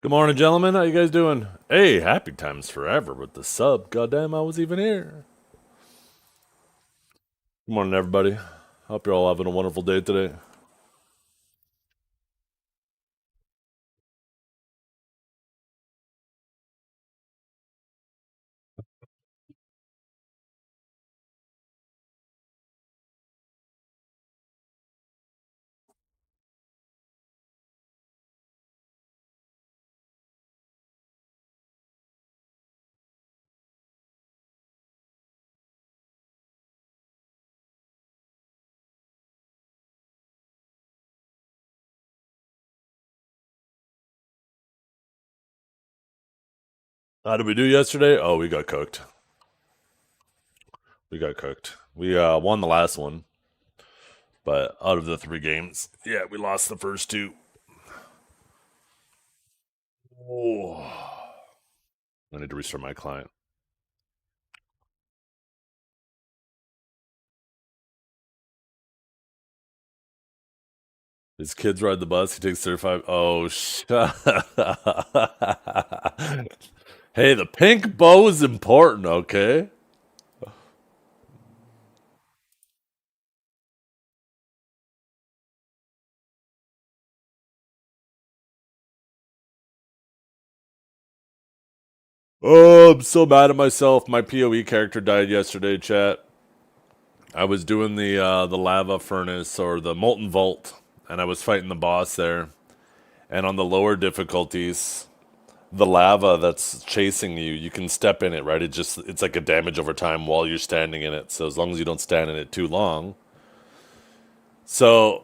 Good morning, gentlemen. How you guys doing? Hey, happy times forever with the sub. Goddamn, I was even here. Good morning, everybody. Hope you're all having a wonderful day today. How did we do yesterday? Oh, we got cooked. We got cooked. We won the last one, but out of the 3 games, yeah, we lost the first two. Oh, I need to restart my client. His kids ride the bus. He takes 35. Oh, hey, the pink bow is important, okay? Oh, I'm so mad at myself. My PoE character died yesterday, chat. I was doing the lava furnace or the molten vault, and I was fighting the boss there. And on the lower difficulties, the lava that's chasing you, you can step in it, right? It's like a damage over time while you're standing in it. So as long as you don't stand in it too long. So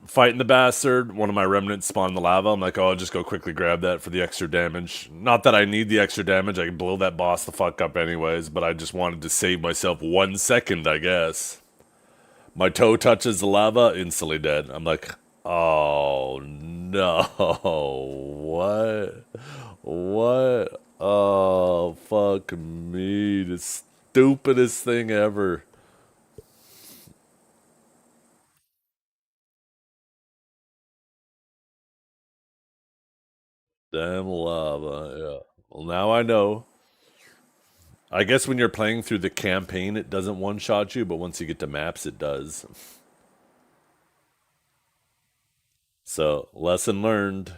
fighting the bastard, one of my remnants spawned the lava. I'm like, oh, I'll just go quickly grab that for the extra damage. Not that I need the extra damage. I can blow that boss the fuck up anyways, but I just wanted to save myself 1 second, I guess. My toe touches the lava, instantly dead. I'm like, oh no. What? What? Oh, fuck me. The stupidest thing ever. Damn lava, yeah. Well, now I know. I guess when you're playing through the campaign, it doesn't one shot you, but once you get to maps, it does. So, lesson learned.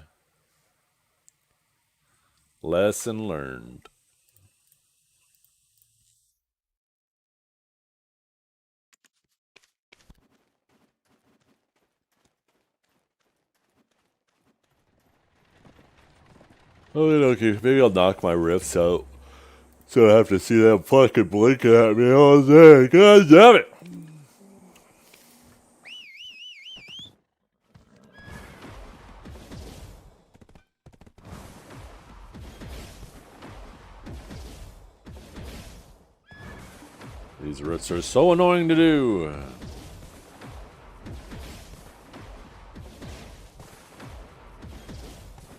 Lesson learned. Okay, maybe I'll knock my riffs out. So I have to see them fucking blinking at me all day. God damn it! These rifts are so annoying to do.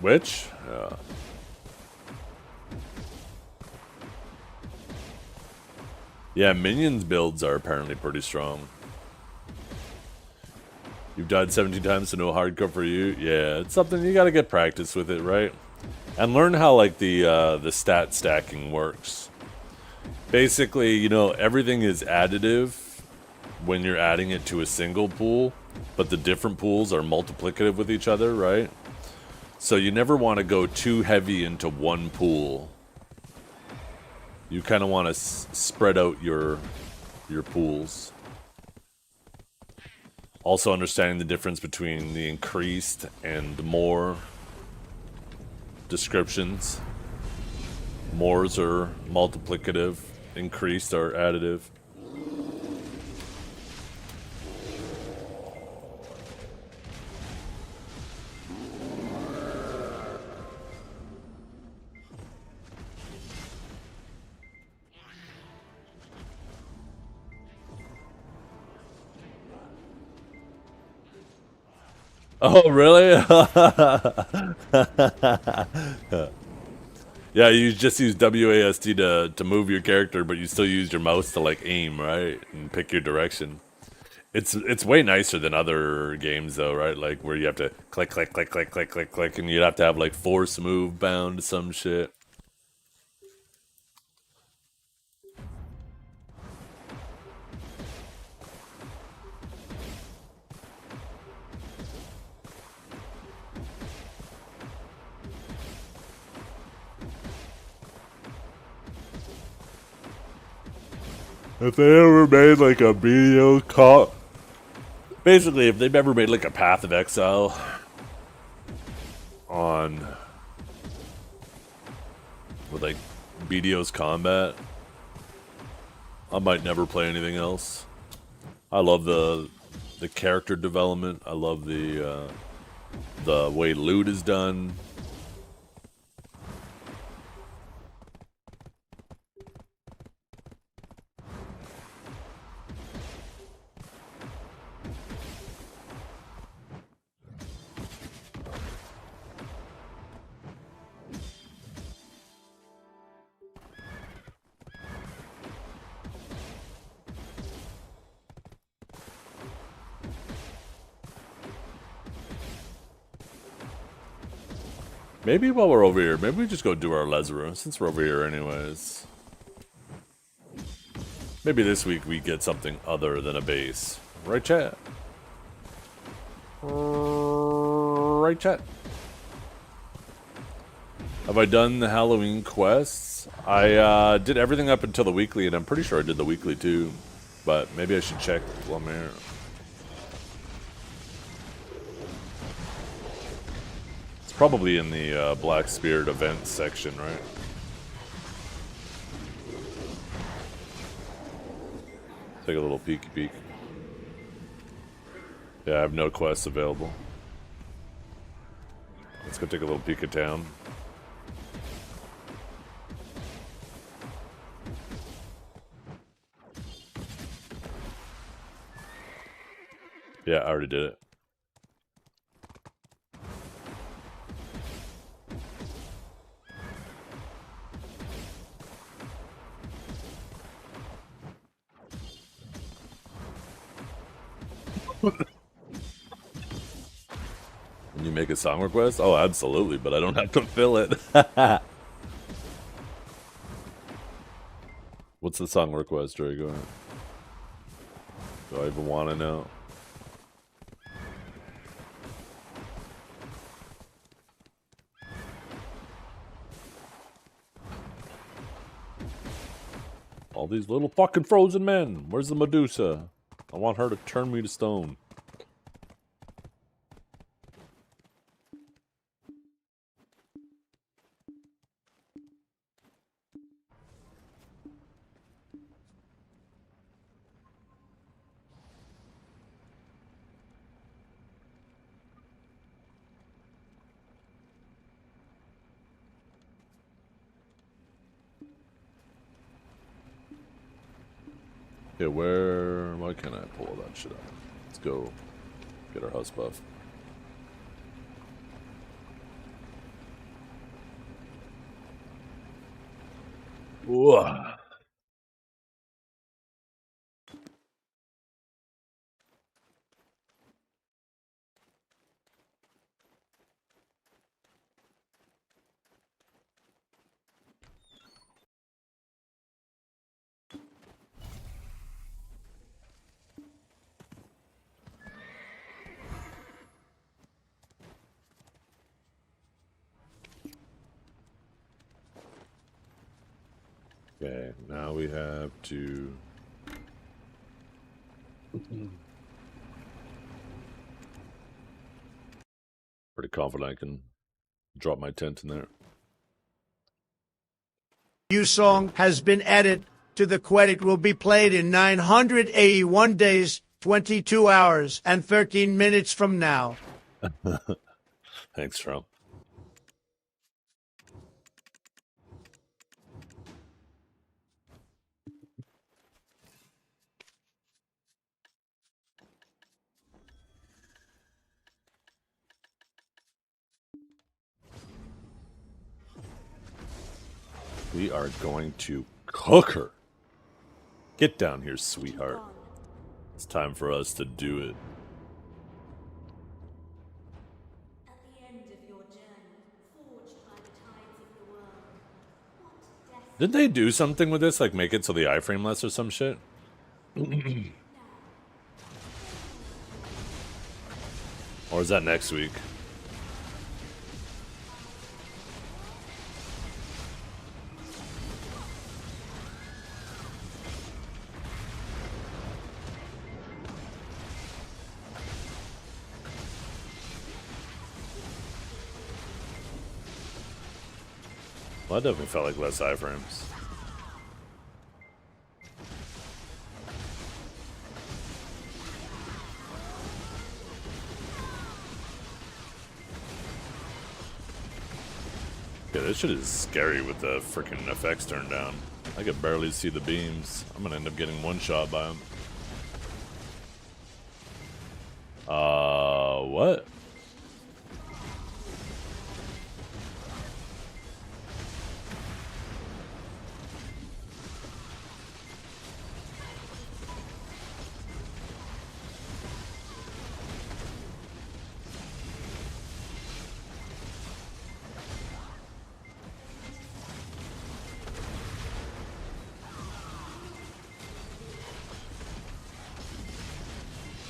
Which? Yeah, minions builds are apparently pretty strong. You've died 17 times, so no hardcore for you. Yeah, it's something you gotta get practice with it, right? And learn how like the stat stacking works. Basically, you know, everything is additive when you're adding it to a single pool, but the different pools are multiplicative with each other, right? So you never want to go too heavy into one pool. You kind of want to spread out your pools. Also understanding the difference between the increased and more descriptions. Mores are multiplicative, increased are additive. Oh, really? Yeah, you just use WASD to move your character, but you still use your mouse to like aim, right? And pick your direction. It's way nicer than other games though, right? Like where you have to click, click, click, click, click, click, click, and you'd have to have like force move bound some shit. If they ever made like a video call, basically, if they've ever made like a Path of Exile on with like BDO's combat, I might never play anything else. I love the character development. I love the way loot is done. Maybe while we're over here, maybe we just go do our Lesra, since we're over here anyways. Maybe this week we get something other than a base. Right, chat? Right, chat? Have I done the Halloween quests? I did everything up until the weekly, and I'm pretty sure I did the weekly too. But maybe I should check while I'm here. Probably in the Black Spirit events section, right? Take a little peeky peek. Yeah, I have no quests available. Let's go take a little peek at town. Yeah, I already did it. When you make a song request? Oh, absolutely, but I don't have to fill it. What's the song request, Joey? Go ahead. Do I even want to know? All these little fucking frozen men. Where's the Medusa? I want her to turn me to stone. Okay, why can't I pull that shit up? Let's go get our house buff. Whoa. Okay, now we have to... Pretty confident I can drop my tent in there. New song has been added to the quest. It will be played in 981 days, 22 hours, and 13 minutes from now. Thanks, Trump. We are going to cook her. Get down here, sweetheart. It's time for us to do it. At the end of your journey, forged by the tides of the world, what death Did they do something with this? Like make it so the iframe less or some shit? Or is that next week? Well, that definitely felt like less iframes. Yeah, this shit is scary with the freaking effects turned down. I could barely see the beams. I'm gonna end up getting one shot by them. What?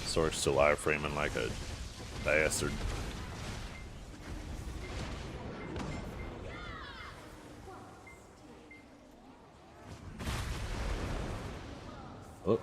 Sork's still iframing like a bastard. Oh.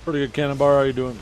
Pretty good, Cannon Bar. How you doing?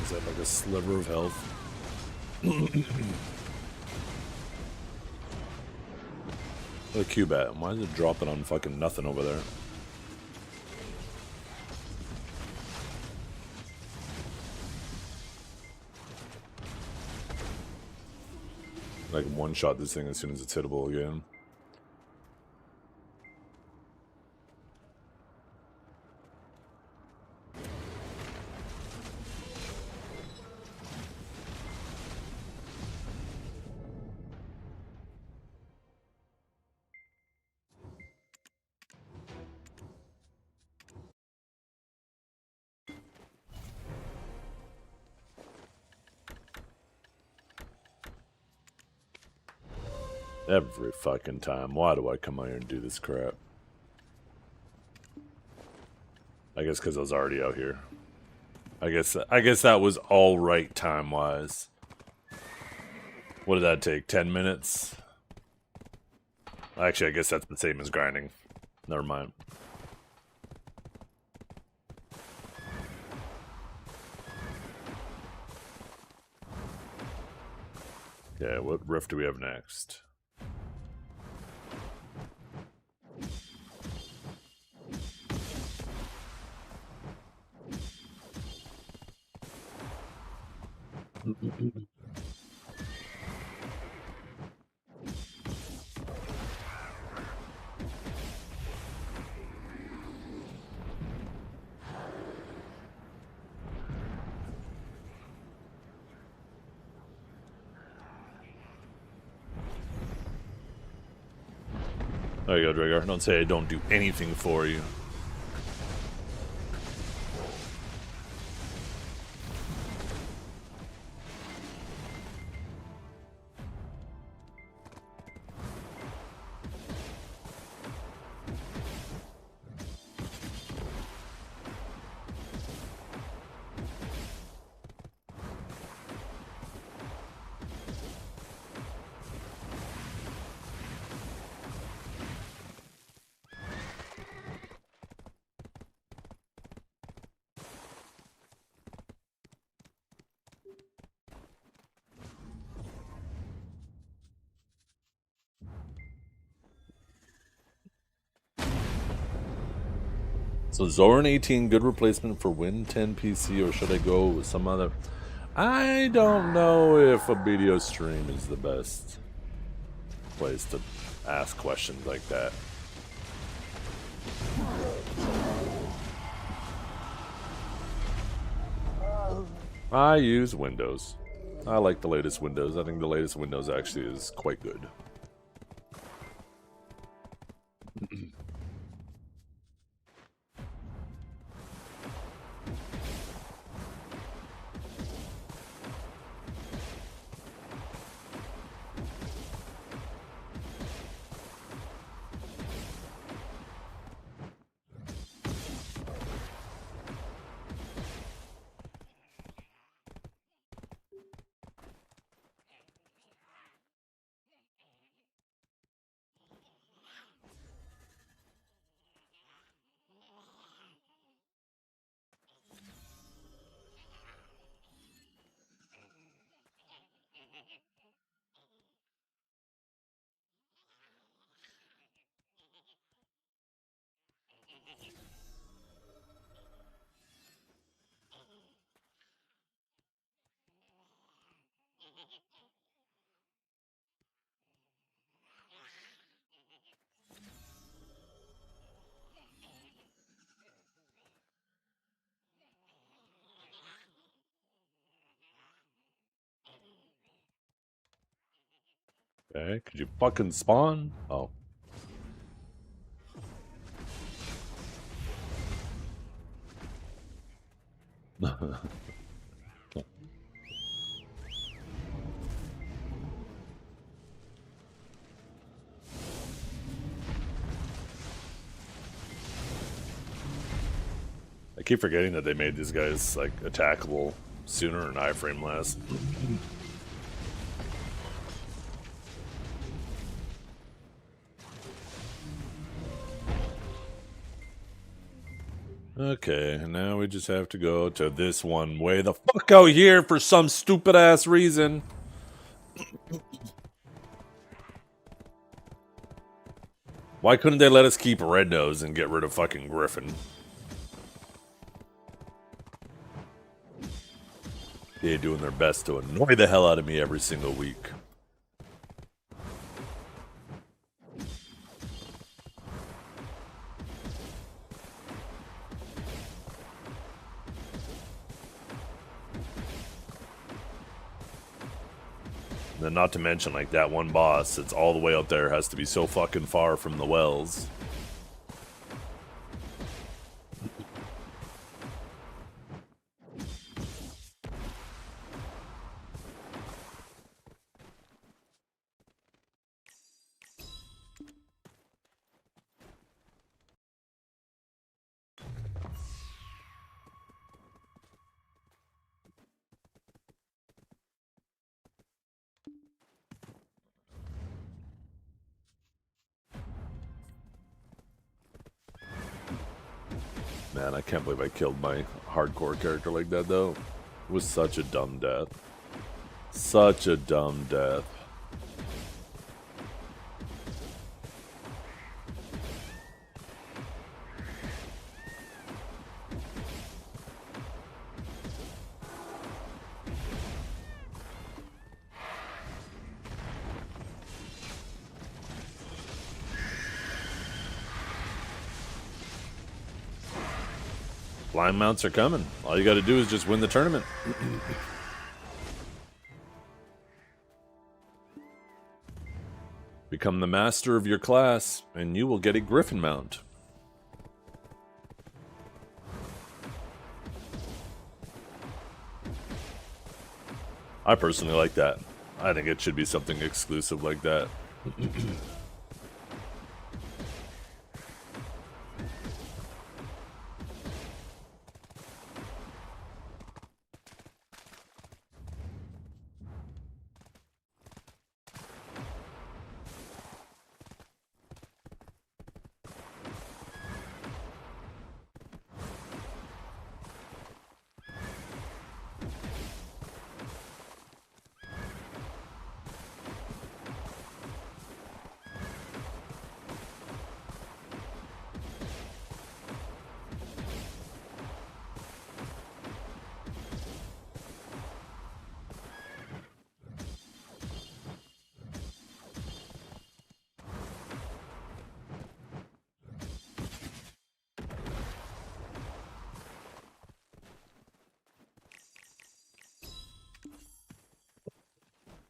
Is that like a sliver of health? Look, Cubat. Why is it dropping on fucking nothing over there? Like one shot this thing as soon as it's hittable again. Every fucking time. Why do I come out here and do this crap? I guess because I was already out here. I guess that was all right time-wise. What did that take? 10 minutes? Actually, I guess that's the same as grinding. Never mind. Okay, what rift do we have next? There you go, Dragar. Don't say I don't do anything for you. So Zoran 18, good replacement for Win 10 PC, or should I go with some other? I don't know if a video stream is the best place to ask questions like that. I use Windows. I like the latest Windows. I think the latest Windows actually is quite good. Okay, could you fucking spawn? Oh. I keep forgetting that they made these guys like attackable sooner and iframe less. Okay, and now we just have to go to this one way the fuck out here for some stupid ass reason. Why couldn't they let us keep Red Nose and get rid of fucking Griffin? They're doing their best to annoy the hell out of me every single week. And then not to mention, like, that one boss that's all the way up there has to be so fucking far from the wells. Man, I can't believe I killed my hardcore character like that, though. It was such a dumb death. Such a dumb death. Blind mounts are coming. All you got to do is just win the tournament. Become the master of your class, and you will get a griffin mount. I personally like that. I think it should be something exclusive like that.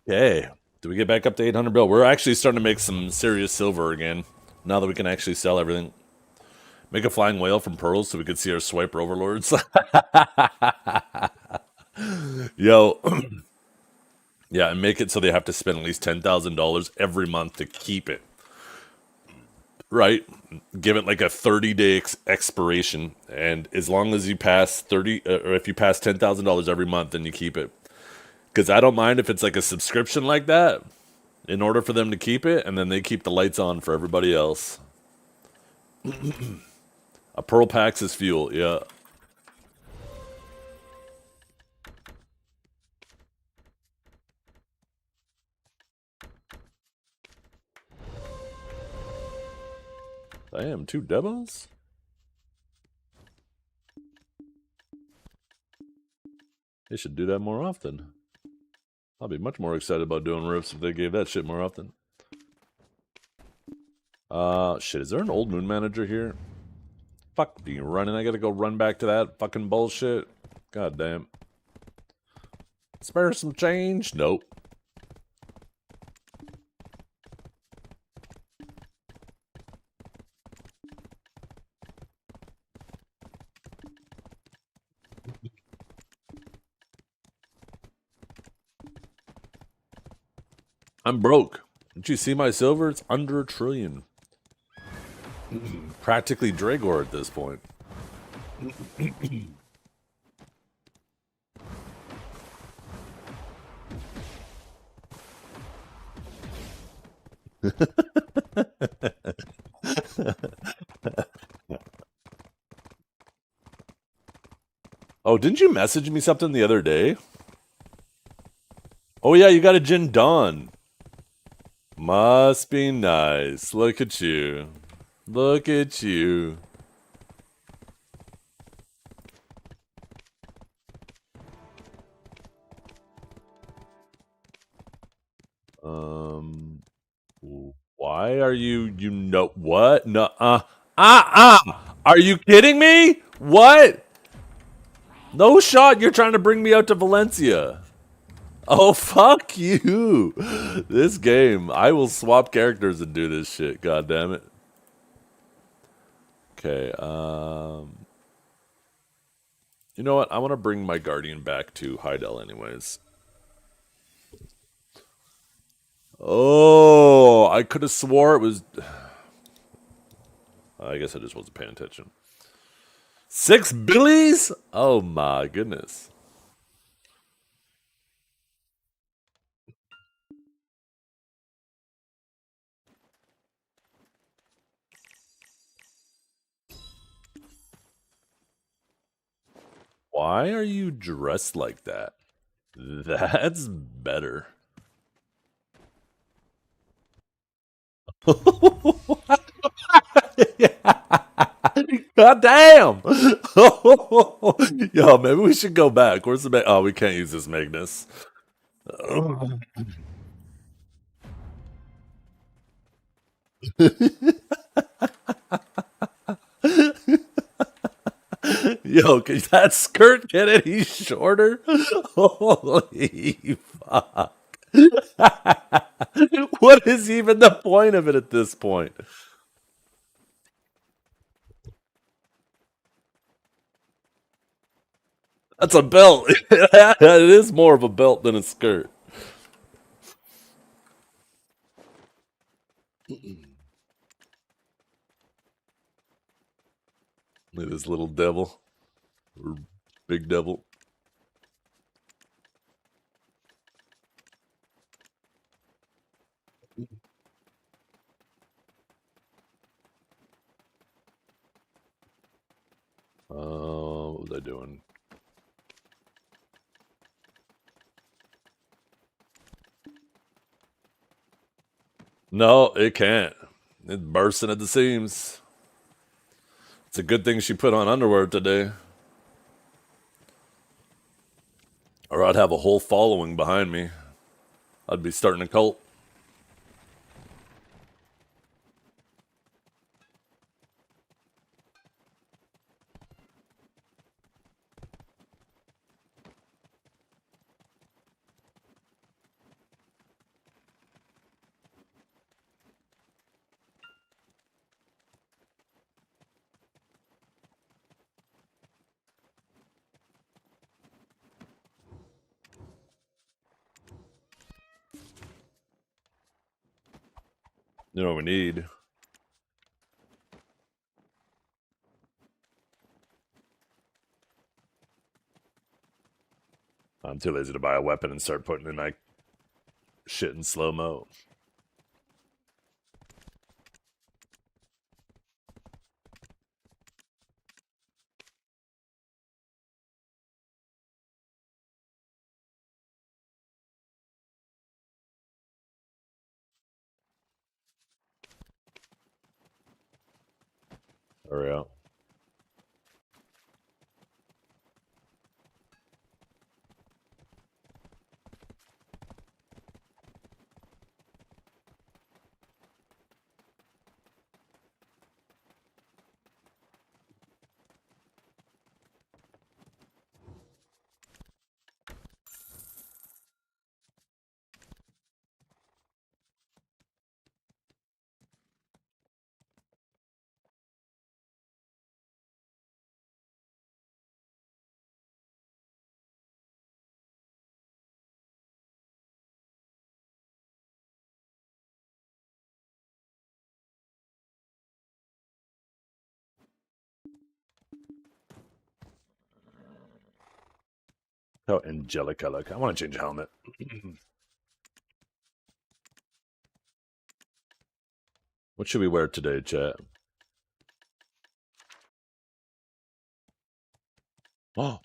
Okay. Do we get back up to 800 bill? We're actually starting to make some serious silver again. Now that we can actually sell everything. Make a flying whale from pearls so we can see our swiper overlords. Yo. Yeah, and make it so they have to spend at least $10,000 every month to keep it. Right? Give it like a 30-day expiration. And as long as you pass 30, or if you pass $10,000 every month, then you keep it. Because I don't mind if it's like a subscription like that, in order for them to keep it, and then they keep the lights on for everybody else. A pearl packs is fuel, yeah. Damn, 2 demos? They should do that more often. I'll be much more excited about doing rifts if they gave that shit more often. Shit, is there an old moon manager here? Fuck me running, I gotta go run back to that fucking bullshit. God damn. Spare some change? Nope. I'm broke. Did you see my silver? It's under $1 trillion. Practically Dragor at this point. Oh, didn't you message me something the other day? Oh yeah, you got a Jin Dawn. Must be nice. Look at you. Look at you. Why are you know what? No, Are you kidding me? What? No shot, you're trying to bring me out to Valencia. Oh, fuck you. This game, I will swap characters and do this shit, god damn it. Okay, you know what? I want to bring my Guardian back to Heidel anyways. Oh, I could have swore it was... I guess I just wasn't paying attention. 6 billies? Oh my goodness. Why are you dressed like that? That's better. God damn! Yo, maybe we should go back. Where's the oh, we can't use this Magnus. Yo, can that skirt get any shorter? Holy fuck. What is even the point of it at this point? That's a belt. It is more of a belt than a skirt. Look at this little devil. Or big devil. What was I doing? No, it can't. It's bursting at the seams. It's a good thing she put on underwear today. Or I'd have a whole following behind me. I'd be starting a cult. You know what we need? I'm too lazy to buy a weapon and start putting in my shit in slow-mo. Hurry up. Oh, Angelica, look. I want to change helmet. What should we wear today, chat? Oh.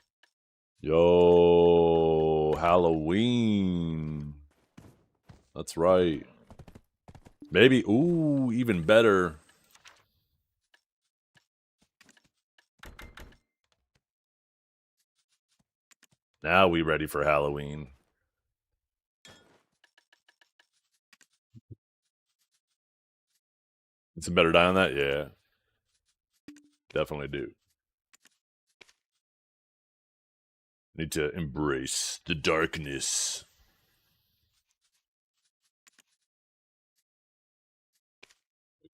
Yo, Halloween. That's right. Maybe, ooh, even better. Now we ready for Halloween. It's a better die on that? Yeah. Definitely do. Need to embrace the darkness.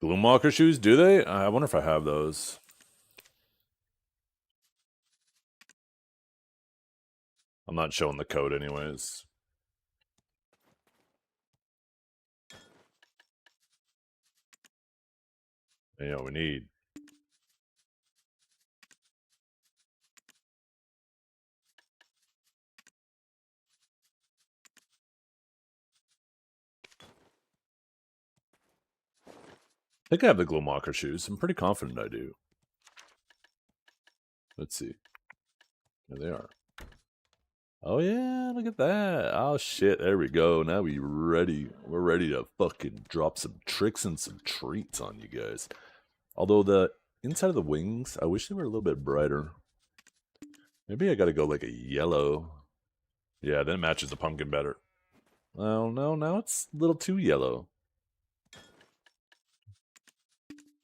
Gloomwalker shoes, do they? I wonder if I have those. I'm not showing the code anyways. You know what we need. I think I have the Gloomwalker shoes. I'm pretty confident I do. Let's see. There they are. Oh yeah, look at that. Oh shit, there we go. Now we ready. We're ready to fucking drop some tricks and some treats on you guys. Although the inside of the wings, I wish they were a little bit brighter. Maybe I gotta go like a yellow. Yeah, then it matches the pumpkin better. Well, no, now it's a little too yellow.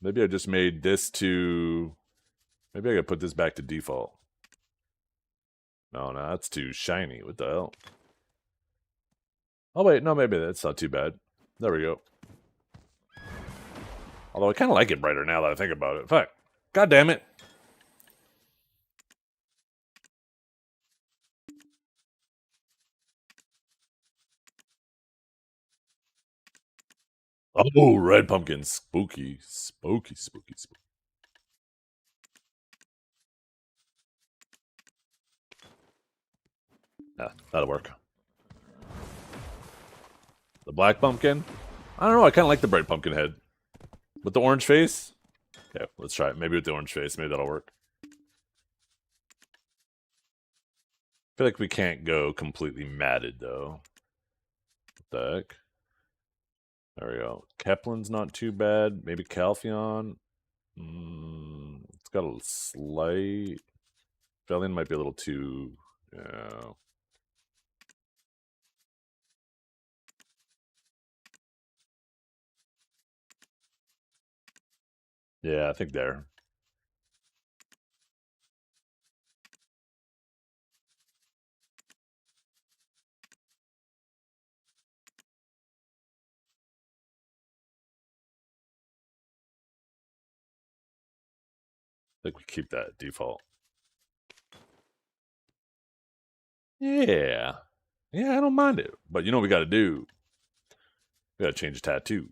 Maybe I just made this to... Maybe I gotta put this back to default. No, that's too shiny. What the hell? Oh, wait, no, maybe that's not too bad. There we go. Although I kind of like it brighter now that I think about it. Fuck. God damn it. Oh, red pumpkin. Spooky. Spooky, spooky, spooky. Yeah, that'll work. The black pumpkin? I don't know. I kind of like the bright pumpkin head. With the orange face? Yeah, let's try it. Maybe with the orange face. Maybe that'll work. I feel like we can't go completely matted, though. What the heck? There we go. Keplin's not too bad. Maybe Calpheon. It's got a slight... Velian might be a little too... Yeah. Yeah, I think there. I think we keep that at default. Yeah. Yeah, I don't mind it. But you know what we gotta do? We gotta change the tattoo.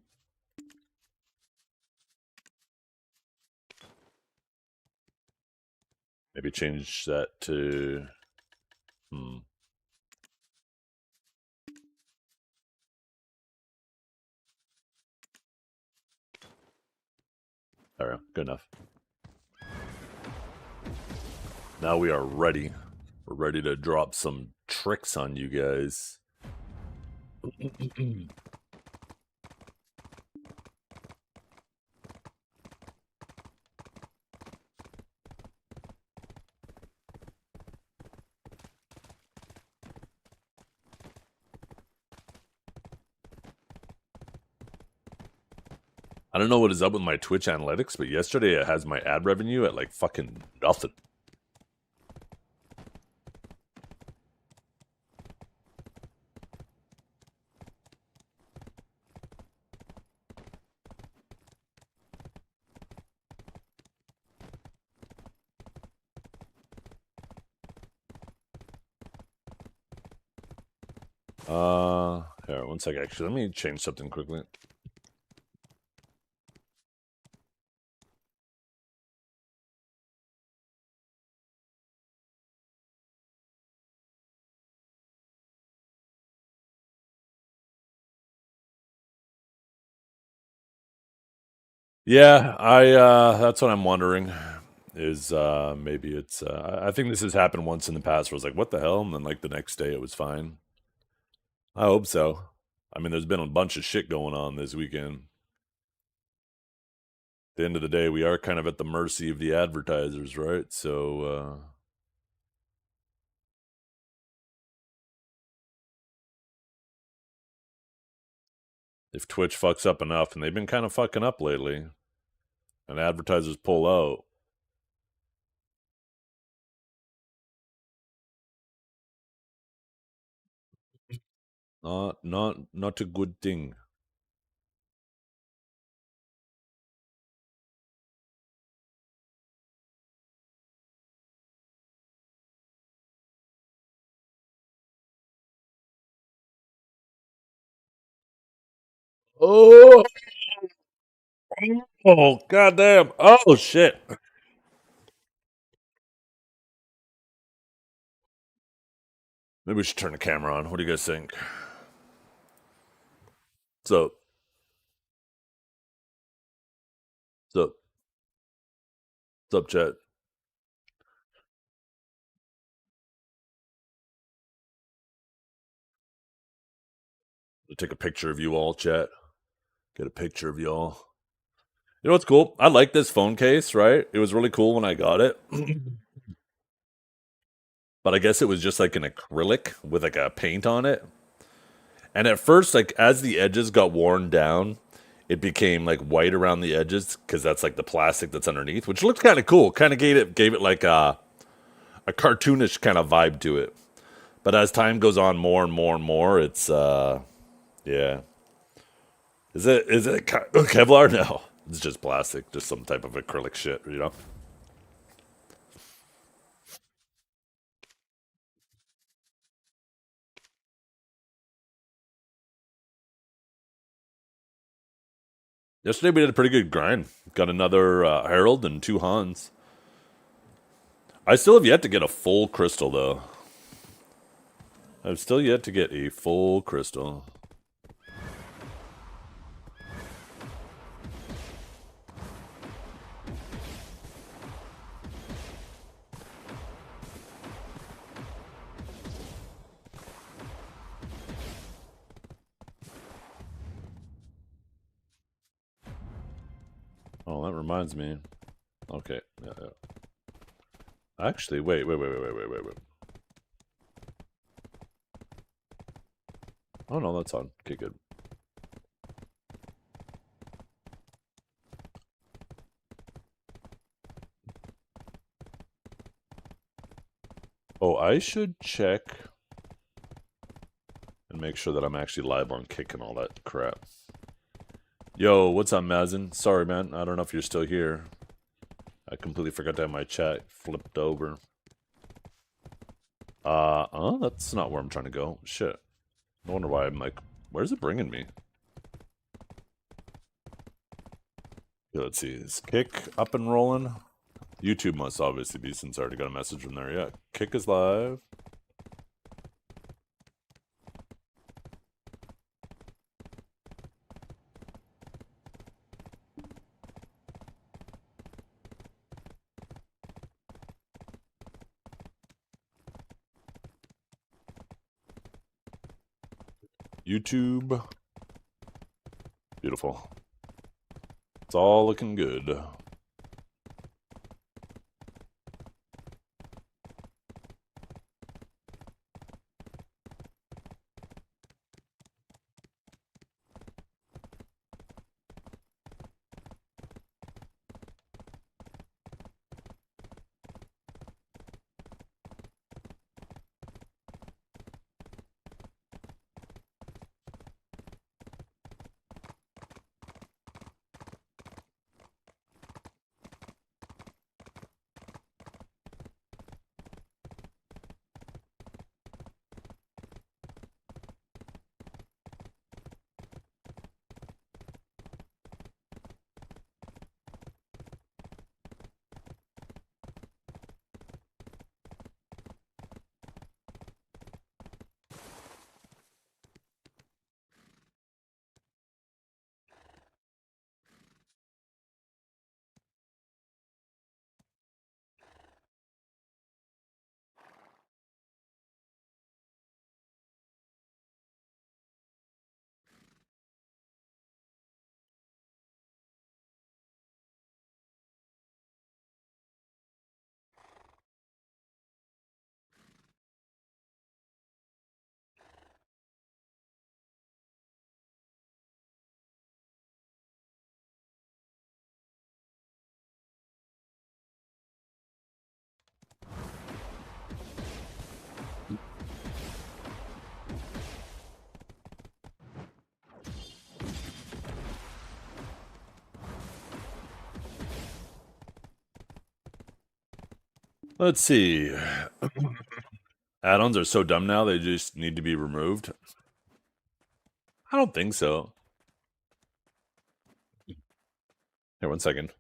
Maybe change that to... There we go. Good enough. Now we are ready. We're ready to drop some tricks on you guys. I don't know what is up with my Twitch analytics, but yesterday it has my ad revenue at like fucking nothing. Here, one sec, actually. Let me change something quickly. Yeah, that's what I'm wondering. Is maybe it's I think this has happened once in the past where I was like, what the hell? And then like the next day it was fine. I hope so. I mean, there's been a bunch of shit going on this weekend. At the end of the day, we are kind of at the mercy of the advertisers, right? So if Twitch fucks up enough, and they've been kind of fucking up lately, and advertisers pull out, not a good thing. Oh, oh, goddamn! Oh shit! Maybe we should turn the camera on. What do you guys think? So, so, what's up, chat? I'll take a picture of you all, chat. Get a picture of y'all. You know what's cool? I like this phone case, right? It was really cool when I got it. But I guess it was just like an acrylic with like a paint on it. And at first, like as the edges got worn down, it became like white around the edges because that's like the plastic that's underneath, which looked kind of cool. Kind of gave it like a cartoonish kind of vibe to it. But as time goes on, more and more and more, it's yeah. Is it Kevlar? No, it's just plastic, just some type of acrylic shit, you know. Yesterday we did a pretty good grind. Got another Herald and 2 Hans. I still have yet to get a full crystal though. I've still yet to get a full crystal. Oh, that reminds me. Okay. Yeah. Actually, wait. Oh no, that's on. Okay, good. Oh, I should check and make sure that I'm actually live on Kick and all that crap. Yo, what's up, Mazen? Sorry, man. I don't know if you're still here. I completely forgot to have my chat flipped over. That's not where I'm trying to go. Shit. I wonder why I'm like, where's it bringing me? Okay, let's see. Is Kick up and rolling? YouTube must obviously be, since I already got a message from there. Yeah, Kick is live. YouTube. Beautiful. It's all looking good. Let's see. Add-ons are so dumb now, they just need to be removed. I don't think so. Here, 1 second.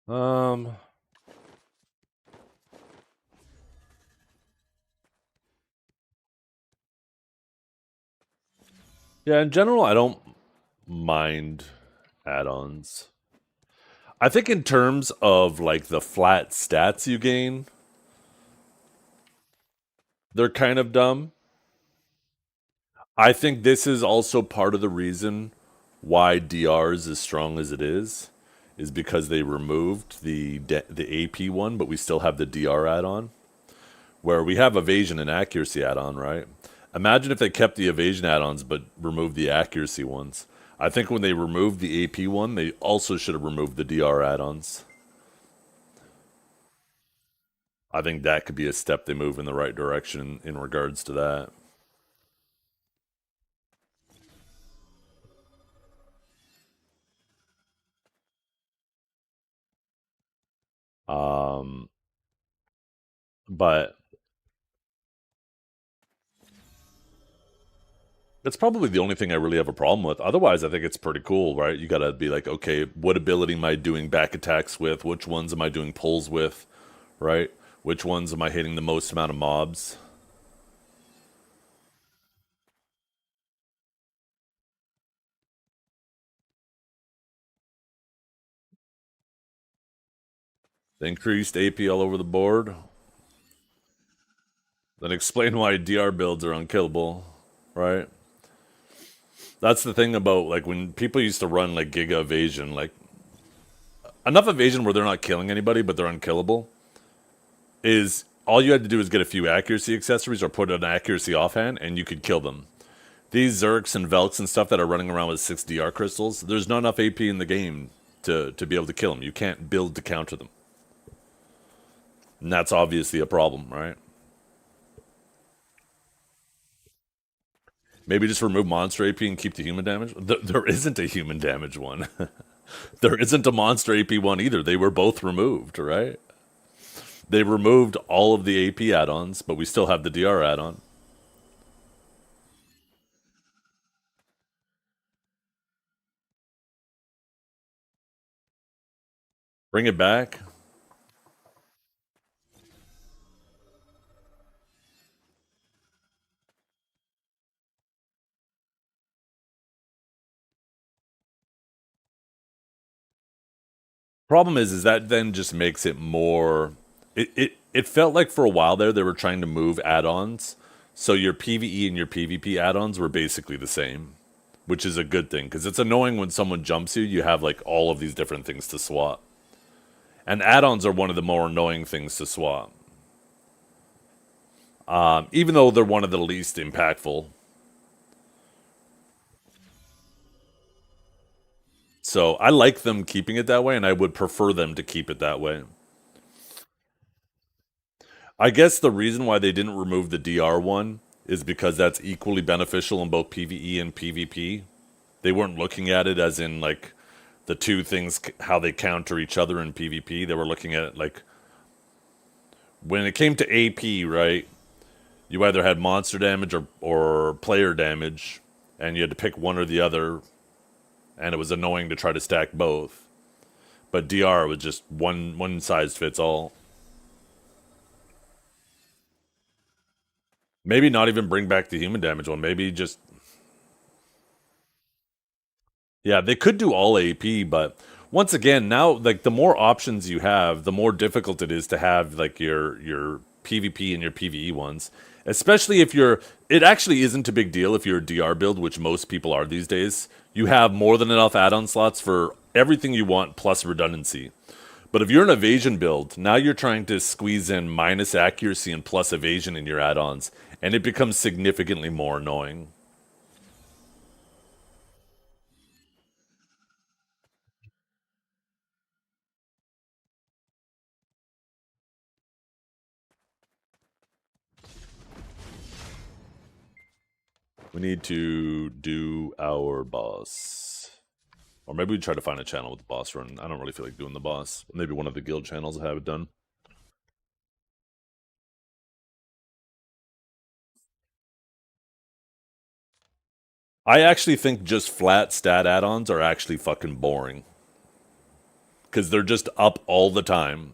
Um, yeah, in general, I don't mind add-ons. I think in terms of like the flat stats you gain, they're kind of dumb. I think this is also part of the reason why DR is as strong as it is because they removed the AP one, but we still have the DR add-on, where we have evasion and accuracy add-on, right? Imagine if they kept the evasion add-ons but removed the accuracy ones. I think when they removed the AP one, they also should have removed the DR add-ons. I think that could be a step they move in the right direction in regards to that. Um, but that's probably the only thing I really have a problem with. Otherwise, I think it's pretty cool, right? You gotta be like, okay, what ability am I doing back attacks with? Which ones am I doing pulls with, right? Which ones am I hitting the most amount of mobs? The increased AP all over the board. Then explain why DR builds are unkillable, right? That's the thing about like when people used to run like Giga Evasion, like enough evasion where they're not killing anybody but they're unkillable is all you had to do is get a few accuracy accessories or put an accuracy offhand and you could kill them. These Zerks and Velks and stuff that are running around with 6 DR crystals, there's not enough AP in the game to be able to kill them. You can't build to counter them. And that's obviously a problem, right? Maybe just remove monster AP and keep the human damage. There isn't a human damage one. There isn't a monster AP one either. They were both removed, right? They removed all of the AP add-ons, but we still have the DR add-on. Bring it back. Problem is that then just makes it more. It felt like for a while there they were trying to move add-ons, so your PVE and your PvP add-ons were basically the same, which is a good thing because it's annoying when someone jumps you. You have like all of these different things to swap, and add-ons are one of the more annoying things to swap. Even though they're one of the least impactful. So I like them keeping it that way, and I would prefer them to keep it that way. I guess the reason why they didn't remove the DR one is because that's equally beneficial in both PvE and PvP. They weren't looking at it as in like the two things how they counter each other in PvP. They were looking at it like when it came to AP, right? You either had monster damage or player damage, and you had to pick one or the other, and it was annoying to try to stack both. But DR was just one size fits all. Maybe not even bring back the human damage one. Maybe just yeah, they could do all AP, but once again, now like the more options you have, the more difficult it is to have like your PvP and your PvE ones. Especially if you're it actually isn't a big deal if you're a DR build, which most people are these days. You have more than enough add-on slots for everything you want plus redundancy. But if you're an evasion build, now you're trying to squeeze in minus accuracy and plus evasion in your add-ons, and it becomes significantly more annoying. We need to do our boss. Or maybe we try to find a channel with the boss run. I don't really feel like doing the boss. Maybe one of the guild channels will have it done. I actually think just flat stat add-ons are actually fucking boring. because they're just up all the time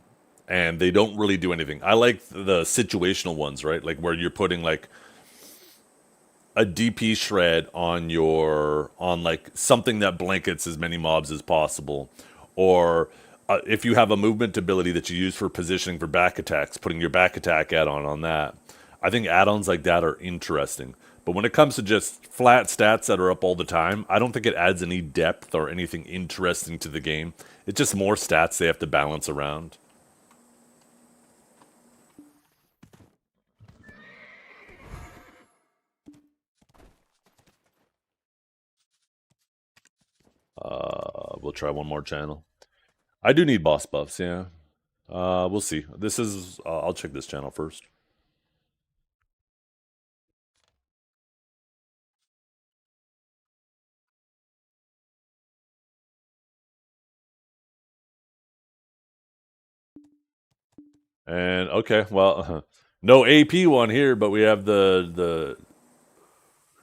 and they don't really do anything. I like the situational ones, right? Like where you're putting like a DP shred on like something that blankets as many mobs as possible, or if you have a movement ability that you use for positioning for back attacks, putting your back attack add-on on that. I think add-ons like that are interesting. But when it comes to just flat stats that are up all the time, I don't think it adds any depth or anything interesting to the game. It's just more stats they have to balance around. We'll try one more channel. I do need boss buffs, yeah. We'll see. This is... I'll check this channel first. And, okay, well, no AP one here, but we have the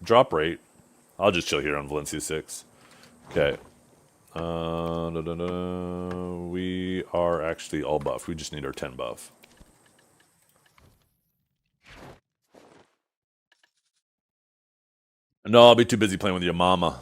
drop rate. I'll just chill here on Valencia 6. Okay. We are actually all buff. We just need our 10 buff. No, I'll be too busy playing with your mama.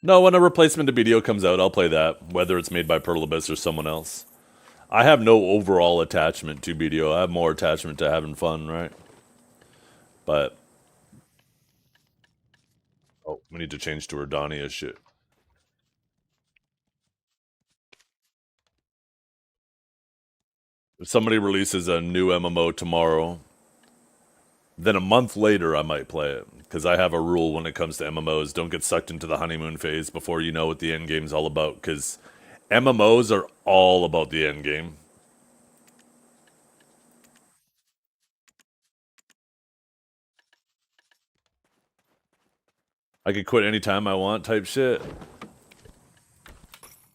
No, when a replacement to BDO comes out, I'll play that, whether it's made by Perlibus or someone else. I have no overall attachment to BDO. I have more attachment to having fun, right? But... oh, we need to change to Urdania shit. If somebody releases a new MMO tomorrow, then a month later I might play it. Because I have a rule when it comes to MMOs. Don't get sucked into the honeymoon phase before you know what the end game's all about. Because MMOs are all about the end game. I could quit anytime I want type shit.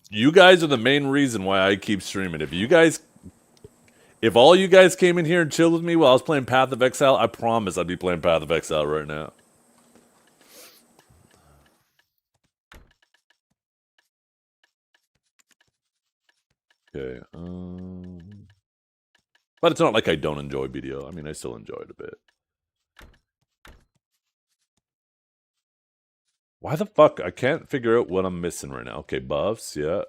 You guys are the main reason why I keep streaming. If all you guys came in here and chilled with me while I was playing Path of Exile, I promise I'd be playing Path of Exile right now. Okay. But it's not like I don't enjoy BDO. I mean, I still enjoy it a bit. Why the fuck? I can't figure out what I'm missing right now. Okay, buffs, yeah.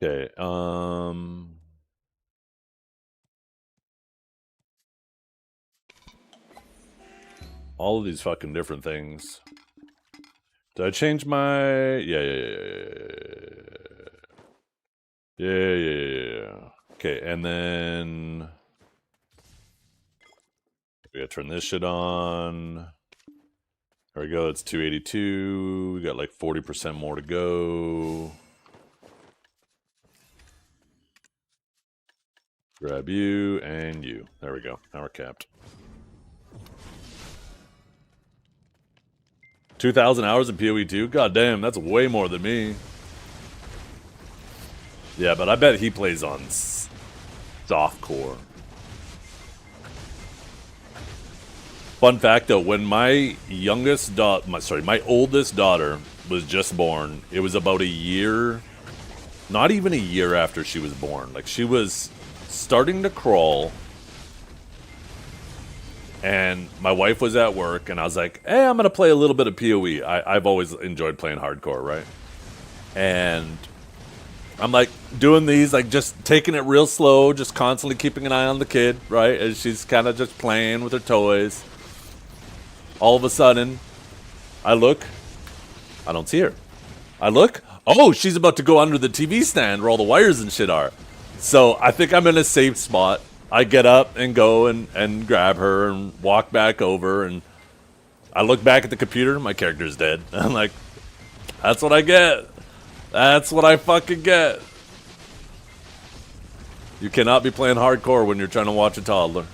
Okay, all of these fucking different things. Did I change my... Yeah. Okay, and then... we gotta turn this shit on. There we go, it's 282. We got like 40% more to go. Grab you and you. There we go. Now we're capped. 2,000 hours in PoE 2? God damn, that's way more than me. Yeah, but I bet he plays on softcore. Fun fact though, when my my oldest daughter was just born, it was about a year, not even a year after she was born. Like, she was starting to crawl. And my wife was at work, and I was like, hey, I'm going to play a little bit of PoE. I've always enjoyed playing hardcore, right? And I'm like doing these, like just taking it real slow, just constantly keeping an eye on the kid, right? As she's kind of just playing with her toys. All of a sudden, I look, I don't see her. I look, oh, she's about to go under the TV stand where all the wires and shit are. So I think I'm in a safe spot. I get up and go and grab her and walk back over, and I look back at the computer, my character's dead. I'm like, that's what I get. That's what I fucking get. You cannot be playing hardcore when you're trying to watch a toddler.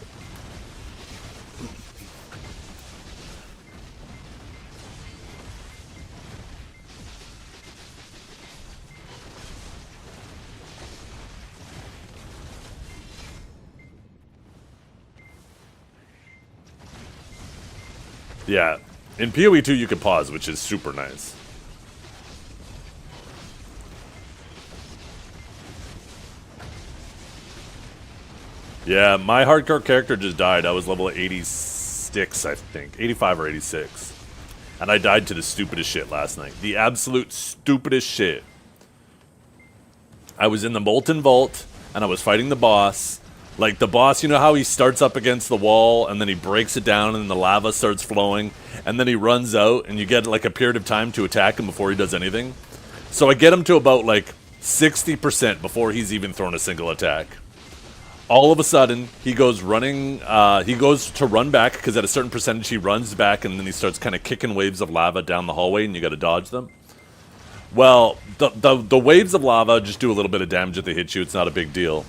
Yeah, in PoE 2 you can pause, which is super nice. Yeah, my hardcore character just died. I was level 86, I think. 85 or 86. And I died to the stupidest shit last night. The absolute stupidest shit. I was in the Molten Vault, and I was fighting the boss. Like, the boss, you know how he starts up against the wall, and then he breaks it down, and the lava starts flowing, and then he runs out, and you get, like, a period of time to attack him before he does anything? So I get him to about, like, 60% before he's even thrown a single attack. All of a sudden, he goes running, he goes to run back, because at a certain percentage he runs back, and then he starts kind of kicking waves of lava down the hallway, and you gotta dodge them. Well, the waves of lava just do a little bit of damage if they hit you, it's not a big deal.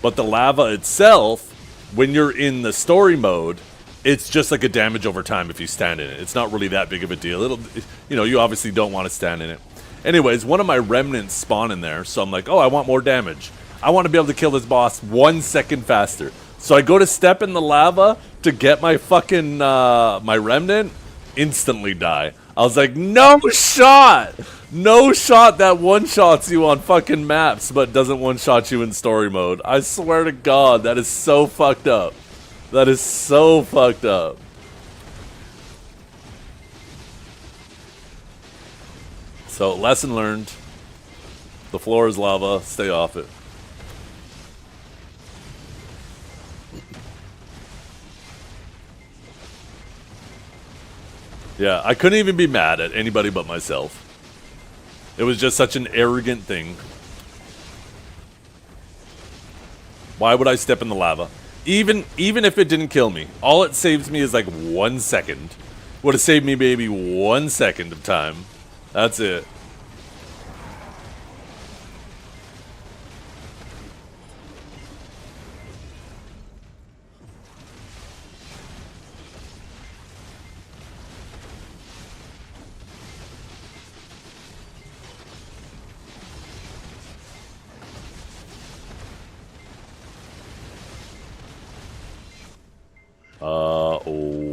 But the lava itself, when you're in the story mode, it's just like a damage over time if you stand in it. It's not really that big of a deal. It'll, you know, you obviously don't want to stand in it. Anyways, one of my remnants spawn in there, so I'm like, oh, I want more damage. I want to be able to kill this boss 1 second faster. So I go to step in the lava to get my fucking, my remnant, instantly die. I was like, no shot! No shot that one-shots you on fucking maps, but doesn't one-shot you in story mode. I swear to God, that is so fucked up. That is so fucked up. So, lesson learned. The floor is lava. Stay off it. Yeah, I couldn't even be mad at anybody but myself. It was just such an arrogant thing. Why would I step in the lava? Even if it didn't kill me, all it saves me is like 1 second. Would have saved me maybe 1 second of time. That's it.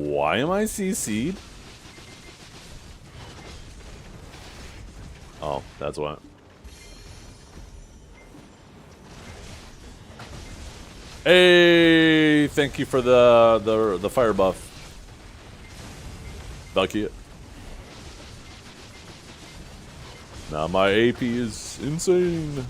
Why am I CC'd? Oh, that's what. Hey, thank you for the fire buff. Bucky. Now my AP is insane.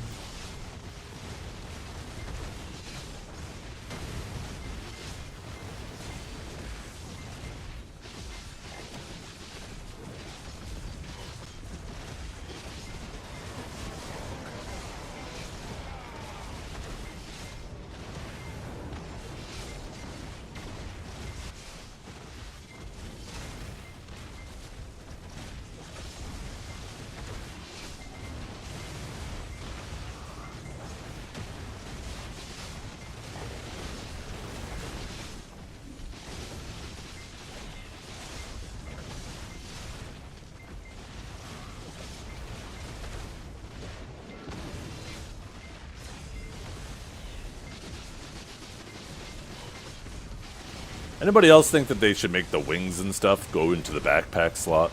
Anybody else think that they should make the wings and stuff go into the backpack slot?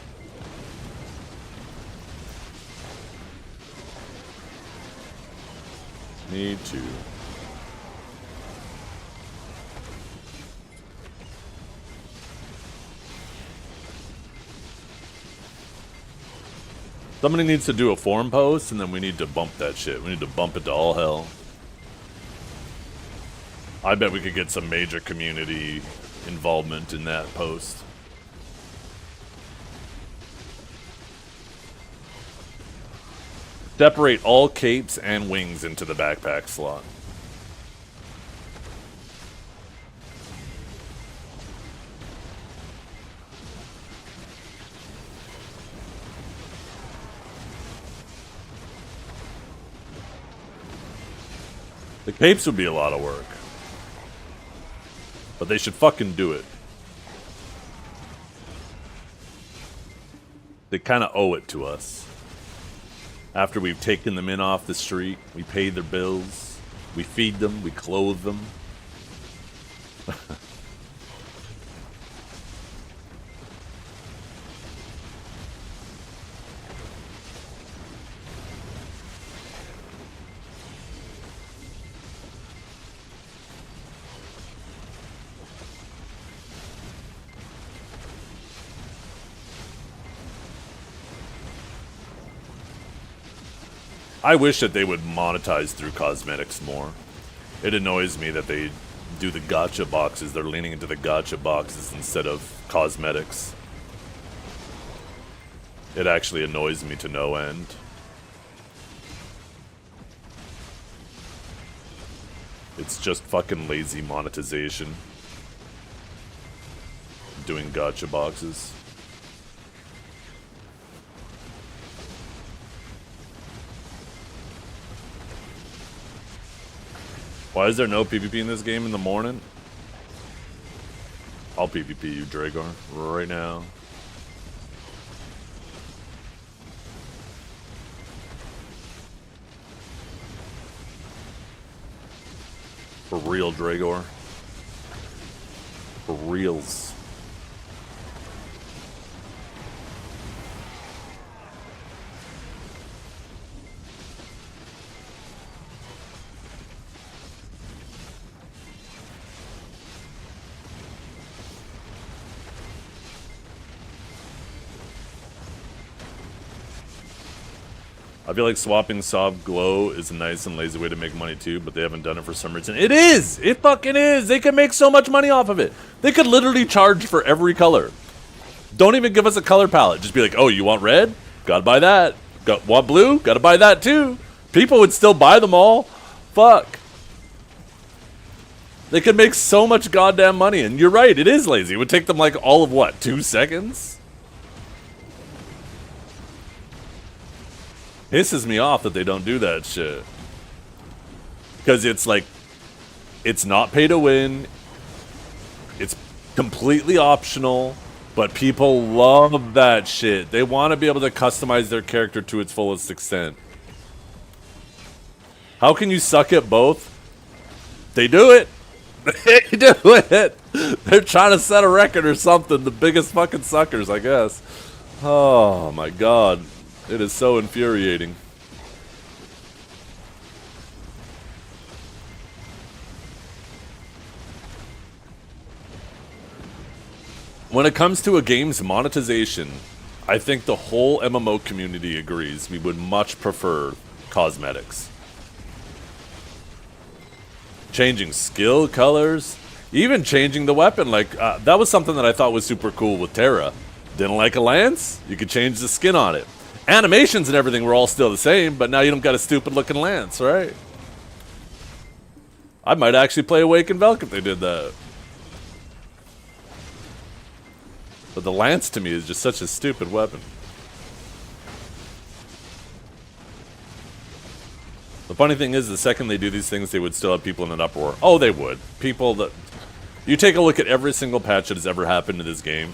Me too. Somebody needs to do a forum post, and then we need to bump that shit. We need to bump it to all hell. I bet we could get some major community involvement in that post. Separate all capes and wings into the backpack slot. The capes would be a lot of work. But they should fucking do it. They kind of owe it to us. After we've taken them in off the street, we pay their bills, we feed them, we clothe them. I wish that they would monetize through cosmetics more. It annoys me that they do the gacha boxes. They're leaning into the gacha boxes instead of cosmetics. It actually annoys me to no end. It's just fucking lazy monetization. Doing gacha boxes. Why is there no PvP in this game in the morning? I'll PvP you, Dragar, right now. For real, Dragor. For reals. I feel like swapping Sob Glow is a nice and lazy way to make money too, but they haven't done it for some reason. It is! It fucking is! They can make so much money off of it. They could literally charge for every color. Don't even give us a color palette. Just be like, oh, you want red? Gotta buy that. Want blue? Gotta buy that too. People would still buy them all. Fuck. They could make so much goddamn money, and you're right, it is lazy. It would take them like all of what, 2 seconds? Pisses me off that they don't do that shit. Because it's like, it's not pay to win. It's completely optional. But people love that shit. They want to be able to customize their character to its fullest extent. How can you suck at both? They do it. They do it. They're trying to set a record or something. The biggest fucking suckers, I guess. Oh my god. It is so infuriating. When it comes to a game's monetization, I think the whole MMO community agrees we would much prefer cosmetics. Changing skill colors, even changing the weapon. Like, that was something that I thought was super cool with Terra. Didn't like a lance? You could change the skin on it. Animations and everything were all still the same, but now you don't got a stupid looking lance, right? I might actually play Awakened Velk if they did that. But the lance to me is just such a stupid weapon. The funny thing is, the second they do these things, they would still have people in an uproar. Oh, they would. People that... You take a look at every single patch that has ever happened to this game.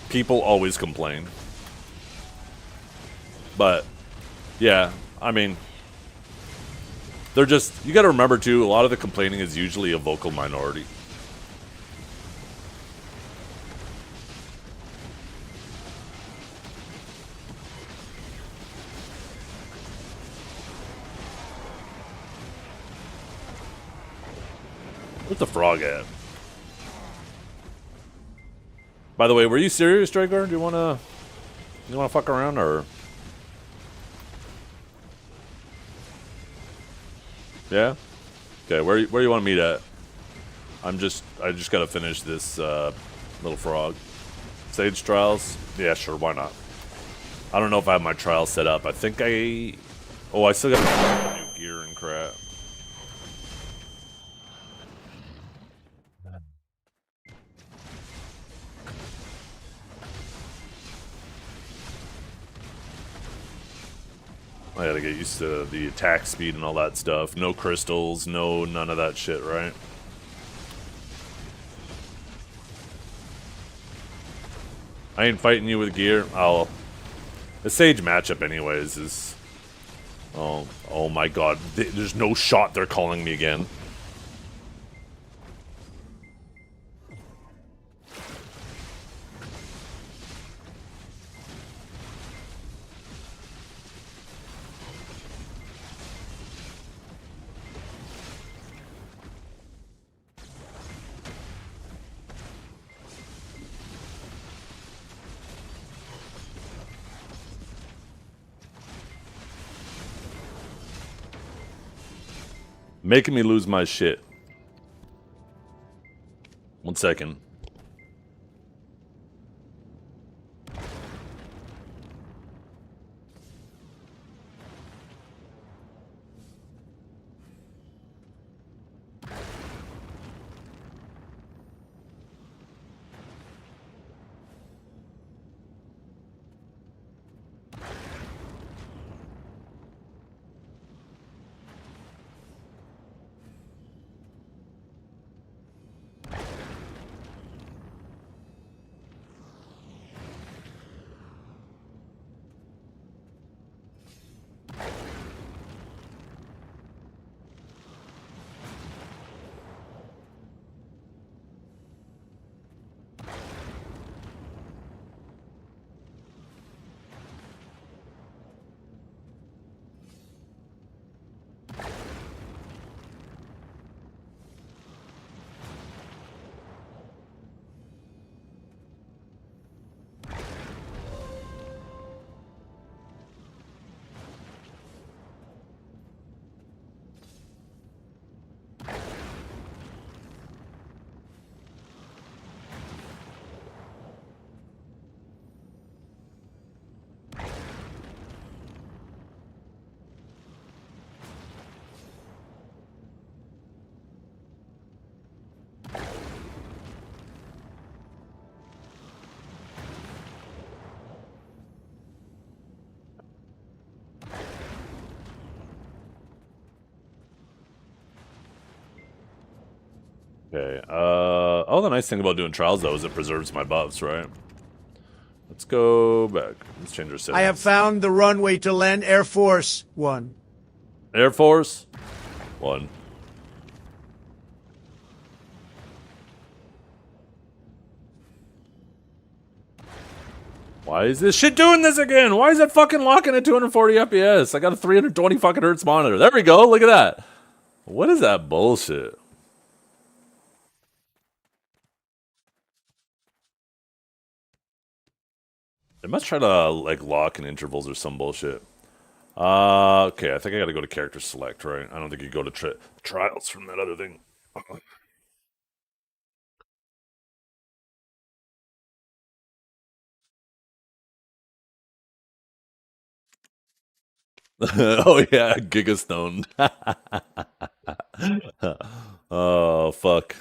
People always complain. But, yeah, I mean... They're just... You gotta remember, too, a lot of the complaining is usually a vocal minority. Where's the frog at? By the way, were you serious, Dragar? Do you wanna fuck around or? Yeah. Okay. Where you want to meet at? I just gotta finish this little frog. Sage trials. Yeah, sure. Why not? I don't know if I have my trial set up. I think I. Oh, I still got new gear and crap. I gotta get used to the attack speed and all that stuff. No crystals, no none of that shit, right? I ain't fighting you with gear. The Sage matchup anyways is... Oh my god. There's no shot they're calling me again. Making me lose my shit. 1 second. Okay, oh, the nice thing about doing trials, though, is it preserves my buffs, right? Let's go back. Let's change our settings. I have found the runway to land Air Force One. Air Force 1. Why is this shit doing this again? Why is it fucking locking at 240 FPS? I got a 320 fucking hertz monitor. There we go. Look at that. What is that bullshit? They must try to, like, lock in intervals or some bullshit. Okay, I think I gotta go to character select, right? I don't think you go to trials from that other thing. Oh yeah, Gigastone. Oh, fuck.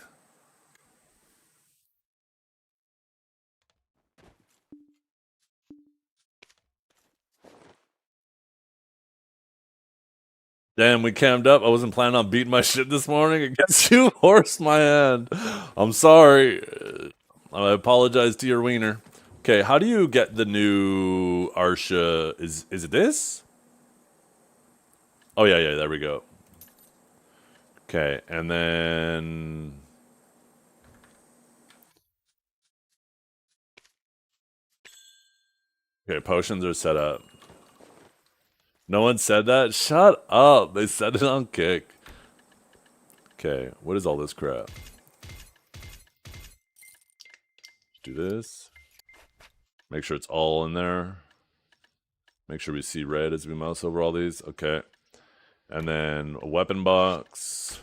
Damn, we cammed up. I wasn't planning on beating my shit this morning. I guess you forced my hand. I'm sorry. I apologize to your wiener. Okay, how do you get the new Arsha? Is it this? Oh yeah, yeah, there we go. Okay, and then okay, potions are set up. No one said that? Shut up. They said it on Kick. Okay, what is all this crap? Let's do this. Make sure it's all in there. Make sure we see red as we mouse over all these. Okay. And then a weapon box.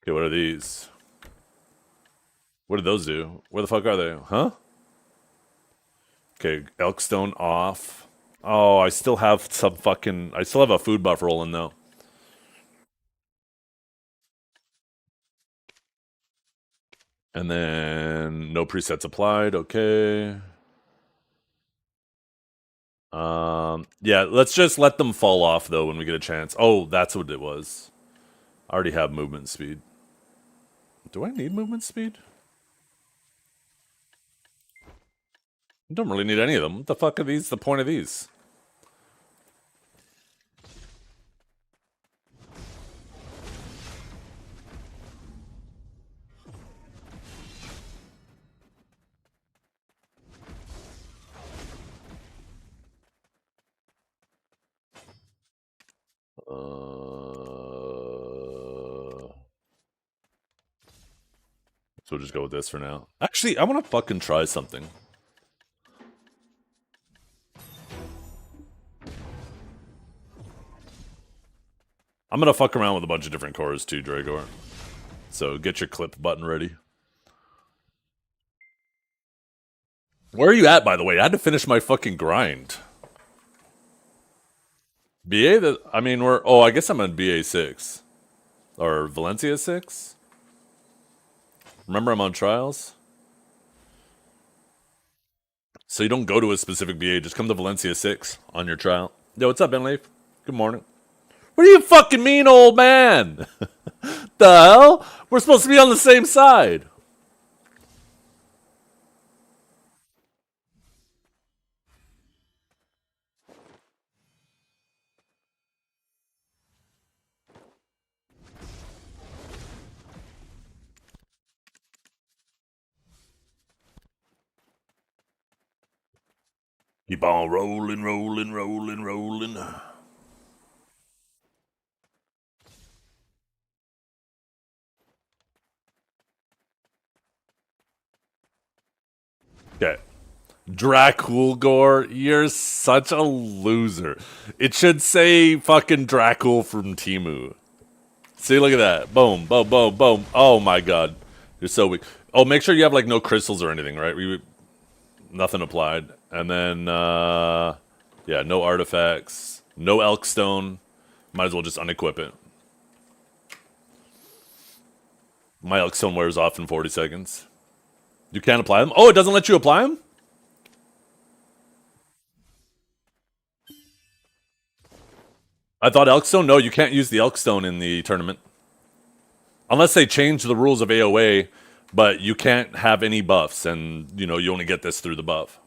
Okay, what are these? What did those do? Where the fuck are they? Huh? Okay, Elkstone off. Oh, I still have some fucking... I still have a food buff rolling, though. And then no presets applied. Okay. Yeah, let's just let them fall off, though, when we get a chance. Oh, that's what it was. I already have movement speed. Do I need movement speed? I don't really need any of them. What the fuck are these? The point of these? So we'll just go with this for now. Actually, I want to fucking try something. I'm gonna fuck around with a bunch of different cores too, Dragor. So get your clip button ready. Where are you at, by the way? I had to finish my fucking grind. BA? I mean, we're... Oh, I guess I'm on BA 6. Or Valencia 6? Remember, I'm on trials? So you don't go to a specific BA, just come to Valencia 6 on your trial. Yo, what's up, Ben Leaf? Good morning. What do you fucking mean, old man? The hell? We're supposed to be on the same side. Keep on rolling, rolling, rolling, rolling. Okay. Draculgore, you're such a loser. It should say fucking Dracul from Timu. See, look at that. Boom, boom, boom, boom. Oh my god. You're so weak. Oh, make sure you have like no crystals or anything, right? Nothing applied. And then, yeah, no artifacts. No Elkstone. Might as well just unequip it. My Elkstone wears off in 40 seconds. You can't apply them? Oh, it doesn't let you apply them? I thought Elkstone? No, you can't use the Elkstone in the tournament. Unless they change the rules of AOA, but you can't have any buffs, and, you know, you only get this through the buff.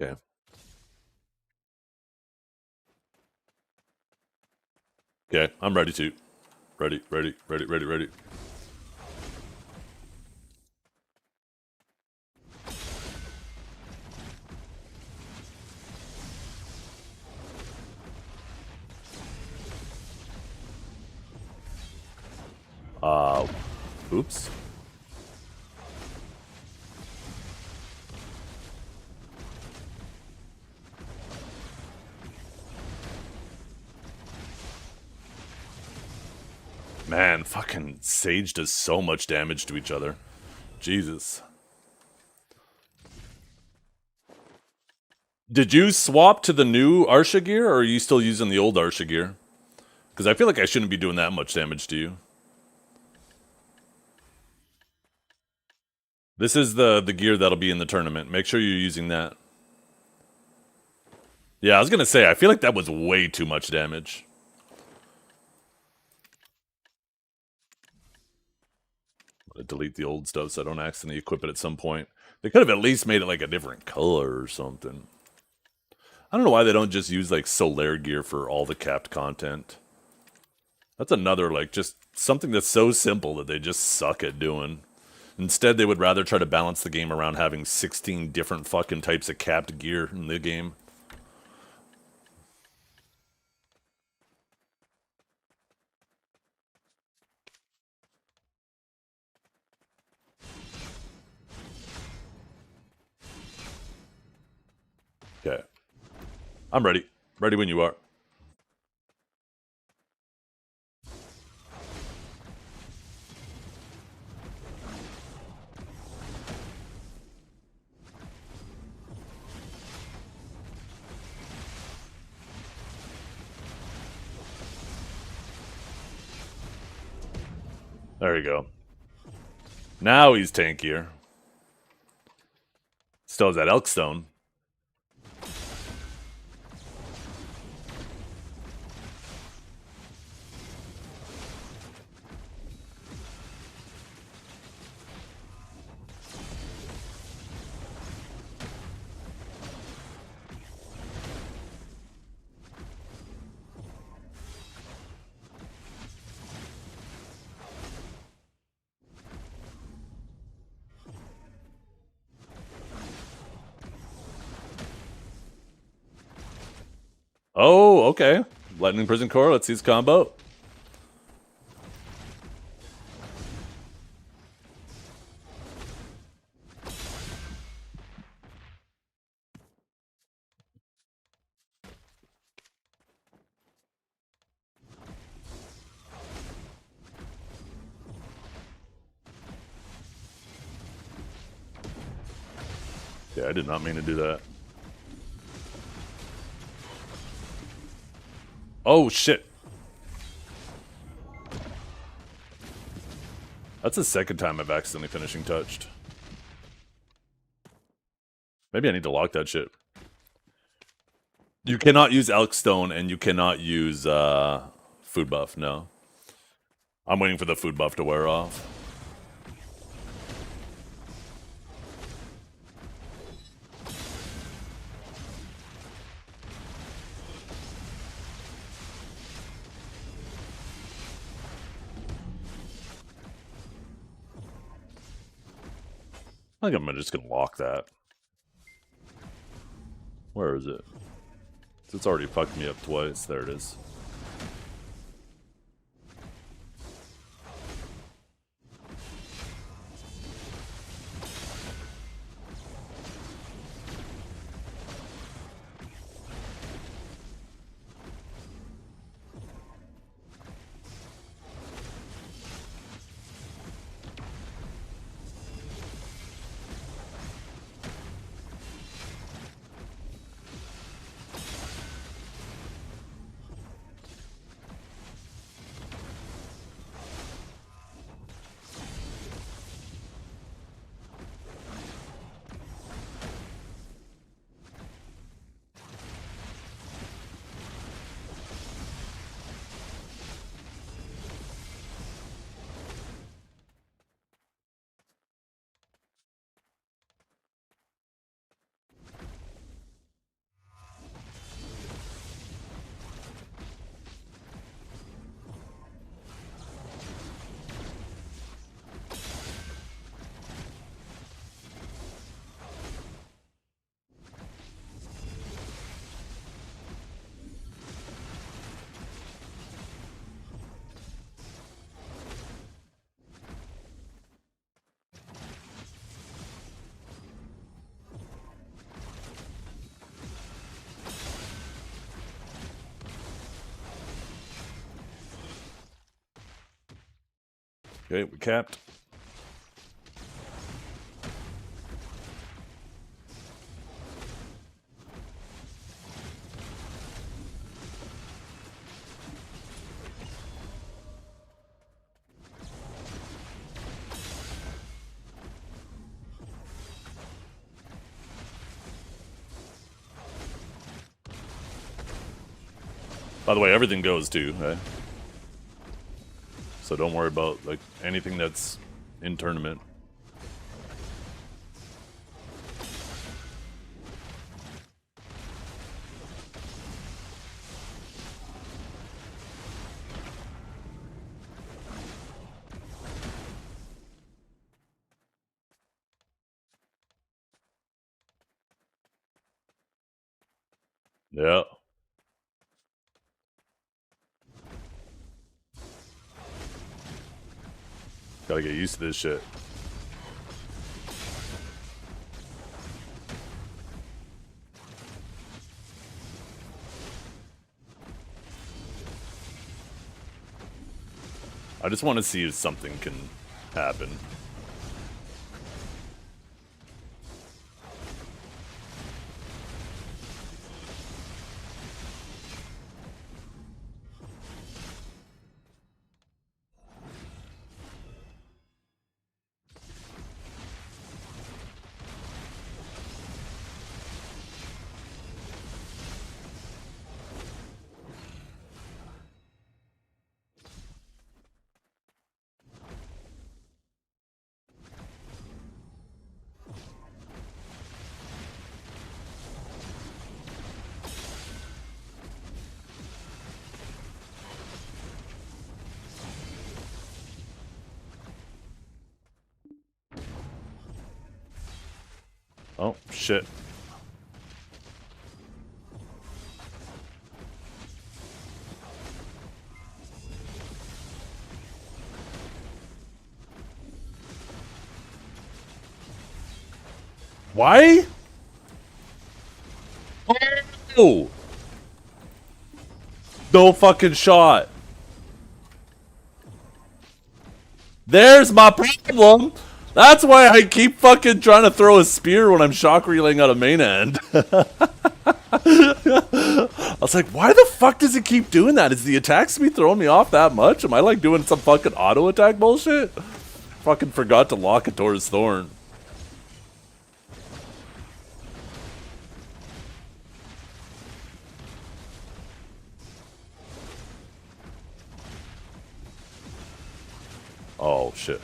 Okay. Okay, I'm ready to. Ready, ready, ready, ready, ready. Oops. Man, fucking Sage does so much damage to each other. Jesus. Did you swap to the new Arsha gear, or are you still using the old Arsha gear? Because I feel like I shouldn't be doing that much damage to you. This is the gear that'll be in the tournament. Make sure you're using that. Yeah, I was gonna say, I feel like that was way too much damage. I'm gonna delete the old stuff so I don't accidentally equip it at some point. They could have at least made it like a different color or something. I don't know why they don't just use like Solaire gear for all the capped content. That's another, like, just something that's so simple that they just suck at doing. Instead, they would rather try to balance the game around having 16 different fucking types of capped gear in the game. Okay. I'm ready. Ready when you are. There you go. Now he's tankier. Still has that elk stone. Oh, okay. Lightning Prison Core, let's see his combo. Yeah, I did not mean to do that. Oh, shit. That's the second time I've accidentally finishing touched. Maybe I need to lock that shit. You cannot use Elkstone and you cannot use food buff, no. I'm waiting for the food buff to wear off. I think I'm just gonna lock that. Where is it? It's already fucked me up twice. There it is. Okay, we capped. By the way, everything goes too, right? So don't worry about like anything that's in tournament. Yeah. Gotta get used to this shit. I just want to see if something can happen. Oh, shit. Why? Oh! No fucking shot. There's my problem. That's why I keep fucking trying to throw a spear when I'm shock reeling out of main end. I was like, why the fuck does it keep doing that? Is the attack speed throwing me off that much? Am I like doing some fucking auto attack bullshit? Fucking forgot to lock it towards Thorn. Oh shit.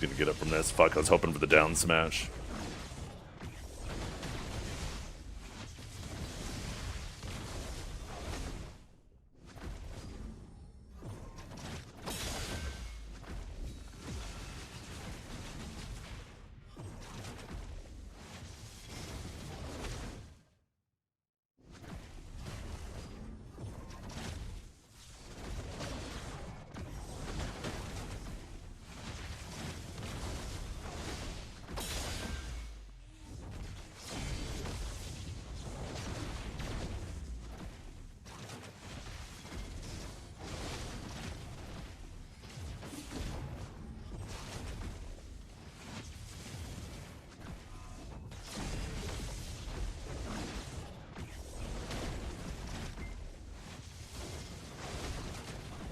Gonna get up from this. Fuck, I was hoping for the down smash.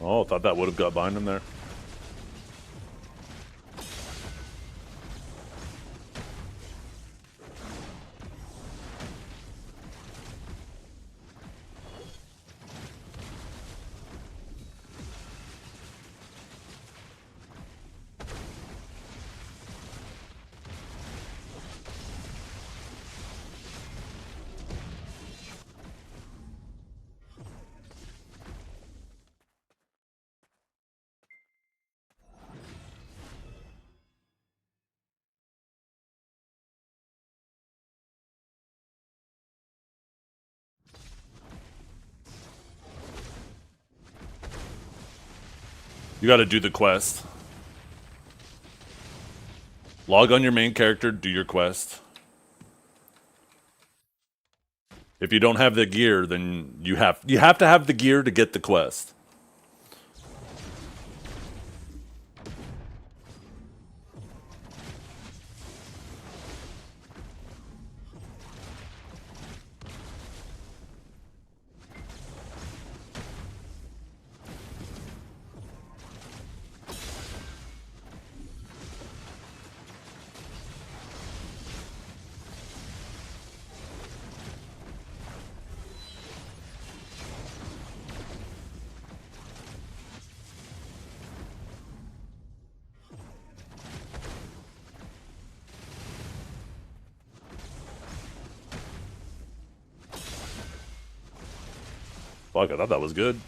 Oh, thought that would have got behind him there. You gotta do the quest. Log on your main character, do your quest. If you don't have the gear, then you have to have the gear to get the quest. Fuck, I thought that was good.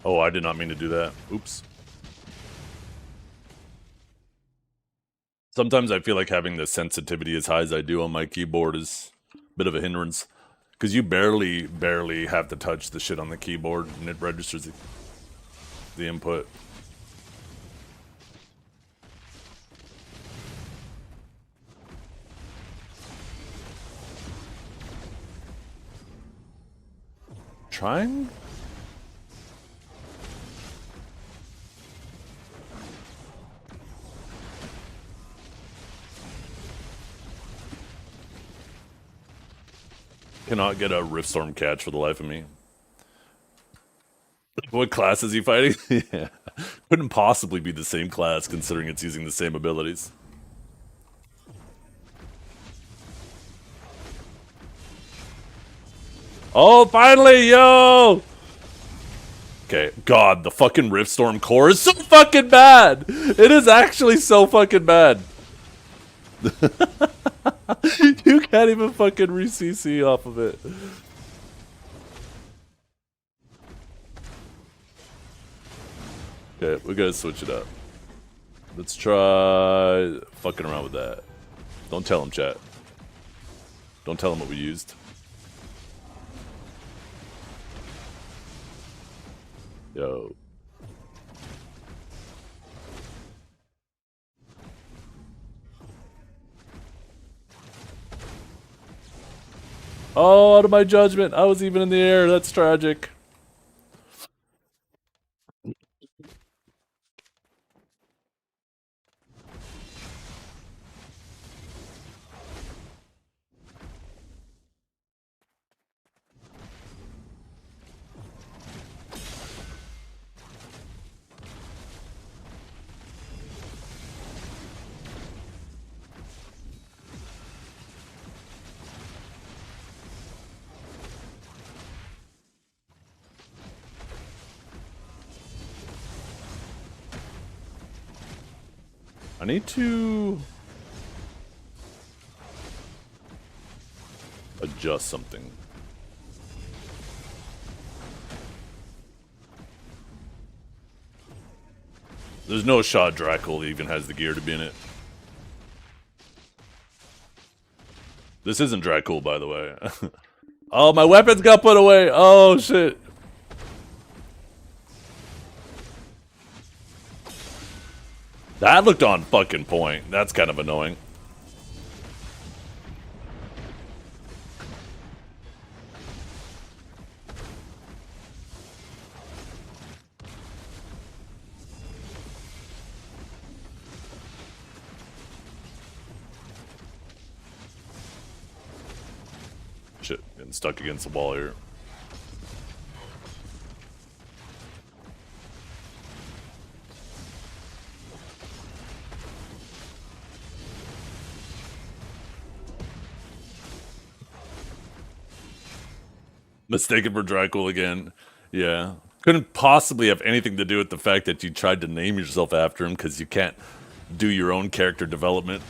Oh, I did not mean to do that. Oops. Sometimes I feel like having the sensitivity as high as I do on my keyboard is a bit of a hindrance. Because you barely have to touch the shit on the keyboard and it registers the input. Trying? Cannot get a Riftstorm catch for the life of me. What class is he fighting? Yeah. Couldn't possibly be the same class considering it's using the same abilities. Oh, finally, yo! Okay, God, the fucking Riftstorm core is so fucking bad! It is actually so fucking bad. You can't even fucking re-CC off of it. Okay, we gotta switch it up. Let's try fucking around with that. Don't tell him, chat. Don't tell him what we used. Yo. Oh, out of my judgment. I was even in the air. That's tragic. I need to adjust something. There's no shot Dracul even has the gear to be in it. This isn't Dracul, by the way. Oh, my weapons got put away. Oh, shit. That looked on fucking point. That's kind of annoying. Shit, getting stuck against the wall here. Mistaken for Dracul again. Yeah. Couldn't possibly have anything to do with the fact that you tried to name yourself after him because you can't do your own character development.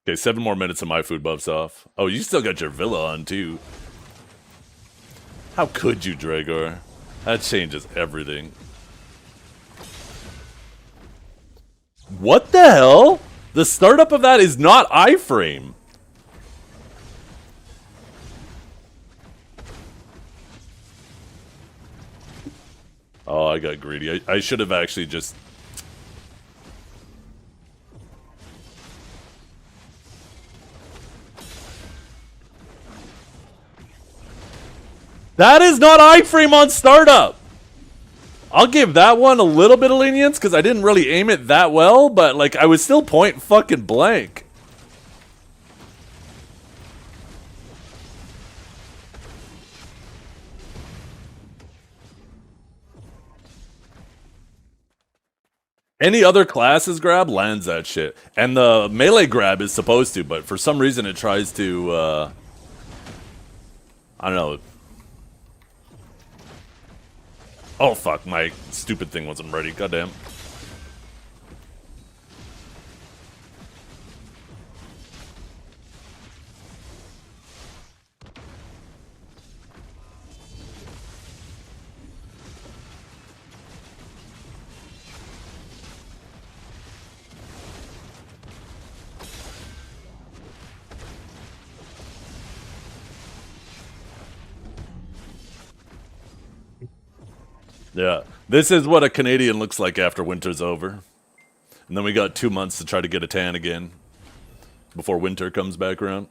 Okay, 7 more minutes of my food buffs off. Oh, you still got your villa on, too. How could you, Dragor? That changes everything. What the hell? The startup of that is not iframe. Oh, I got greedy. I should have actually just... That is not iframe on startup! I'll give that one a little bit of lenience because I didn't really aim it that well, but like I was still point fucking blank. Any other classes grab lands that shit. And the melee grab is supposed to, but for some reason it tries to, I don't know. Oh fuck, my stupid thing wasn't ready, goddamn. Yeah. This is what a Canadian looks like after winter's over. And then we got 2 months to try to get a tan again before winter comes back around.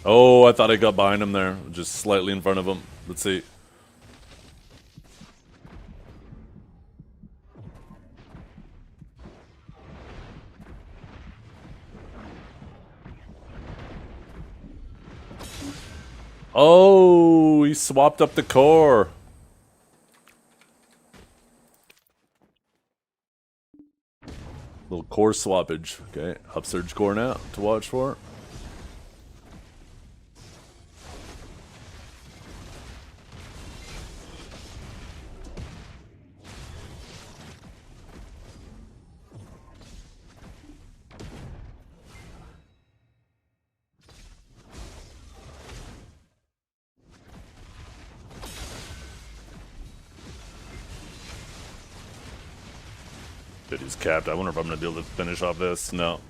Oh, I thought I got behind him there. Just slightly in front of him. Let's see. Oh, he swapped up the core. Little core swappage. Okay, upsurge core now to watch for. Dude, he's capped. I wonder if I'm gonna be able to finish off this. No.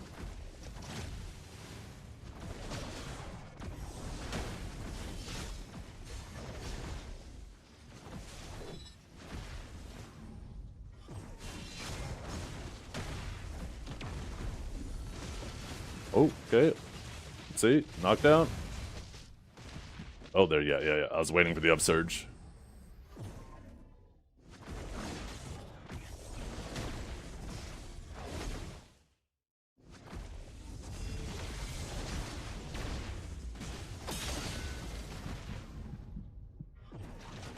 Oh, okay. Let's see. Knockdown. Oh, there. Yeah. I was waiting for the upsurge.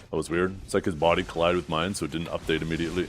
That was weird. It's like his body collided with mine, so it didn't update immediately.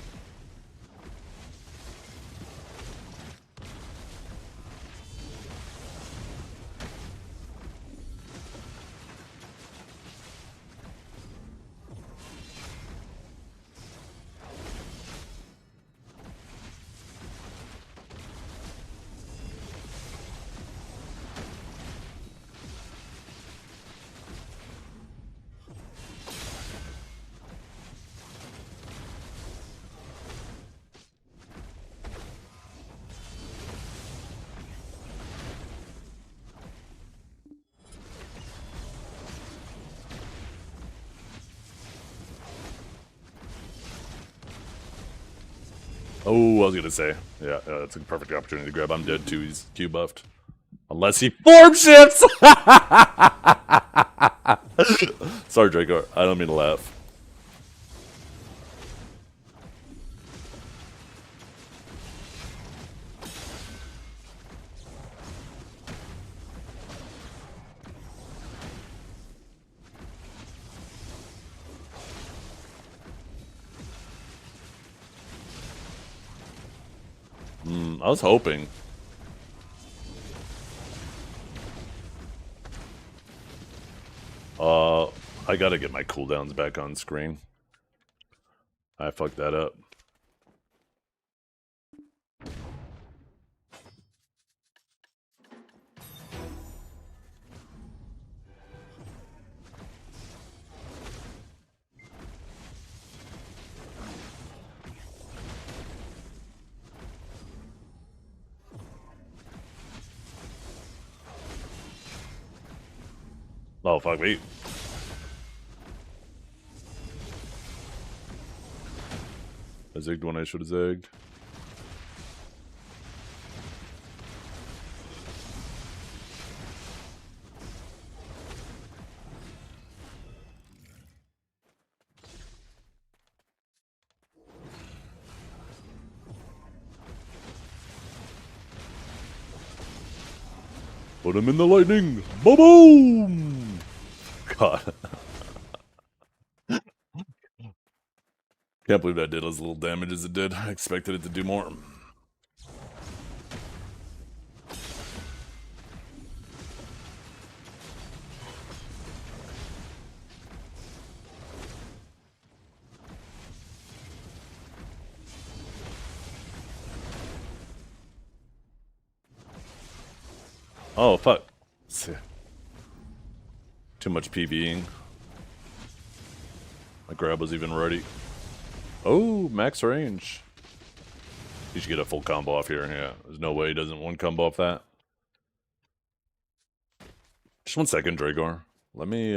Oh, I was gonna say. Yeah, that's a perfect opportunity to grab. I'm dead too. He's Q buffed. Unless he form shifts! Sorry, Draco. I don't mean to laugh. I was hoping. I gotta get my cooldowns back on screen. I fucked that up. Oh, fuck me. I zigged when I should have zigged. Put him in the lightning! Boom! God. Can't believe that did as little damage as it did. I expected it to do more. Oh, fuck. Too much PVing. My grab was even ready. Oh, max range. You should get a full combo off here. Yeah, there's no way he doesn't one combo off that. Just 1 second, Dragor. Let me,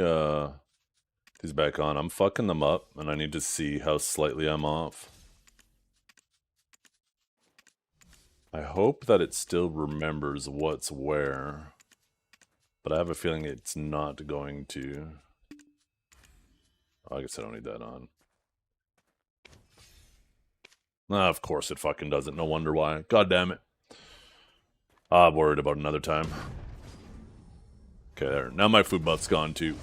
these back on. I'm fucking them up, and I need to see how slightly I'm off. I hope that it still remembers what's where, but I have a feeling it's not going to. Oh, I guess I don't need that on. Ah, of course it fucking doesn't. No wonder why. God damn it. I'm worried about another time. Okay, there. Now my food buff's gone too.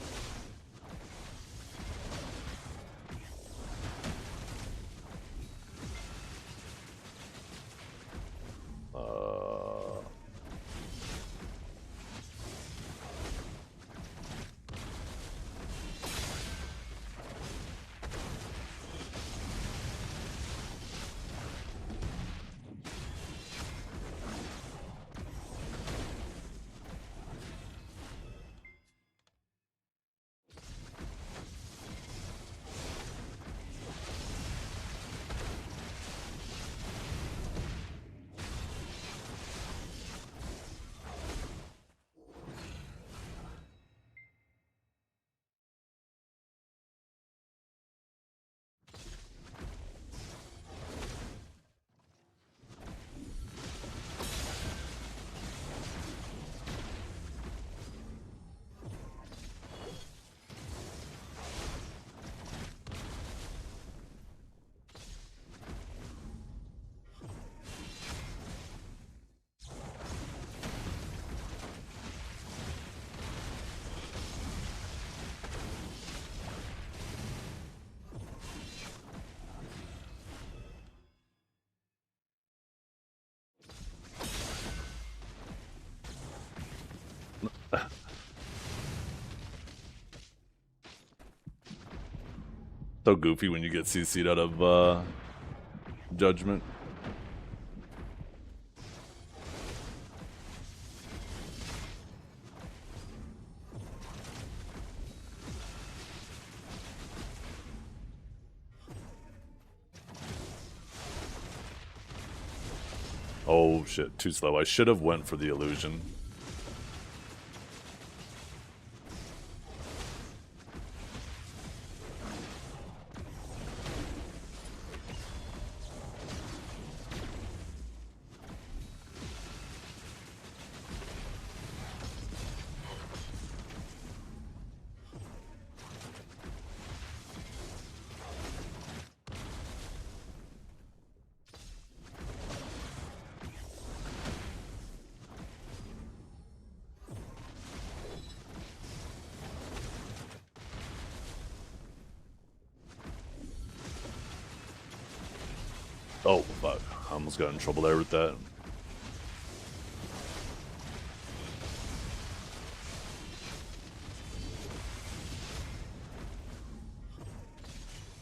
So goofy when you get CC'd out of Judgment. Oh shit, too slow. I should have went for the illusion. Oh, fuck. I almost got in trouble there with that.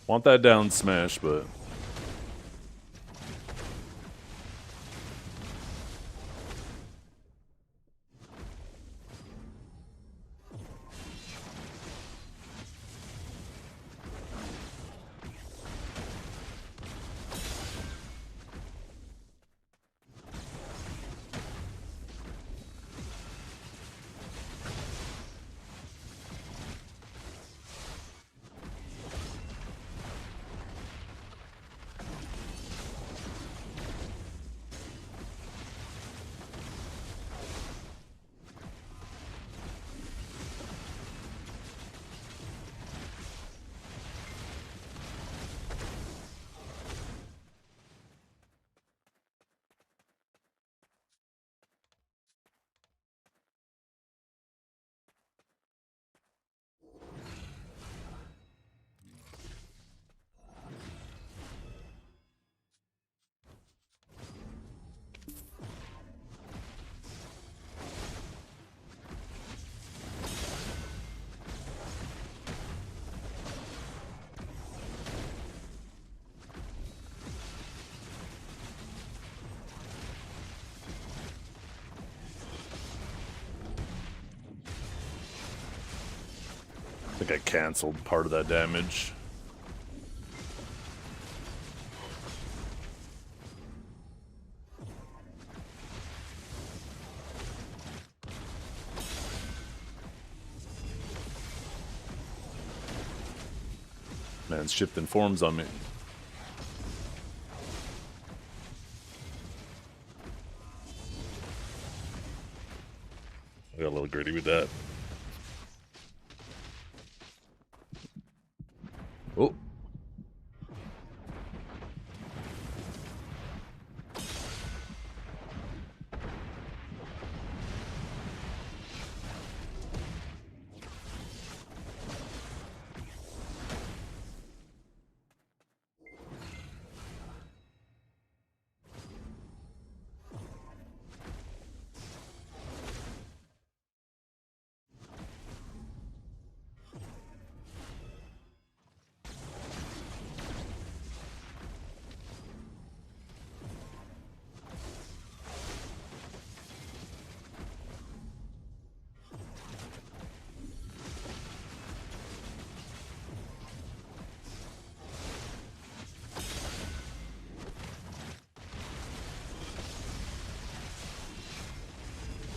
Want that down smash, but... I think I canceled part of that damage. Man, it's shifting forms on me. I got a little gritty with that. Oh.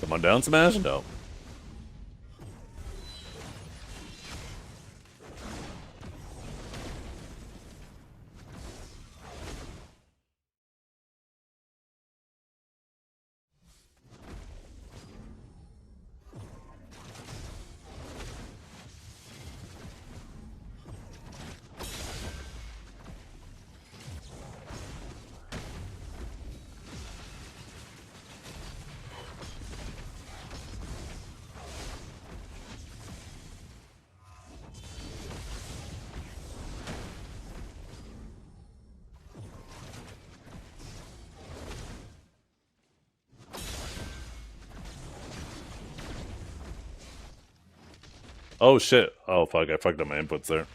Come on down, Smash? No. Oh shit. Oh fuck, I fucked up my inputs there.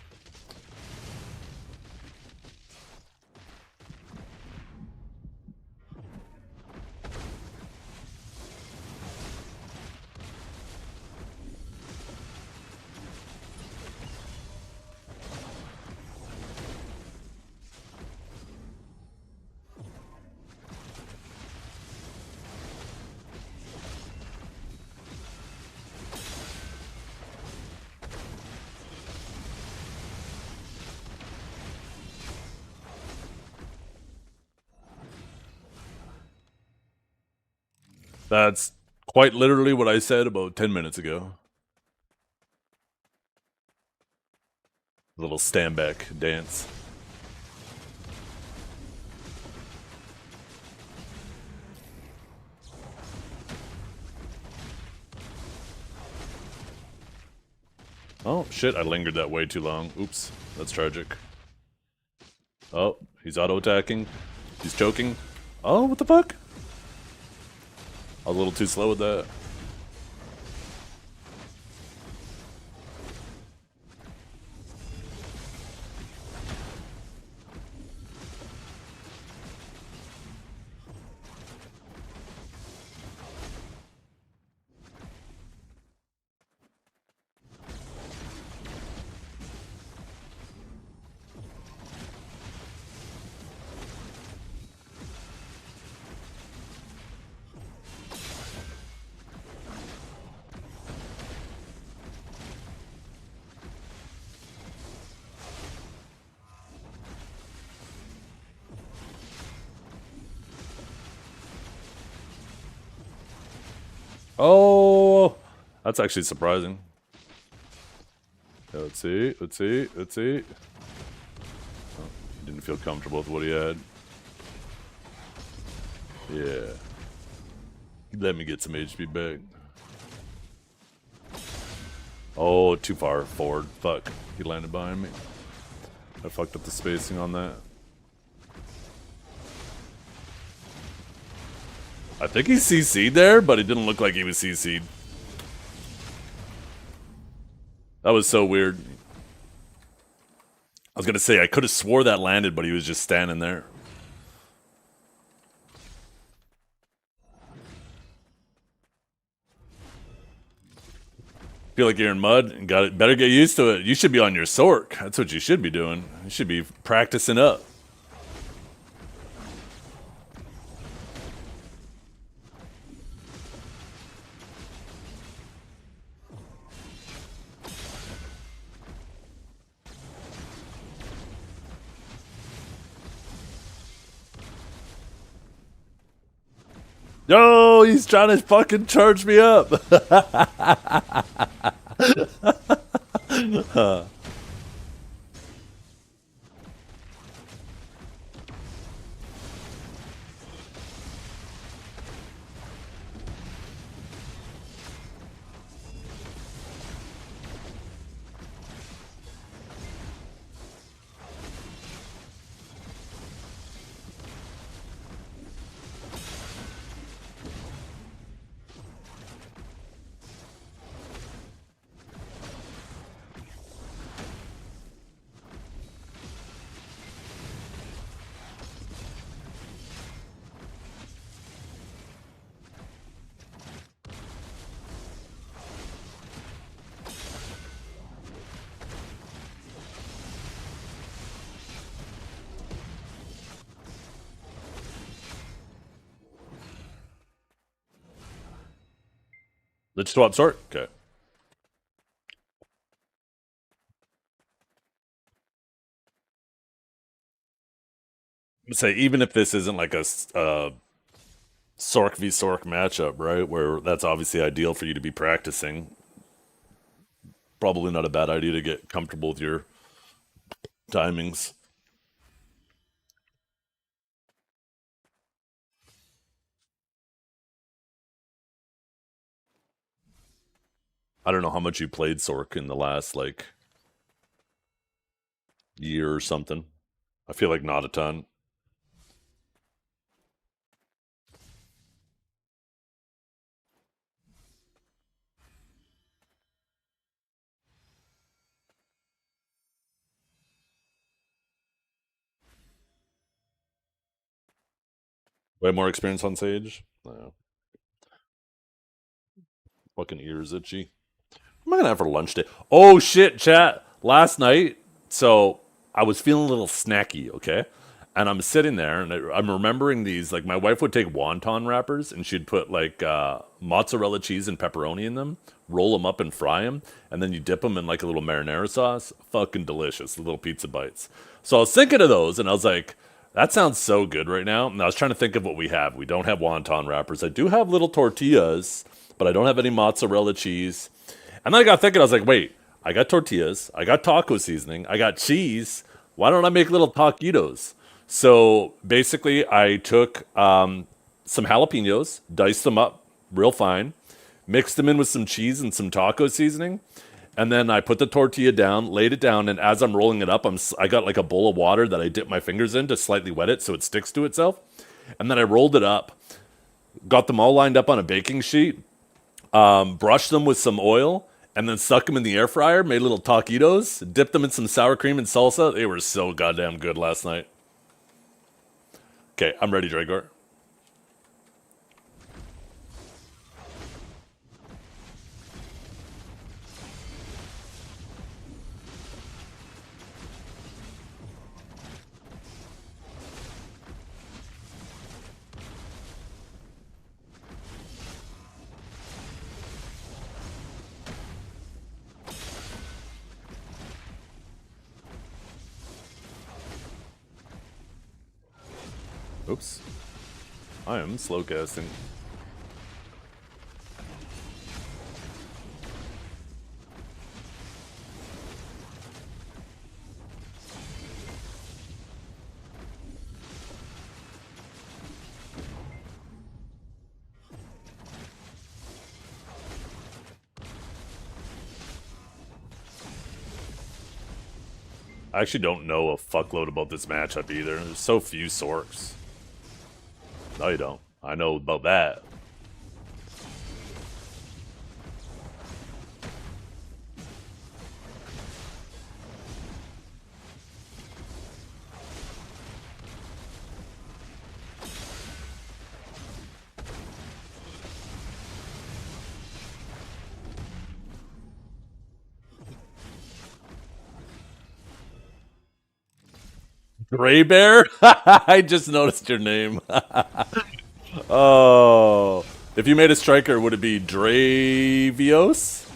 That's quite literally what I said about 10 minutes ago. Little stand back dance. Oh shit, I lingered that way too long. Oops, that's tragic. Oh, he's auto-attacking. He's choking. Oh, what the fuck? I was a little too slow with that. Oh, that's actually surprising. Yeah, let's see, let's see, let's see. Oh, he didn't feel comfortable with what he had. Yeah. Let me get some HP back. Oh, too far forward. Fuck. He landed behind me. I fucked up the spacing on that. I think he CC'd there, but it didn't look like he was CC'd. That was so weird. I was gonna say, I could have swore that landed, but he was just standing there. Feel like you're in mud and got it. Better get used to it. You should be on your Sork. That's what you should be doing. You should be practicing up. Yo, he's trying to fucking charge me up. Let's swap Sork. Okay. Say even if this isn't like a Sork v Sork matchup, right? Where that's obviously ideal for you to be practicing. Probably not a bad idea to get comfortable with your timings. I don't know how much you played Sork in the last like year or something. I feel like not a ton. Way more experience on Sage. No. Fucking ears itchy. What am I gonna have for lunch today? Oh shit, chat. Last night, so I was feeling a little snacky, okay? And I'm sitting there and I'm remembering these. Like, my wife would take wonton wrappers and she'd put like mozzarella cheese and pepperoni in them, roll them up and fry them, and then you dip them in like a little marinara sauce. Fucking delicious, the little pizza bites. So I was thinking of those and I was like, that sounds so good right now. And I was trying to think of what we have. We don't have wonton wrappers. I do have little tortillas, but I don't have any mozzarella cheese. And then I got thinking, I was like, wait, I got tortillas, I got taco seasoning, I got cheese. Why don't I make little taquitos? So basically, I took some jalapenos, diced them up real fine, mixed them in with some cheese and some taco seasoning, and then I put the tortilla down, laid it down, and as I'm rolling it up, I got like a bowl of water that I dip my fingers in to slightly wet it so it sticks to itself. And then I rolled it up, got them all lined up on a baking sheet, brushed them with some oil, and then stuck them in the air fryer, made little taquitos, dipped them in some sour cream and salsa. They were so goddamn good last night. Okay, I'm ready, Dragor. Oops. I am slow casting. I actually don't know a fuckload about this matchup either. There's so few Sorks. No, you don't. I know about that. Gray Bear? I just noticed your name. Oh. If you made a striker, would it be Dravios?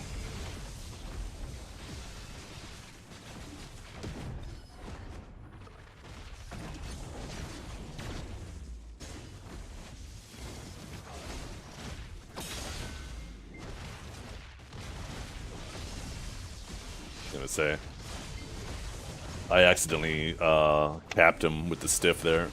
Gonna say. I accidentally capped him with the stiff there.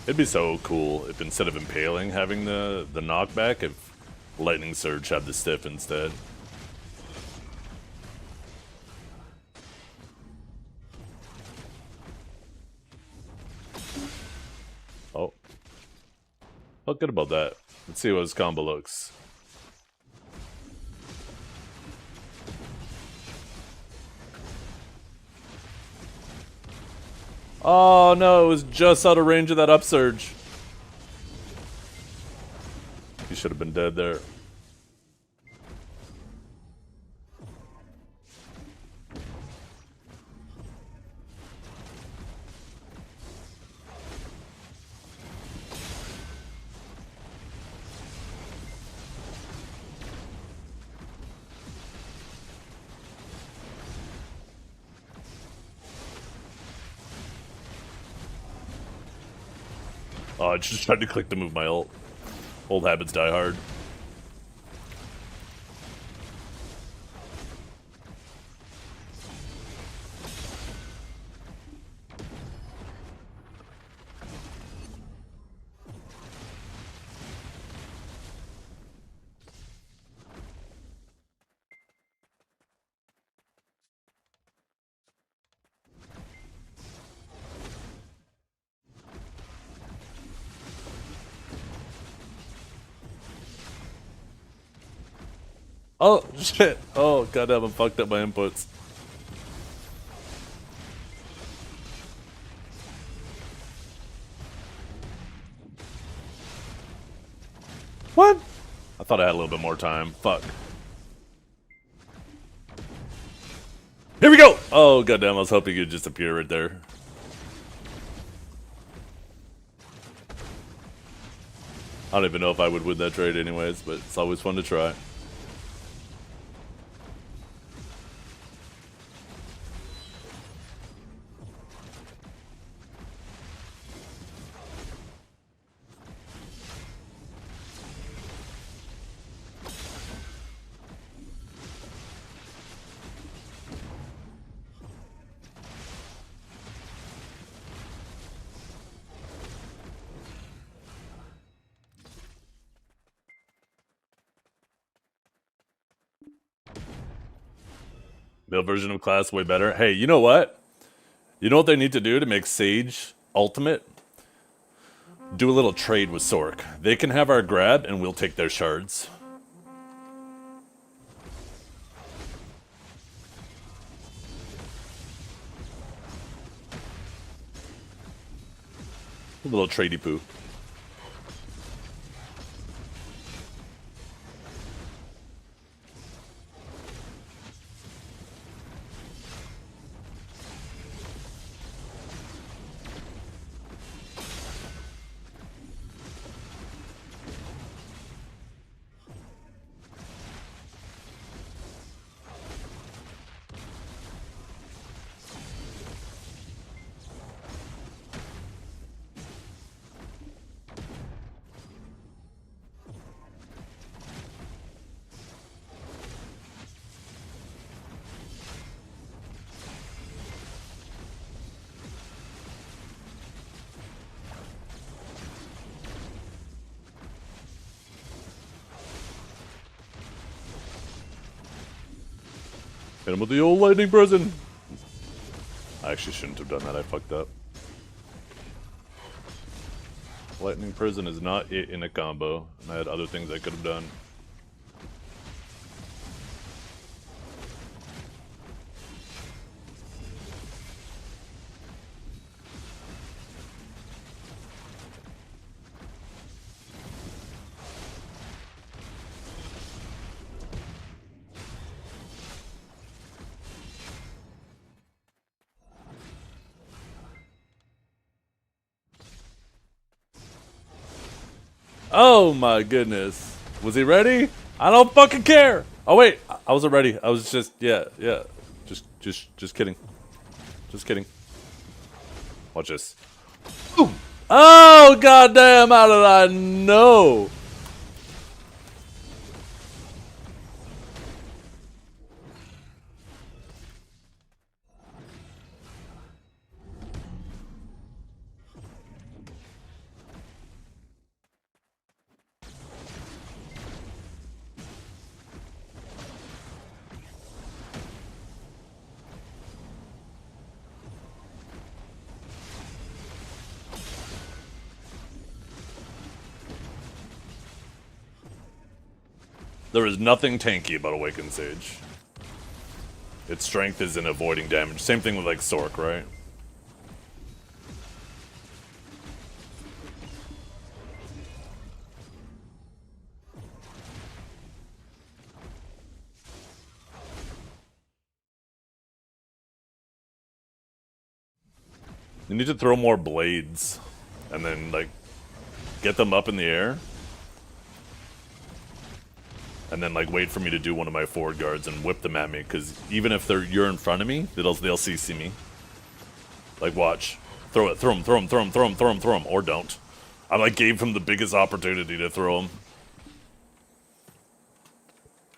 It'd be so cool if instead of impaling having the knockback, if Lightning Surge had the stiff instead. Oh. Felt good about that. Let's see what his combo looks. Oh no, it was just out of range of that upsurge. He should have been dead there. Oh, I just tried to click to move my ult. Old habits die hard. Oh, shit. Oh, goddamn, I fucked up my inputs. What? I thought I had a little bit more time. Fuck. Here we go! Oh, goddamn, I was hoping you'd just appear right there. I don't even know if I would win that trade anyways, but it's always fun to try. Male version of class way better. Hey, you know what? You know what they need to do to make Sage ultimate? Do a little trade with Sork. They can have our grab and we'll take their shards. A little tradey poo. Hit him with the old lightning prison. I actually shouldn't have done that. I fucked up. Lightning prison is not it in a combo. And I had other things I could have done. Oh my goodness. Was he ready? I don't fucking care. Oh wait, I wasn't ready. I was just yeah. Just kidding. Just kidding. Watch this. Boom. Oh goddamn! How did I know? There is nothing tanky about Awakened Sage. Its strength is in avoiding damage. Same thing with like Sork, right? You need to throw more blades and then like get them up in the air. And then like wait for me to do one of my forward guards and whip them at me, because even if you're in front of me, they'll CC me. Like watch. Throw it, throw him, or don't. I like gave him the biggest opportunity to throw him.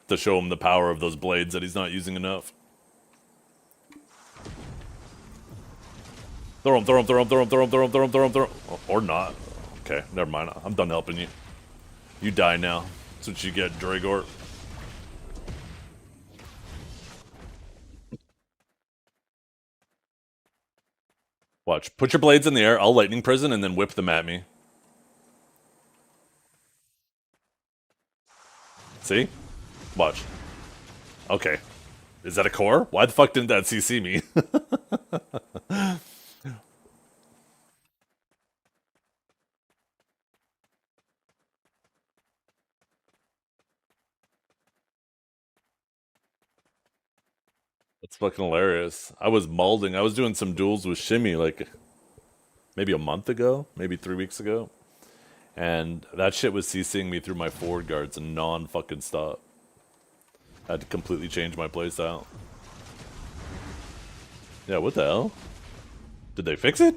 To show him the power of those blades that he's not using enough. Throw him. Or not. Okay, never mind. I'm done helping you. You die now. That's what you get, Dragort. Watch. Put your blades in the air, I'll lightning prison, and then whip them at me. See? Watch. Okay. Is that a core? Why the fuck didn't that CC me? That's fucking hilarious. I was malding. I was doing some duels with Shimmy like maybe a month ago, maybe 3 weeks ago. And that shit was CCing me through my forward guards and non-fucking stop. I had to completely change my playstyle. Yeah, what the hell? Did they fix it?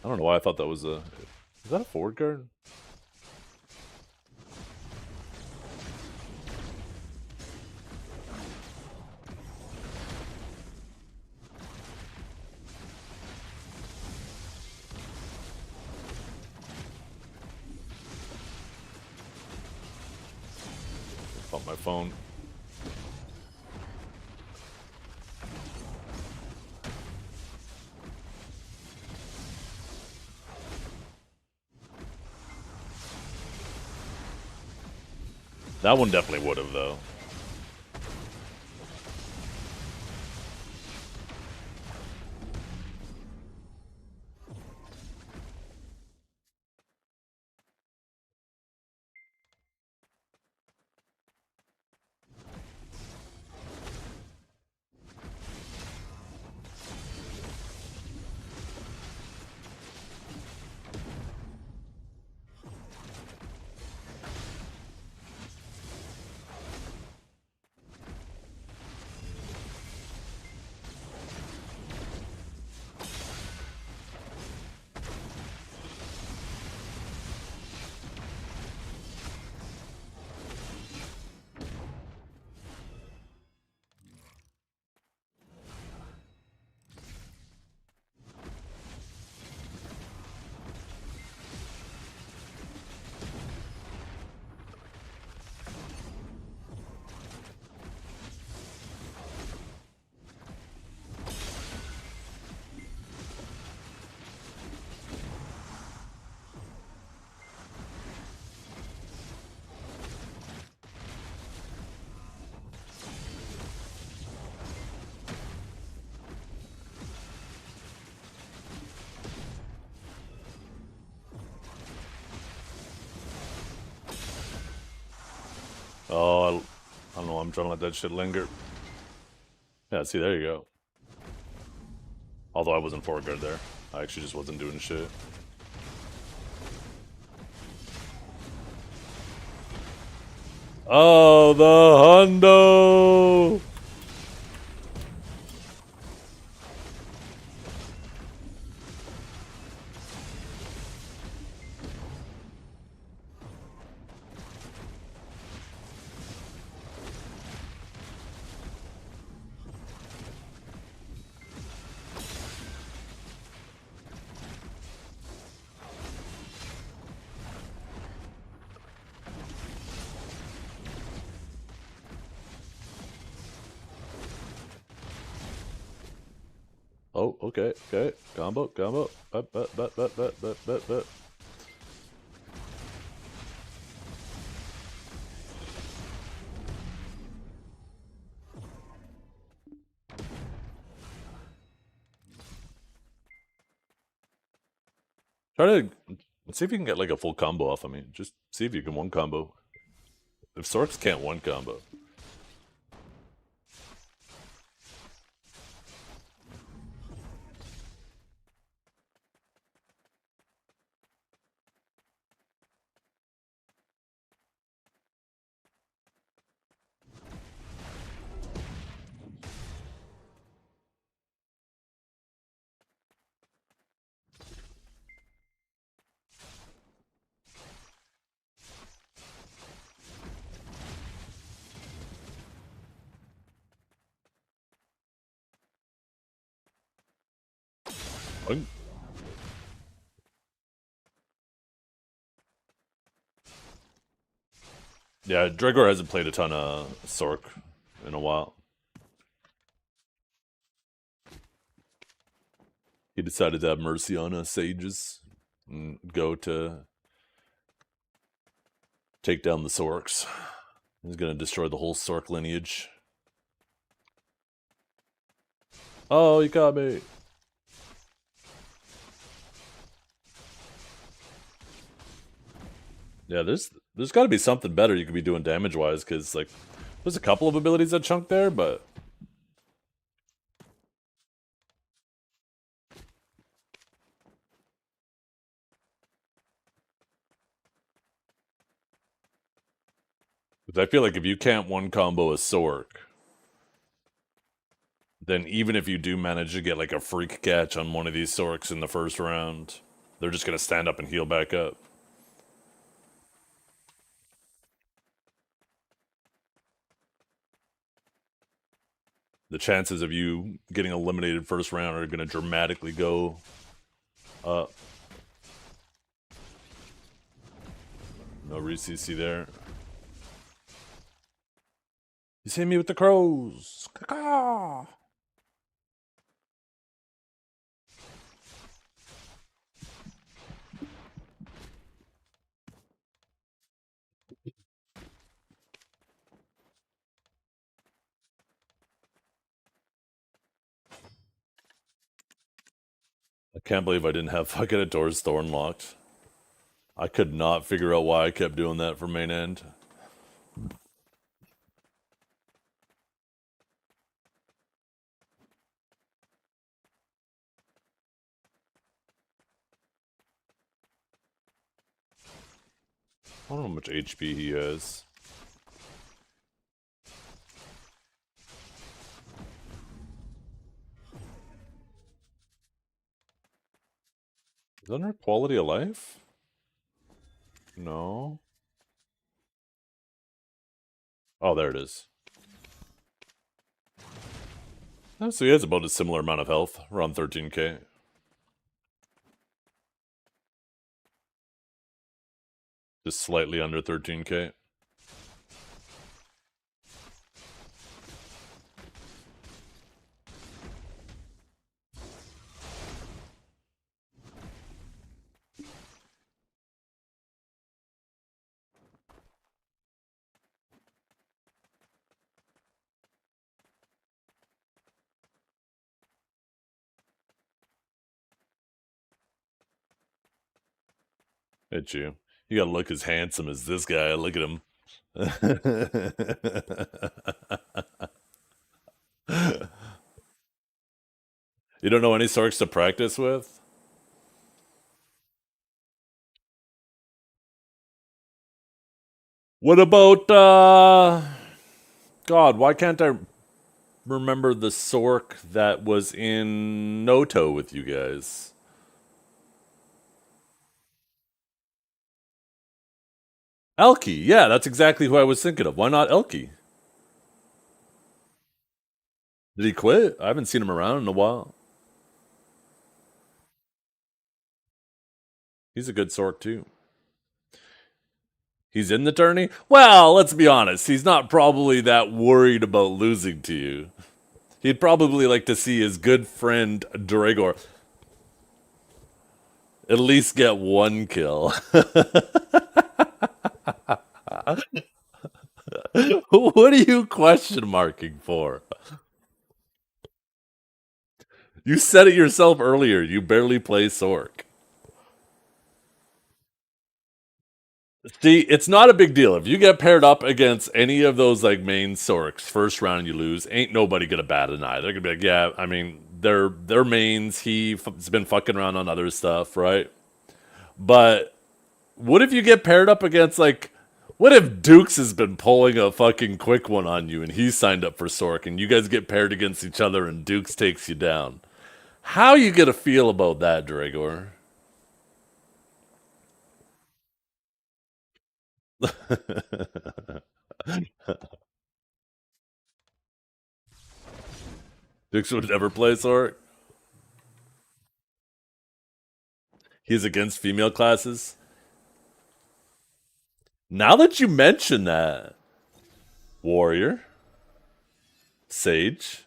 I don't know why I thought that was a... Is that a forward guard? Bump my phone. That one definitely would have, though. Oh, I don't know. I'm trying to let that shit linger. Yeah, see, there you go. Although I wasn't forward guard there. I actually just wasn't doing shit. Oh, the hundo! Oh, okay, okay. Combo, combo. Bet. Try to see if you can get like a full combo off of me. Just see if you can one combo. If Sorks can't one combo. Boing. Yeah, Dregor hasn't played a ton of Sork in a while. He decided to have mercy on us sages and go to take down the Sorks. He's gonna destroy the whole Sork lineage. Oh, he got me. Yeah, there's got to be something better you could be doing damage wise, because like there's a couple of abilities that chunk there, but I feel like if you can't one combo a Sork, then even if you do manage to get like a freak catch on one of these Sorks in the first round, they're just gonna stand up and heal back up. The chances of you getting eliminated first round are gonna dramatically go up. No re-CC there. You see me with the crows. Caw-caw. I can't believe I didn't have fucking a Door's Thorn locked. I could not figure out why I kept doing that for main end. I don't know how much HP he has. Is that under quality of life? No. Oh, there it is. Oh, so he has about a similar amount of health, around 13k. Just slightly under 13k. At you. You gotta look as handsome as this guy. Look at him. You don't know any Sorks to practice with? What about God, why can't I remember the Sork that was in Noto with you guys? Elky, yeah, that's exactly who I was thinking of. Why not Elky? Did he quit? I haven't seen him around in a while. He's a good Sork too. He's in the tourney? Well, let's be honest. He's not probably that worried about losing to you. He'd probably like to see his good friend Dragor at least get one kill. What are you question marking for? You said it yourself earlier. You barely play Sork. See, it's not a big deal. If you get paired up against any of those like main Sorks, first round you lose, ain't nobody gonna bat an eye. They're gonna be like, yeah, I mean, they're mains. He's been fucking around on other stuff, right? But what if you get paired up against like, what if Dukes has been pulling a fucking quick one on you and he signed up for Sork and you guys get paired against each other and Dukes takes you down? How you gonna feel about that, Dragor? Dukes would never play Sork. He's against female classes. Now that you mention that, Warrior, Sage,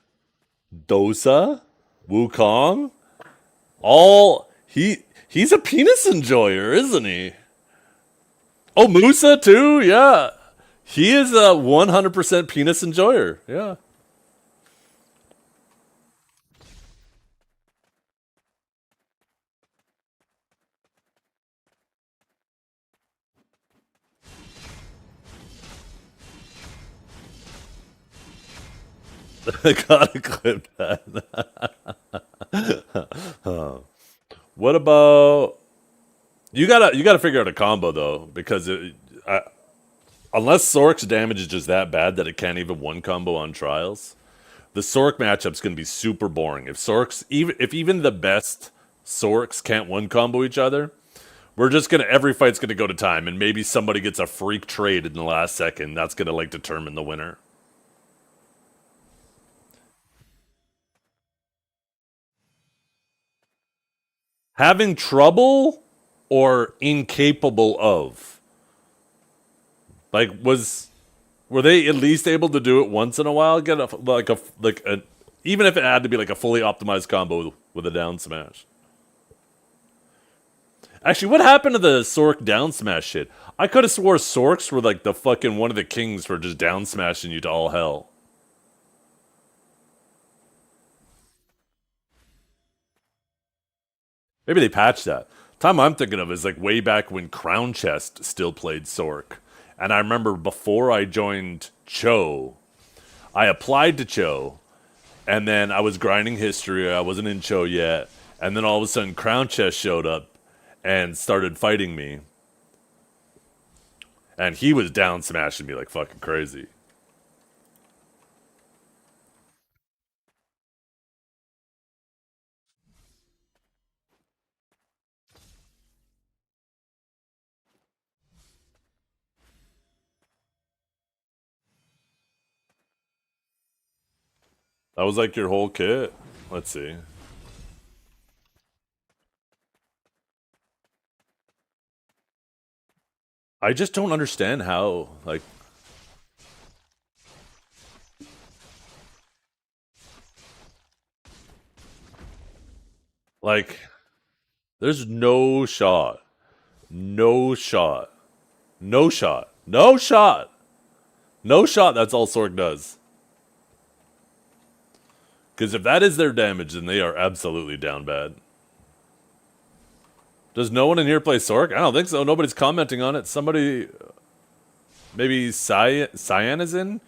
Dosa, Wukong, all he's a penis enjoyer, isn't he? Oh, Musa too, yeah. He is a 100% penis enjoyer. Yeah. I gotta clip that. What about you gotta figure out a combo though, because unless Sork's damage is just that bad that it can't even one combo on trials, the Sork matchup's gonna be super boring. If even the best Sorks can't one combo each other, we're just gonna every fight's gonna go to time, and maybe somebody gets a freak trade in the last second. That's gonna like determine the winner. Having trouble or incapable of. Like were they at least able to do it once in a while? Get a even if it had to be like a fully optimized combo with a down smash. Actually, what happened to the Sork down smash shit? I could have swore Sorks were like the fucking one of the kings for just down smashing you to all hell. Maybe they patched that. Time I'm thinking of is like way back when Crown Chest still played Sork. And I remember before I joined Cho, I applied to Cho, and then I was grinding history. I wasn't in Cho yet. And then all of a sudden, Crown Chest showed up and started fighting me. And he was down smashing me like fucking crazy. That was like your whole kit. Let's see. I just don't understand how, like, there's no shot. No shot. No shot. No shot. No shot. That's all Sork does. Because if that is their damage, then they are absolutely down bad. Does no one in here play Sork? I don't think so. Nobody's commenting on it. Somebody, maybe Cyan is in?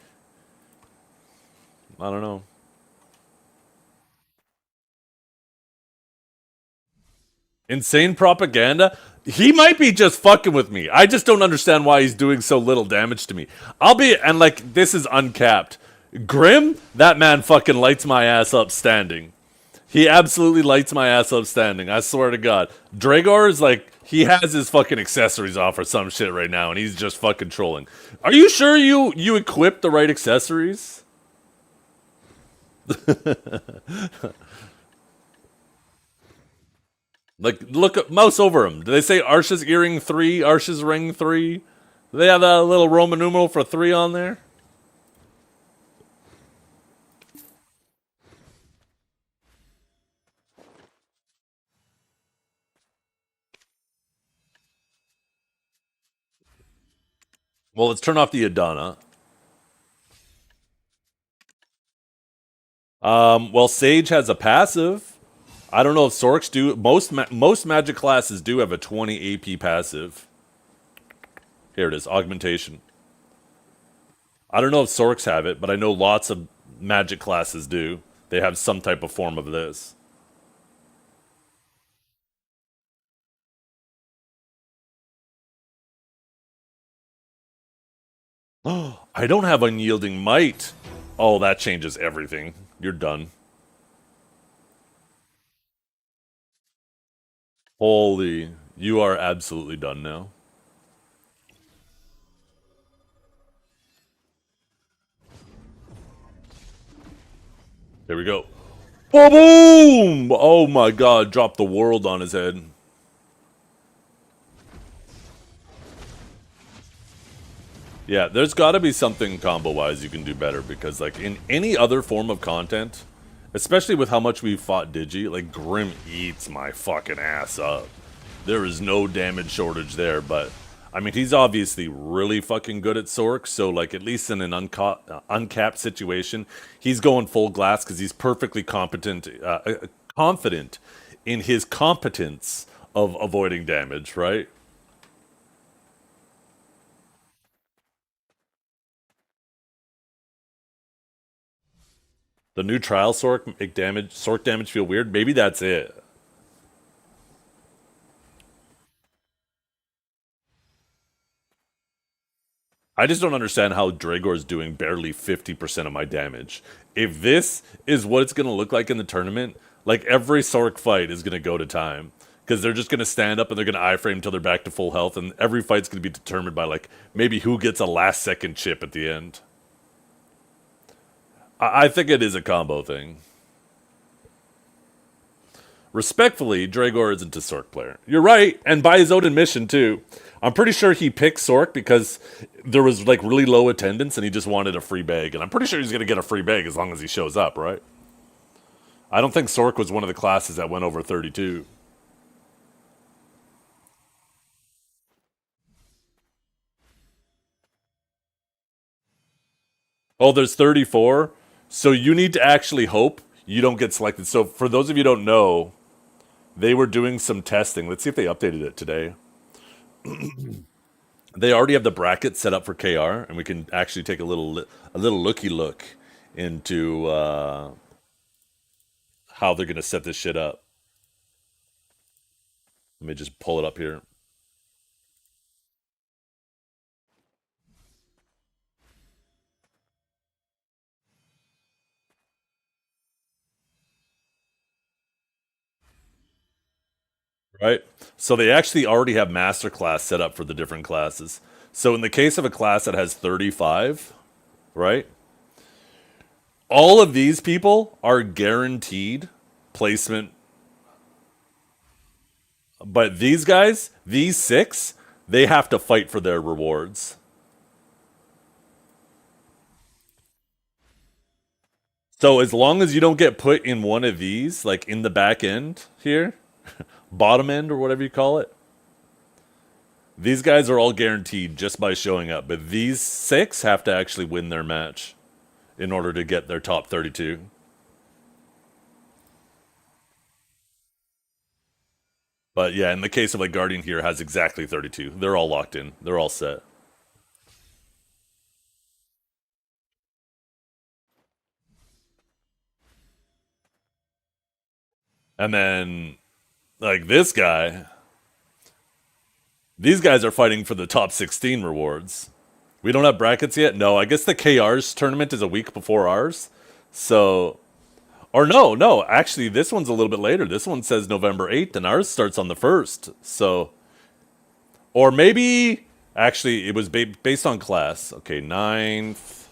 I don't know. Insane propaganda. He might be just fucking with me. I just don't understand why he's doing so little damage to me. I'll be, and like, this is uncapped. Grim, that man fucking lights my ass up standing. He absolutely lights my ass up standing. I swear to God. Dragor is like, he has his fucking accessories off or some shit right now, and he's just fucking trolling. Are you sure you equipped the right accessories? Like, look at mouse over him. Do they say Arsha's earring 3, Arsha's ring 3? Do they have that little Roman numeral for 3 on there? Well, let's turn off the Adana. Well, Sage has a passive. I don't know if Sorks do. Most magic classes do have a 20 AP passive. Here it is, augmentation. I don't know if Sorks have it, but I know lots of magic classes do. They have some type of form of this. I don't have unyielding might. Oh, that changes everything. You're done. Holy, you are absolutely done now. There we go. Boom! Oh my god, dropped the world on his head. Yeah, there's got to be something combo-wise you can do better, because, like, in any other form of content, especially with how much we've fought Digi, like, Grim eats my fucking ass up. There is no damage shortage there, but, I mean, he's obviously really fucking good at Sork, so, like, at least in an uncapped situation, he's going full glass because he's perfectly confident in his competence of avoiding damage, right? The new trial Sork make damage, Sork damage feel weird? Maybe that's it. I just don't understand how Dragor is doing barely 50% of my damage. If this is what it's going to look like in the tournament, like every Sork fight is going to go to time. Because they're just going to stand up and they're going to iframe until they're back to full health, and every fight's going to be determined by, like, maybe who gets a last second chip at the end. I think it is a combo thing. Respectfully, Dragor isn't a Sork player. You're right, and by his own admission, too. I'm pretty sure he picked Sork because there was, like, really low attendance and he just wanted a free bag. And I'm pretty sure he's going to get a free bag as long as he shows up, right? I don't think Sork was one of the classes that went over 32. Oh, there's 34? So you need to actually hope you don't get selected. So for those of you who don't know, they were doing some testing. Let's see if they updated it today. They already have the bracket set up for KR, and we can actually take a little looky look into how they're gonna set this shit up. Let me just pull it up here. Right? So they actually already have masterclass set up for the different classes. So in the case of a class that has 35, right? All of these people are guaranteed placement. But these guys, these six, they have to fight for their rewards. So as long as you don't get put in one of these, like in the back end here, bottom end or whatever you call it, these guys are all guaranteed just by showing up. But these six have to actually win their match in order to get their top 32. But yeah, in the case of like Guardian here has exactly 32. They're all locked in. They're all set. And then Like this guy. These guys are fighting for the top 16 rewards. We don't have brackets yet? No, I guess the KR's tournament is a week before ours. So, or no, actually this one's a little bit later. This one says November 8th and ours starts on the 1st. So, or maybe, actually it was based on class. Okay, 9th.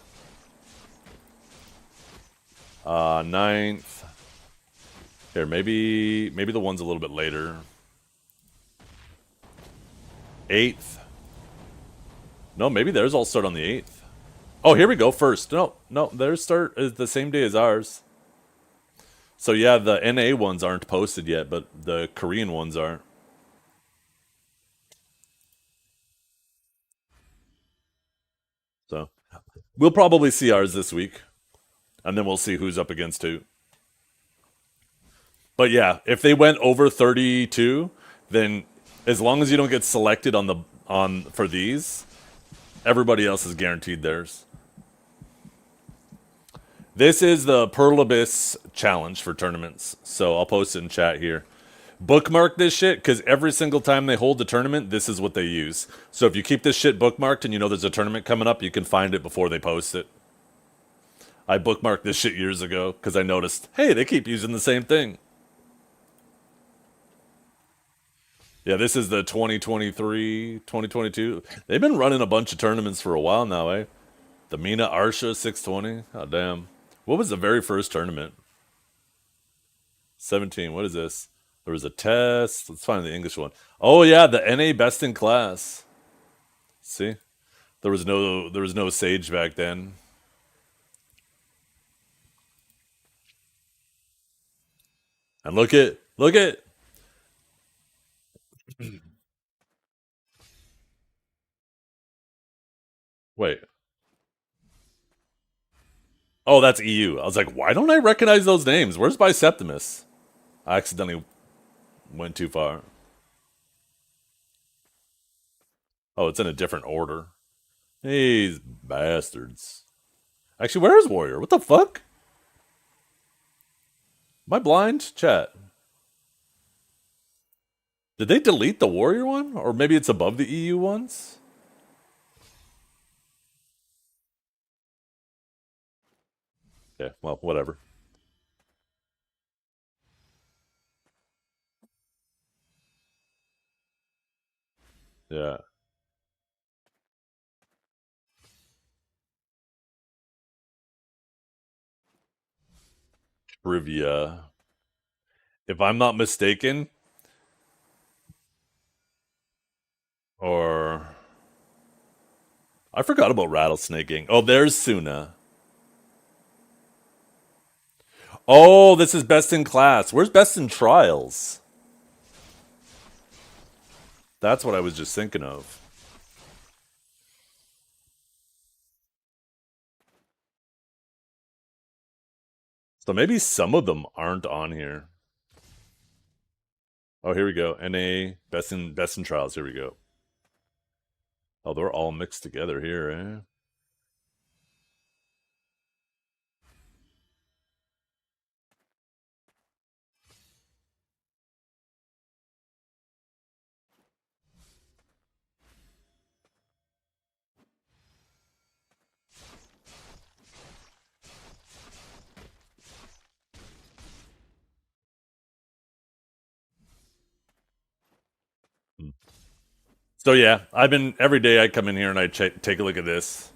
9th. Here, maybe the one's a little bit later. 8th. No, maybe theirs all start on the 8th. Oh, here we go. First. No, theirs start is the same day as ours. So yeah, the NA ones aren't posted yet, but the Korean ones are. So we'll probably see ours this week, and then we'll see who's up against who. But yeah, if they went over 32, then as long as you don't get selected on for these, everybody else is guaranteed theirs. This is the Pearl Abyss challenge for tournaments, so I'll post it in chat here. Bookmark this shit, because every single time they hold the tournament, this is what they use. So if you keep this shit bookmarked and you know there's a tournament coming up, you can find it before they post it. I bookmarked this shit years ago, because I noticed, hey, they keep using the same thing. Yeah, this is the 2023, 2022. They've been running a bunch of tournaments for a while now, eh? The Mina Arsha 620. Oh, damn. What was the very first tournament? 17. What is this? There was a test. Let's find the English one. Oh, yeah, the NA Best in Class. See? There was no Sage back then. And look at wait. Oh, that's EU. I was like, why don't I recognize those names? Where's Biseptimus? I accidentally went too far. Oh, it's in a different order. These bastards. Actually, where is Warrior? What the fuck? Am I blind? Chat. Did they delete the Warrior one? Or maybe it's above the EU ones? Okay, well, whatever. Yeah. Trivia. If I'm not mistaken, or I forgot about rattlesnaking. Oh, there's Suna. Oh, this is best in class. Where's best in trials? That's what I was just thinking of. So maybe some of them aren't on here. Oh, here we go. NA best in trials. Here we go. Oh, they're all mixed together here, eh? Hmm. So yeah, I've been every day I come in here and I take a look at this.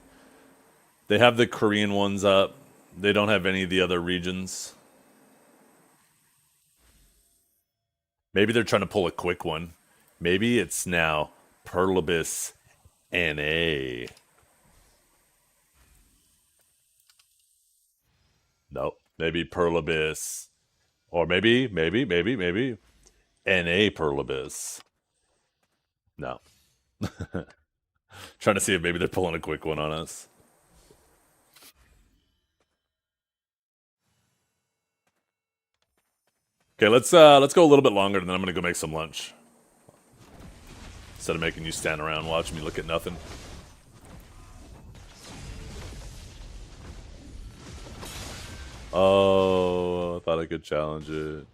They have the Korean ones up. They don't have any of the other regions. Maybe they're trying to pull a quick one. Maybe it's now Pearl Abyss NA. Nope. Maybe Pearl Abyss. Or maybe NA Pearl Abyss. No. Trying to see if maybe they're pulling a quick one on us. Okay, let's go a little bit longer, and then I'm gonna go make some lunch. Instead of making you stand around watching me look at nothing. Oh, I thought I could challenge it.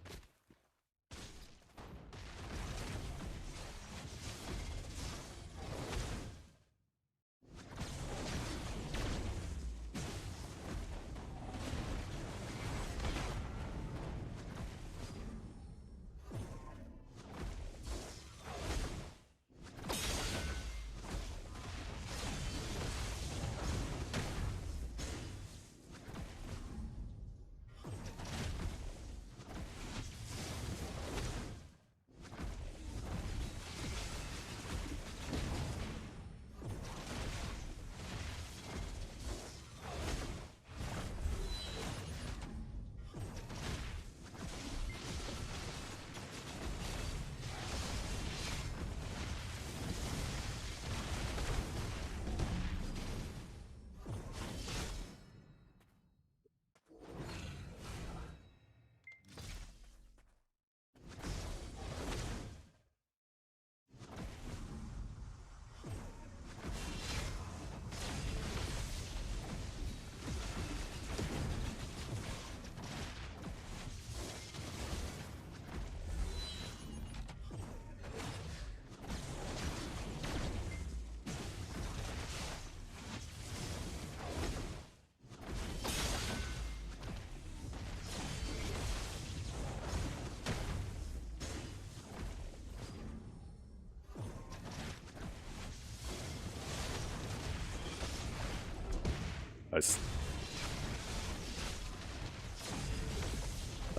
I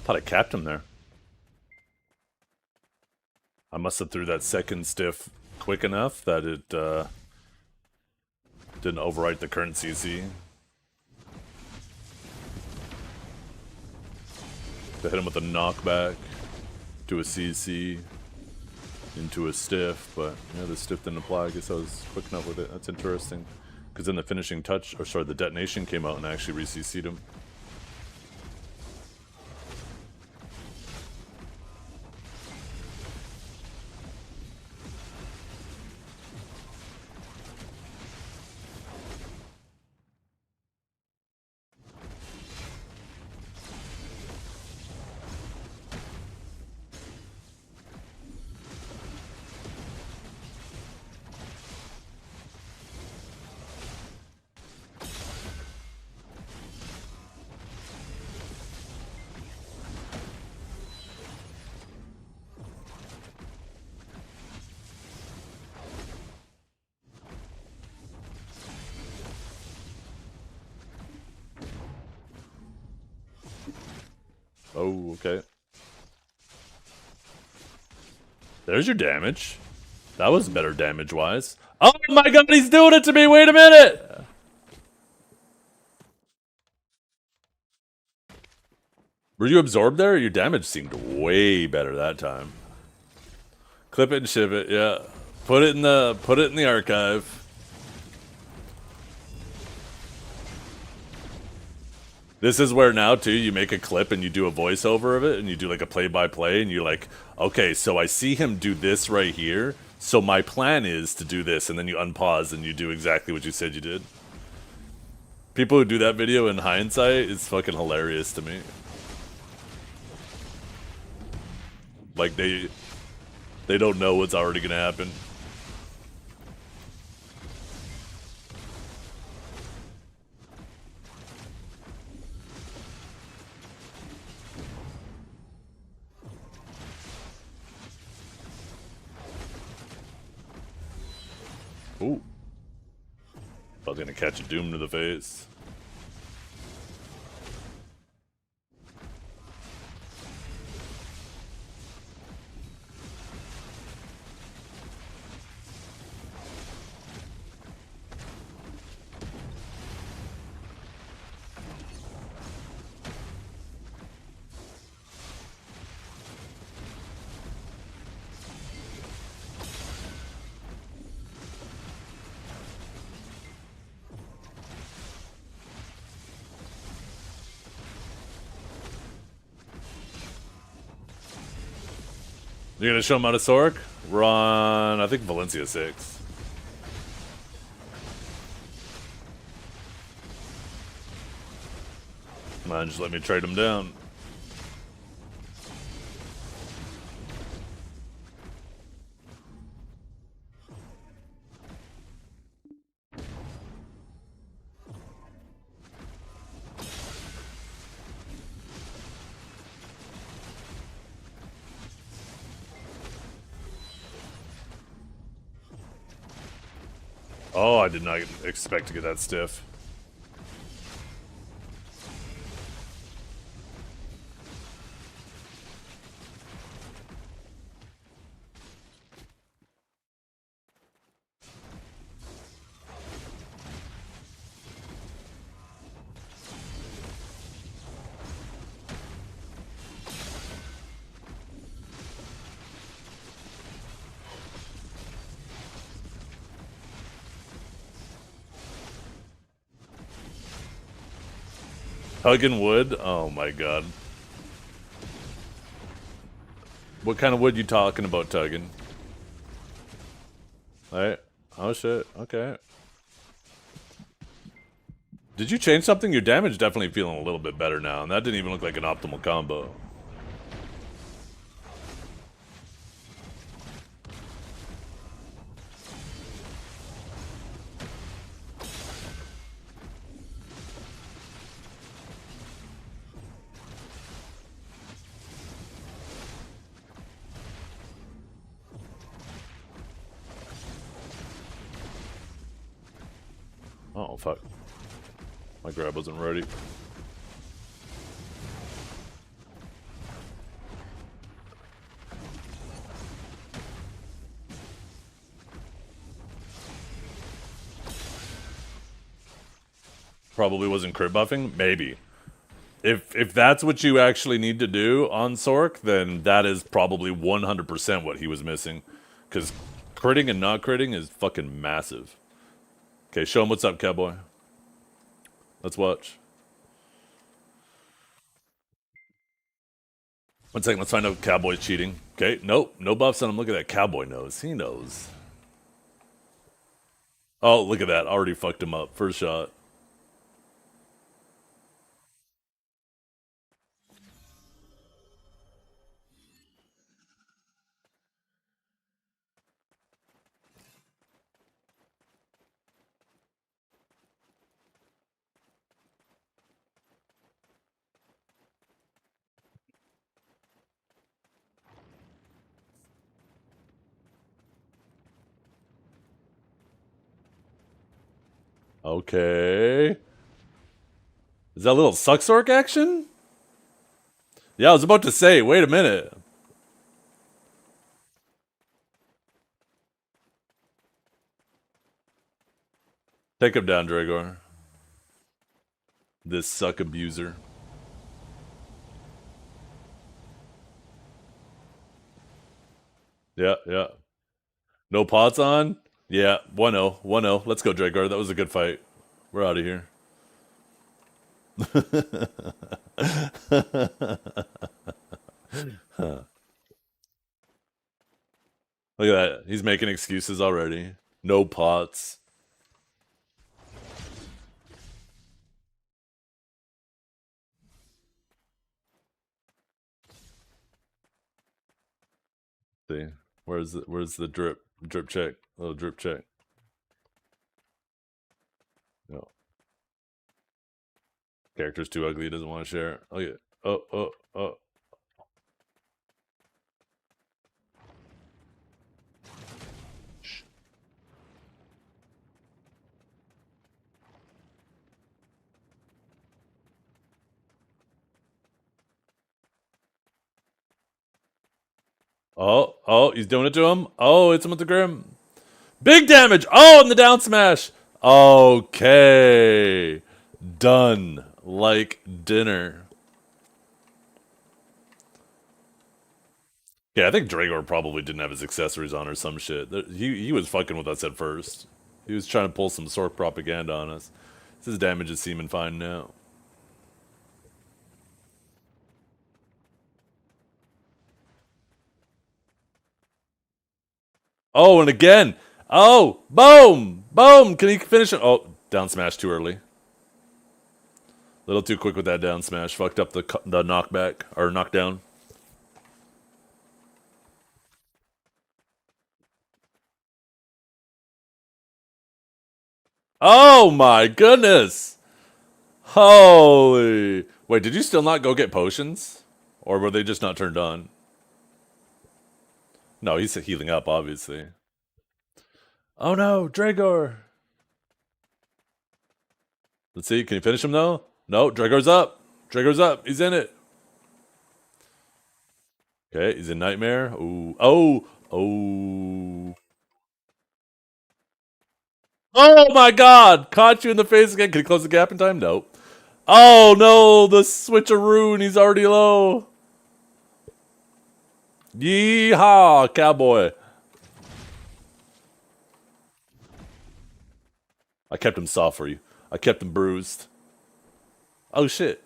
thought I capped him there. I must have threw that second stiff quick enough that it didn't overwrite the current CC. To hit him with a knockback, to a CC, into a stiff, but yeah, the stiff didn't apply. I guess I was quick enough with it. That's interesting. Because then the finishing touch, or sorry, the detonation came out and actually re-CC'd him. Oh, okay. There's your damage. That was better damage-wise. Oh my god, he's doing it to me! Wait a minute! Were you absorbed there? Your damage seemed way better that time. Clip it and ship it, yeah. Put it in the archive. This is where now, too, you make a clip and you do a voiceover of it, and you do like a play-by-play, and you're like, okay, so I see him do this right here, so my plan is to do this, and then you unpause and you do exactly what you said you did. People who do that video in hindsight, it's fucking hilarious to me. Like, they don't know what's already gonna happen. Ooh. I was gonna catch a Doom to the face. You're gonna show him how to Sork? We're on, I think, Valencia 6. Come on, just let me trade him down. Oh, I did not expect to get that stiff. Tugging wood? Oh my god. What kind of wood you talking about, tugging? Alright. Oh shit. Okay. Did you change something? Your damage definitely feeling a little bit better now, and that didn't even look like an optimal combo. Oh, fuck. My grab wasn't ready. Probably wasn't crit buffing? Maybe. If that's what you actually need to do on Sork, then that is probably 100% what he was missing. Because critting and not critting is fucking massive. Okay, show him what's up, cowboy. Let's watch. One second, let's find out if cowboy's cheating. Okay, nope, no buffs on him. Look at that cowboy knows. He knows. Oh, look at that. Already fucked him up. First shot. Okay. Is that a little suck Sork action? Yeah, I was about to say, wait a minute. Take him down, Dragor. This suck abuser. Yeah, yeah. No pots on? Yeah, 1-0. 1-0. Let's go, Dragor. That was a good fight. We're out of here. Look at that. He's making excuses already. No pots. See, where's the drip check, little drip check. No, character's too ugly. He doesn't want to share. Look at oh. Oh, he's doing it to him. Oh, it's him with the Grim. Big damage. Oh, and the down smash. Okay. Done. Like dinner. Yeah, I think Dragor probably didn't have his accessories on or some shit. He was fucking with us at first. He was trying to pull some Sork propaganda on us. His damage is seeming fine now. Oh, and again. Oh, boom, boom. Can he finish it? Oh, down smash too early. A little too quick with that down smash. Fucked up the knockback or knockdown. Oh my goodness. Holy. Wait, did you still not go get potions? Or were they just not turned on? No, he's healing up, obviously. Oh no, Dragor. Let's see, can you finish him though? No, Dragor's up. Dragor's up. He's in it. Okay, he's in Nightmare. Ooh. Oh. Oh my god! Caught you in the face again. Can he close the gap in time? Nope. Oh no, the switcheroo and he's already low. Yeehaw, cowboy. I kept him soft for you. I kept him bruised. Oh shit.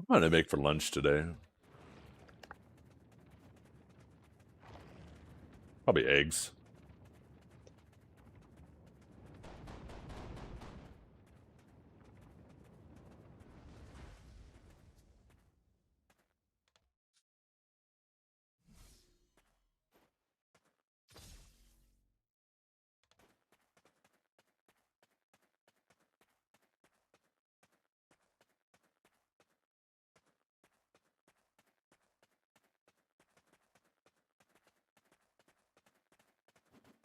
What am I gonna make for lunch today? Probably eggs.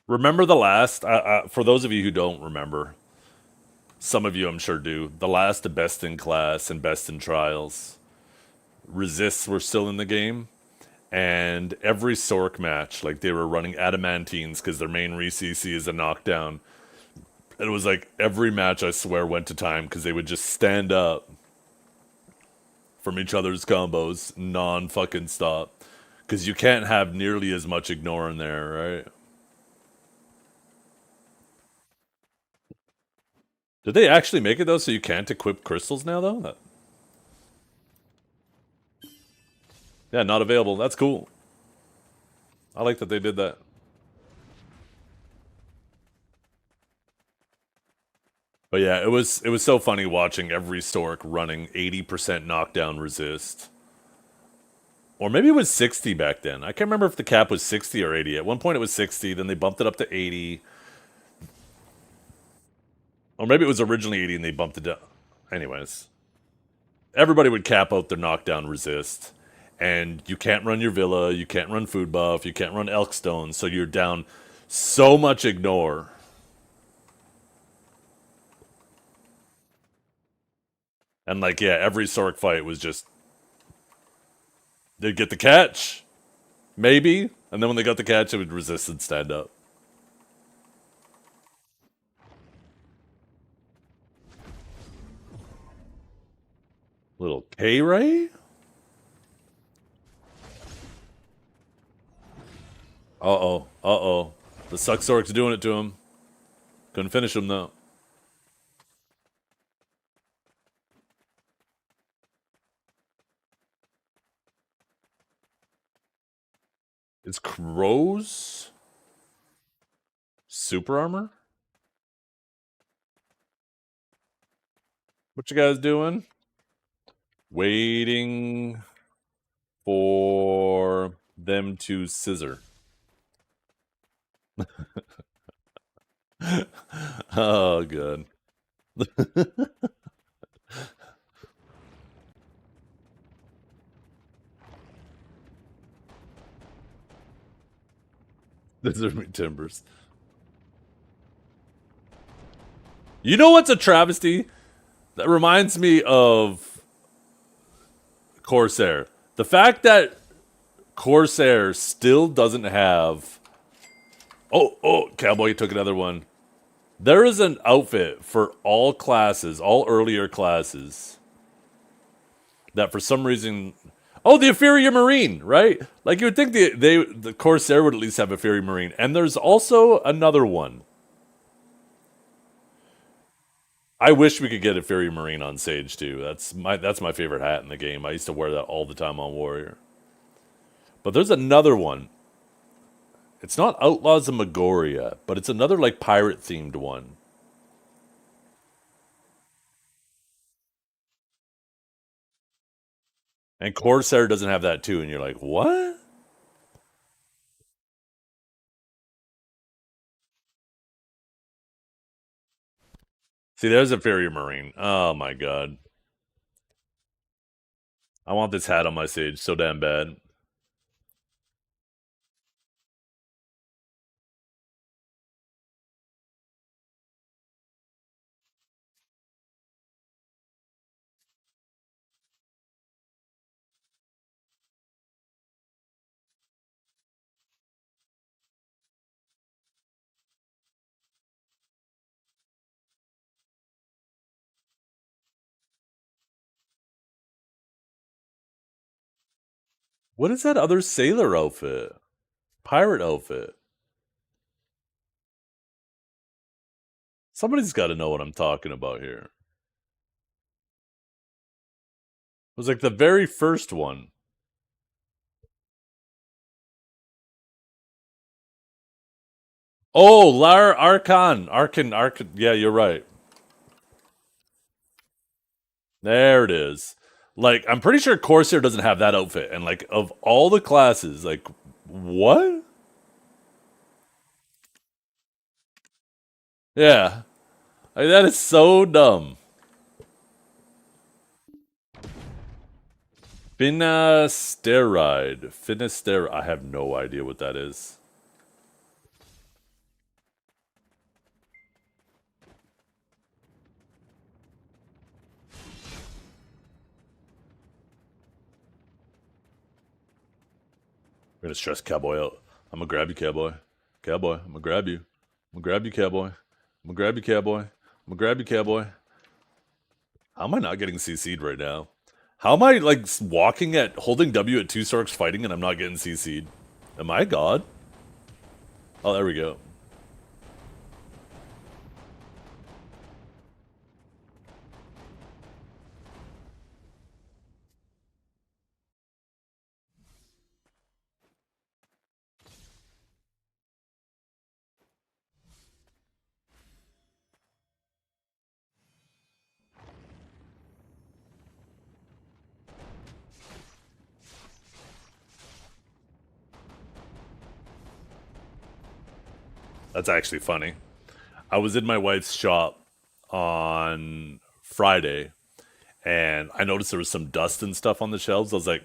Remember the last? For those of you who don't remember, some of you I'm sure do. The last Best in Class and Best in Trials. Resists were still in the game. And every Sork match, like they were running adamantines because their main re-CC is a knockdown. It was like every match, I swear, went to time because they would just stand up from each other's combos non-fucking stop. Because you can't have nearly as much ignore in there, right? Did they actually make it though so you can't equip crystals now though? Yeah, not available. That's cool. I like that they did that. But yeah, it was so funny watching every Stork running 80% knockdown resist. Or maybe it was 60 back then. I can't remember if the cap was 60 or 80. At one point it was 60, then they bumped it up to 80. Or maybe it was originally 80 and they bumped it down. Anyways, everybody would cap out their knockdown resist. And you can't run your Villa, you can't run Food Buff, you can't run Elkstone, so you're down so much ignore. And like, yeah, every Sork fight was just they'd get the catch, maybe, and then when they got the catch, it would resist and stand up. Little K-Ray? Uh-oh, uh-oh. The Suck Sork's doing it to him. Couldn't finish him, though. It's Crow's super armor? What you guys doing? Waiting for them to scissor. Oh, good. Those are me timbers. You know what's a travesty? That reminds me of Corsair. The fact that Corsair still doesn't have... Oh, Cowboy took another one. There is an outfit for all classes, all earlier classes, that for some reason... Oh, the Inferior Marine, right? Like, you would think the Corsair would at least have a Inferior Marine. And there's also another one. I wish we could get a Inferior Marine on Sage, too. That's my favorite hat in the game. I used to wear that all the time on Warrior. But there's another one. It's not Outlaws of Magoria, but it's another, like, pirate-themed one. And Corsair doesn't have that, too. And you're like, what? See, there's a Inferior Marine. Oh, my God. I want this hat on my Sage so damn bad. What is that other sailor outfit? Pirate outfit. Somebody's got to know what I'm talking about here. It was like the very first one. Oh, Arkan. Yeah, you're right. There it is. Like, I'm pretty sure Corsair doesn't have that outfit. And, like, of all the classes, like, what? Yeah. Like, that is so dumb. Finasteride. I have no idea what that is. gonna stress Cowboy out. I'm gonna grab you, Cowboy. Cowboy, I'm gonna grab you. I'm gonna grab you, Cowboy. I'm gonna grab you, Cowboy. I'm gonna grab you, Cowboy. How am I not getting CC'd right now? How am I, like, walking at, holding W at 2 Storks fighting and I'm not getting CC'd? Am I God? Oh, there we go. That's actually funny. I was in my wife's shop on Friday and I noticed there was some dust and stuff on the shelves. I was like,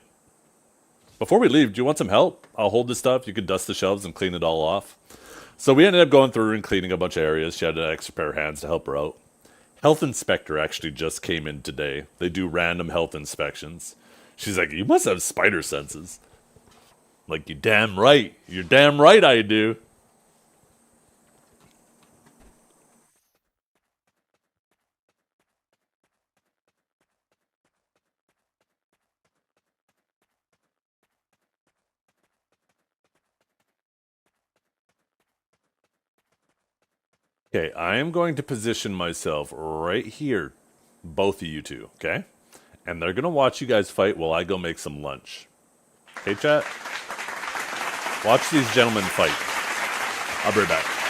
before we leave, do you want some help? I'll hold the stuff. You can dust the shelves and clean it all off. So we ended up going through and cleaning a bunch of areas. She had an extra pair of hands to help her out. Health inspector actually just came in today. They do random health inspections. She's like, you must have spider senses. I'm like, you damn right. You're damn right I do. Okay, I am going to position myself right here, both of you two, okay? And they're going to watch you guys fight while I go make some lunch. Okay, chat? Watch these gentlemen fight. I'll be right back.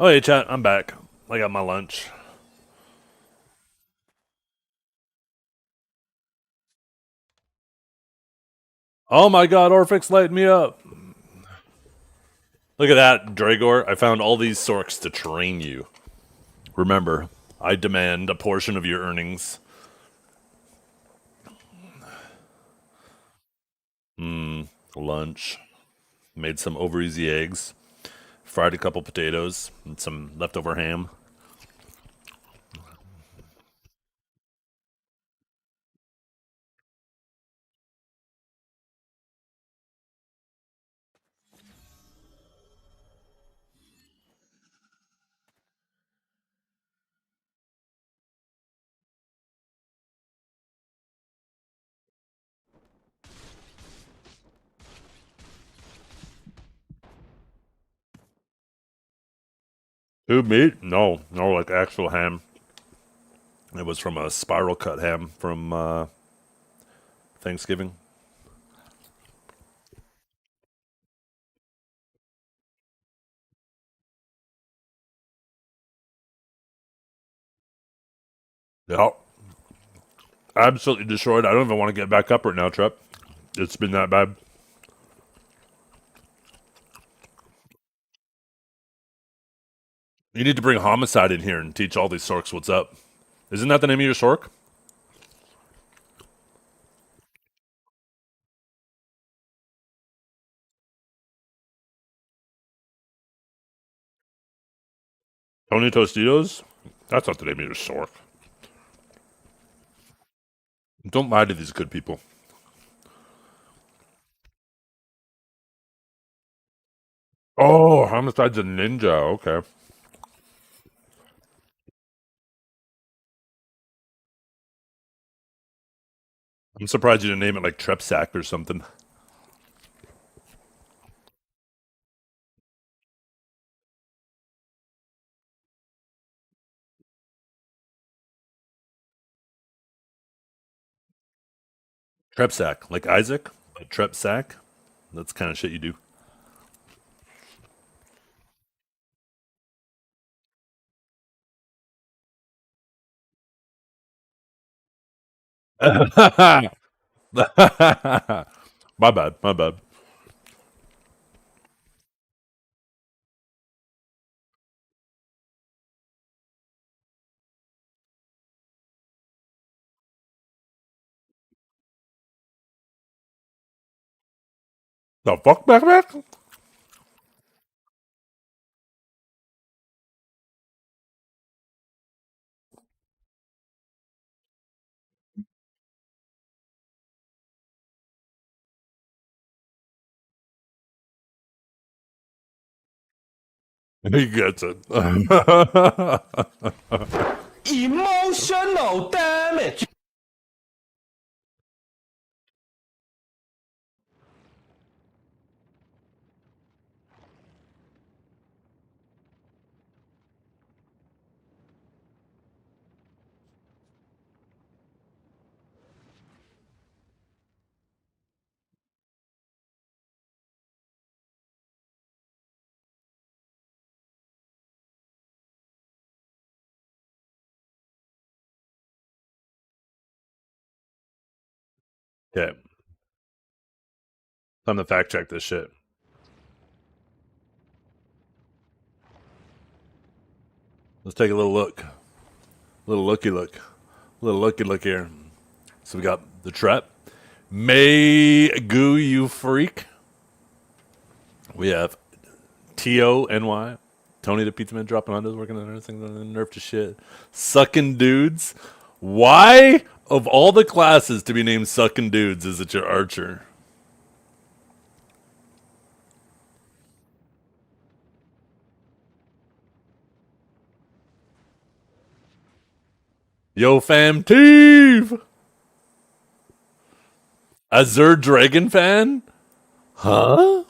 Oh, hey, chat. I'm back. I got my lunch. Oh my god, Orphix lighting me up. Look at that, Dragor. I found all these sorks to train you. Remember, I demand a portion of your earnings. Lunch. Made some over easy eggs. Fried a couple potatoes and some leftover ham. Who, meat? No, no, like actual ham. It was from a spiral cut ham from Thanksgiving. Yeah, absolutely destroyed. I don't even want to get back up right now, Trep. It's been that bad. You need to bring Homicide in here and teach all these sorks what's up. Isn't that the name of your sork? Tony Tostitos? That's not the name of your sork. Don't lie to these good people. Oh, Homicide's a ninja. Okay. I'm surprised you didn't name it like Trepsack or something. Trepsack, like Isaac, but Trepsack. That's the kind of shit you do. My bad. My bad. The fuck, back? He gets it. Emotional damage. Okay, time to fact check this shit. Let's take a little look. Little looky look. Little looky look here. So we got the trap. May goo you freak. We have TONY. Tony the Pizza Man dropping on those working on everything, nerf to shit. Sucking dudes. Why, of all the classes to be named Sucking Dudes, is it your archer? Yo, fam, Teve! Azure Dragon fan? Huh?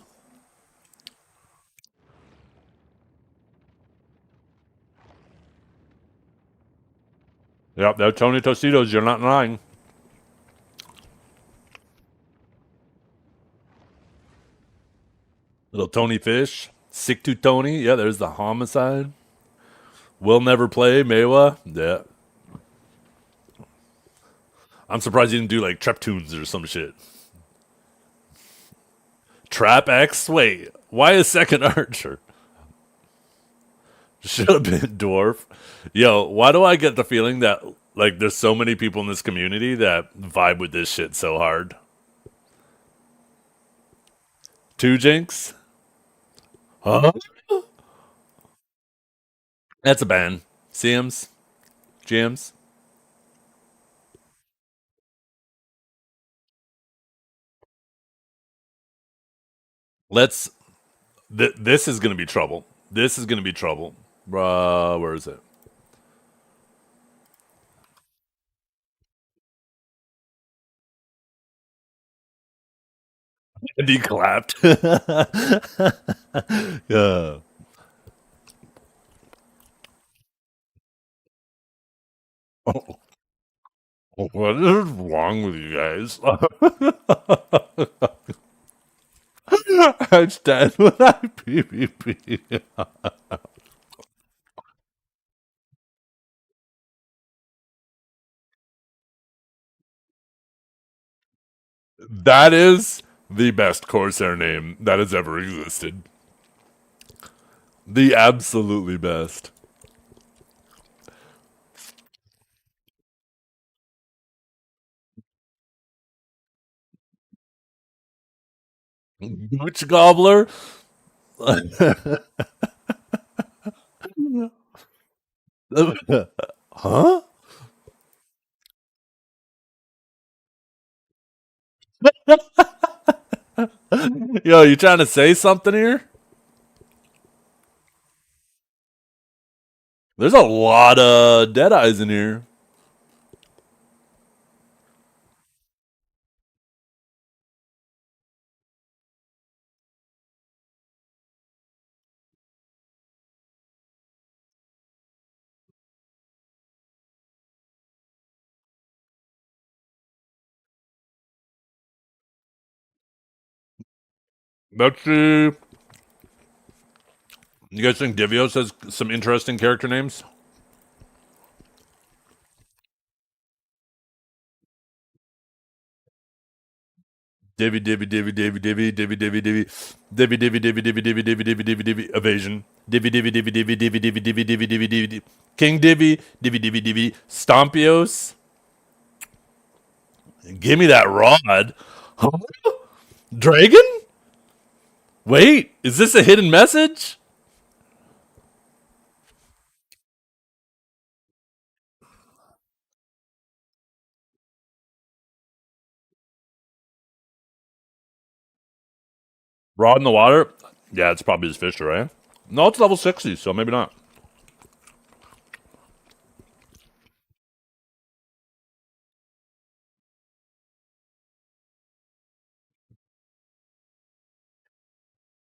Yep, they're Tony Tostitos, you're not lying. Little Tony Fish. Sick to Tony. Yeah, there's the homicide. Will never play Maewa. Yeah. I'm surprised you didn't do like Trap Tunes or some shit. Trap X? Wait, why a second archer? Should have been dwarf. Yo, why do I get the feeling that like there's so many people in this community that vibe with this shit so hard? Two Jinx? Huh? That's a ban. CMs? GMs? Let's. This is gonna be trouble. This is gonna be trouble. Where is it? And he clapped. Yeah. Oh, what is wrong with you guys? I'm dead when I PvP. That is the best Corsair name that has ever existed. The absolutely best. Gooch Gobbler? Huh? Yo, you trying to say something here? There's a lot of dead eyes in here. Let's see. You guys think Divios has some interesting character names? Divvy, divvy, divvy, divvy, divvy, divvy, divvy, divvy, divvy, divvy, divvy, divvy, divvy, divvy, divvy, divvy, divvy, evasion. Divvy, divvy, divvy, divvy, divvy, divvy, divvy, divvy, divvy, divvy, King Divvy, divvy, divvy, divvy, Stompios. Give me that rod. Huh? Dragon? Wait, is this a hidden message? Rod in the water? Yeah, it's probably his Fisher, right? No, it's level 60, so maybe not.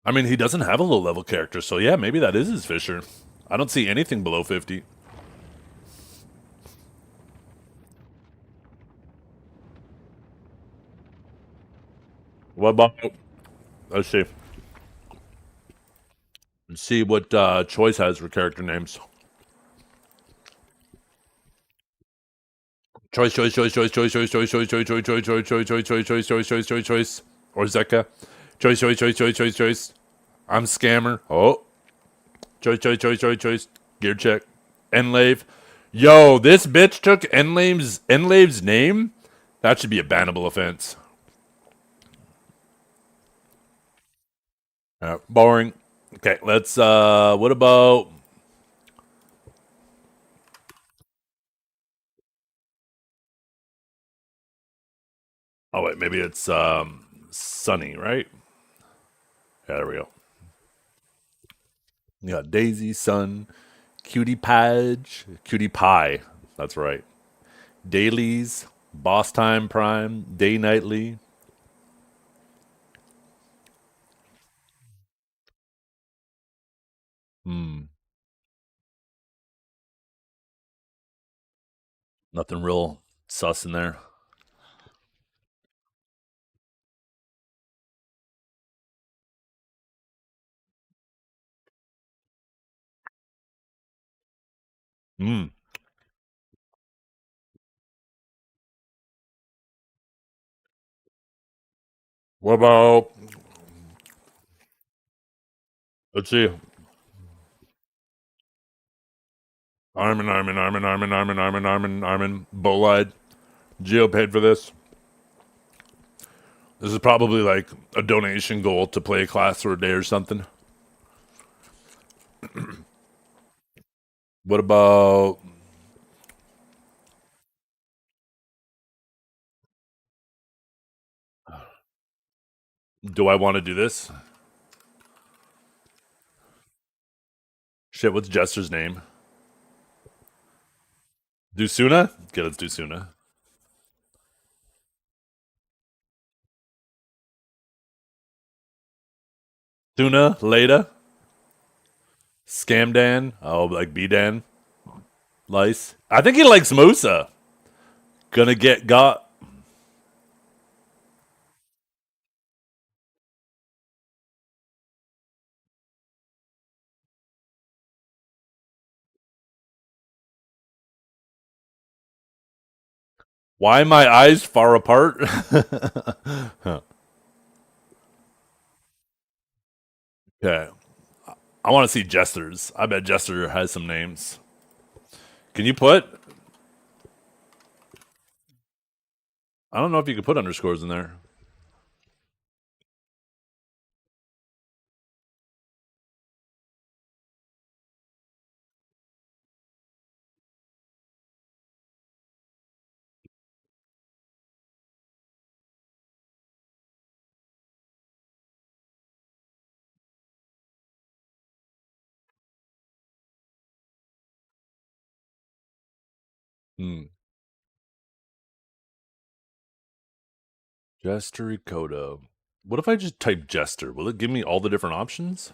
I mean, he doesn't have a low level character, so yeah, maybe that is his Fisher. I don't see anything below 50. What about. Let's see. Let's see what Choice has for character names. Choice, choice, choice, choice, choice, choice, choice, choice, choice, choice, choice, choice, choice, choice, choice, choice, choice, choice, choice, choice. Or Zeka. Choice, choice, choice, choice, choice, choice. I'm Scammer. Oh. Choice, choice, choice, choice, choice. Gear check. Enlave. Yo, this bitch took Enlave's name? That should be a bannable offense. Boring. Okay, let's what about. Oh wait, maybe it's Sunny, right? Yeah, there we go. You got Daisy, Sun, Cutie Page, Cutie Pie. That's right. Dailies, Boss Time Prime, Day Nightly. Hmm. Nothing real sus in there. Mm. What about, let's see. Armin. Bolide. Geo paid for this. This is probably like a donation goal to play a class or a day or something. What about, do I want to do this? Shit, what's Jester's name? Do Suna? Okay, let's do Suna. Suna, Leda, Scamdan, oh, like B-Dan, Lice. I think he likes Musa. Gonna get got. Why my eyes far apart? Okay. I want to see Jester's. I bet Jester has some names. Can you put? I don't know if you can put underscores in there. Hmm. Jester Ricotta. What if I just type Jester? Will it give me all the different options?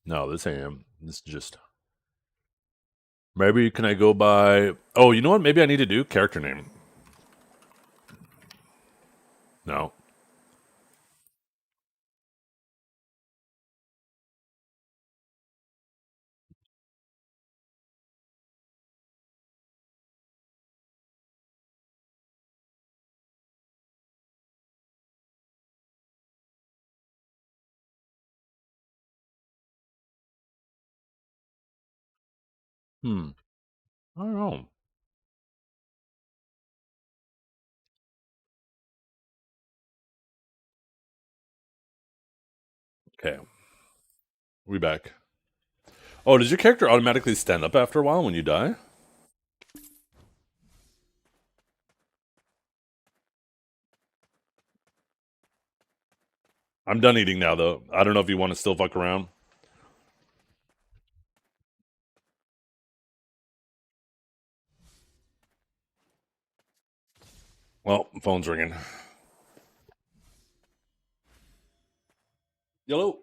No, this ain't him. This is just. Maybe can I go by? Oh, you know what? Maybe I need to do character name. No. Hmm. I don't know. Okay, we back. Oh, does your character automatically stand up after a while when you die? I'm done eating now, though. I don't know if you want to still fuck around. Well, phone's ringing. Yellow.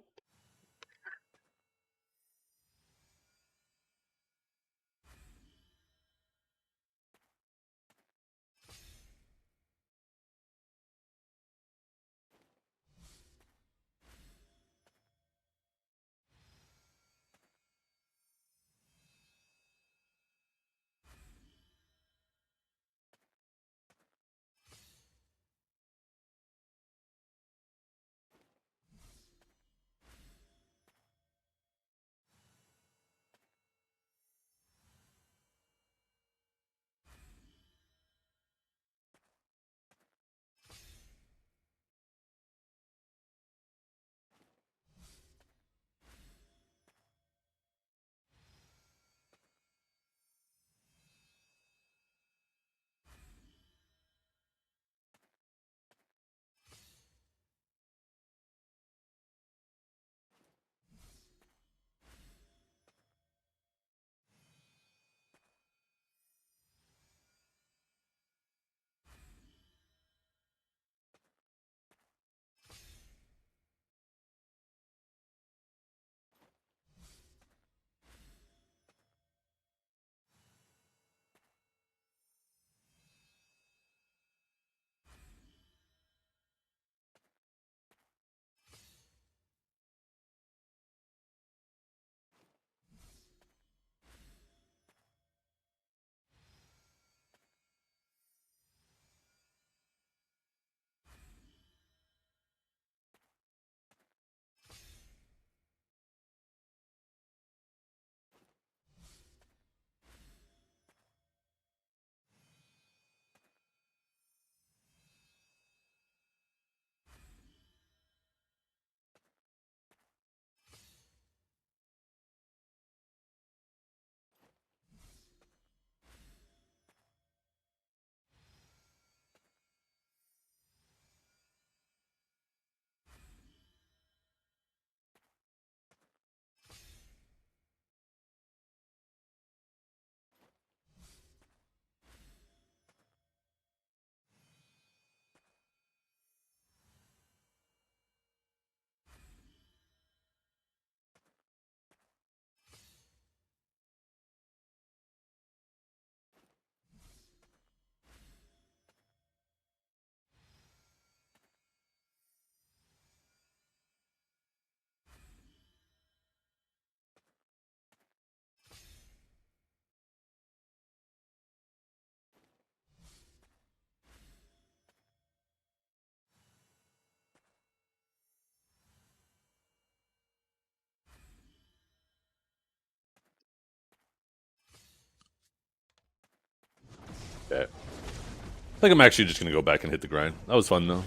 Okay. I think I'm actually just gonna go back and hit the grind. That was fun though.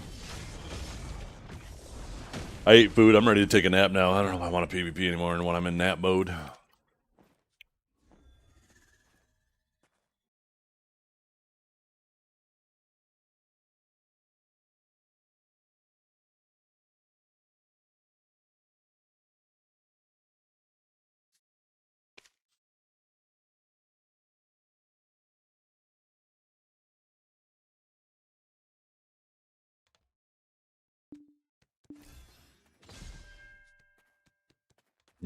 I ate food. I'm ready to take a nap now. I don't know if I want to PvP anymore when I'm in nap mode.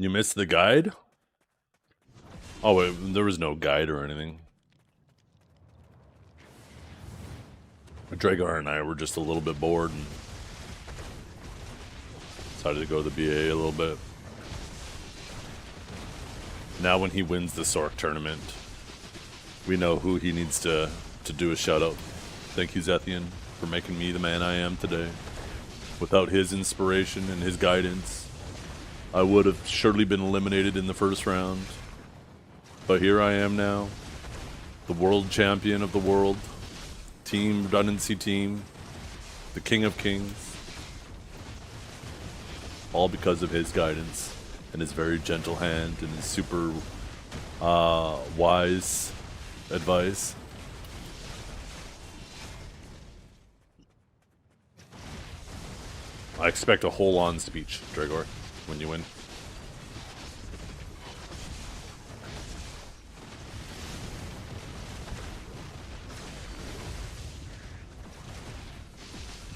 You missed the guide? Oh, wait, there was no guide or anything. Dragar and I were just a little bit bored and decided to go to the BA a little bit. Now when he wins the Sork tournament, we know who he needs to do a shout out. Thank you, Zethian, for making me the man I am today. Without his inspiration and his guidance, I would have surely been eliminated in the first round. But here I am now, the world champion of the world, team redundancy team, the king of kings. All because of his guidance and his very gentle hand and his super wise advice. I expect a whole-on speech, Dragor, when you win.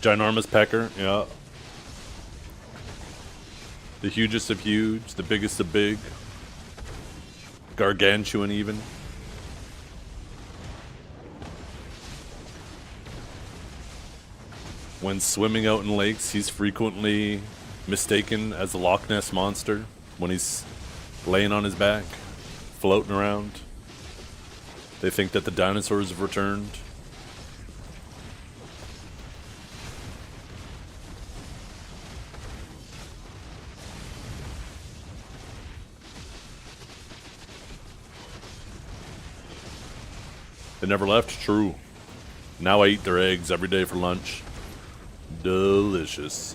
Ginormous pecker, yeah. The hugest of huge, the biggest of big. Gargantuan even. When swimming out in lakes, he's frequently mistaken as the Loch Ness Monster when he's laying on his back, floating around. They think that the dinosaurs have returned. They never left? True. Now I eat their eggs every day for lunch. Delicious.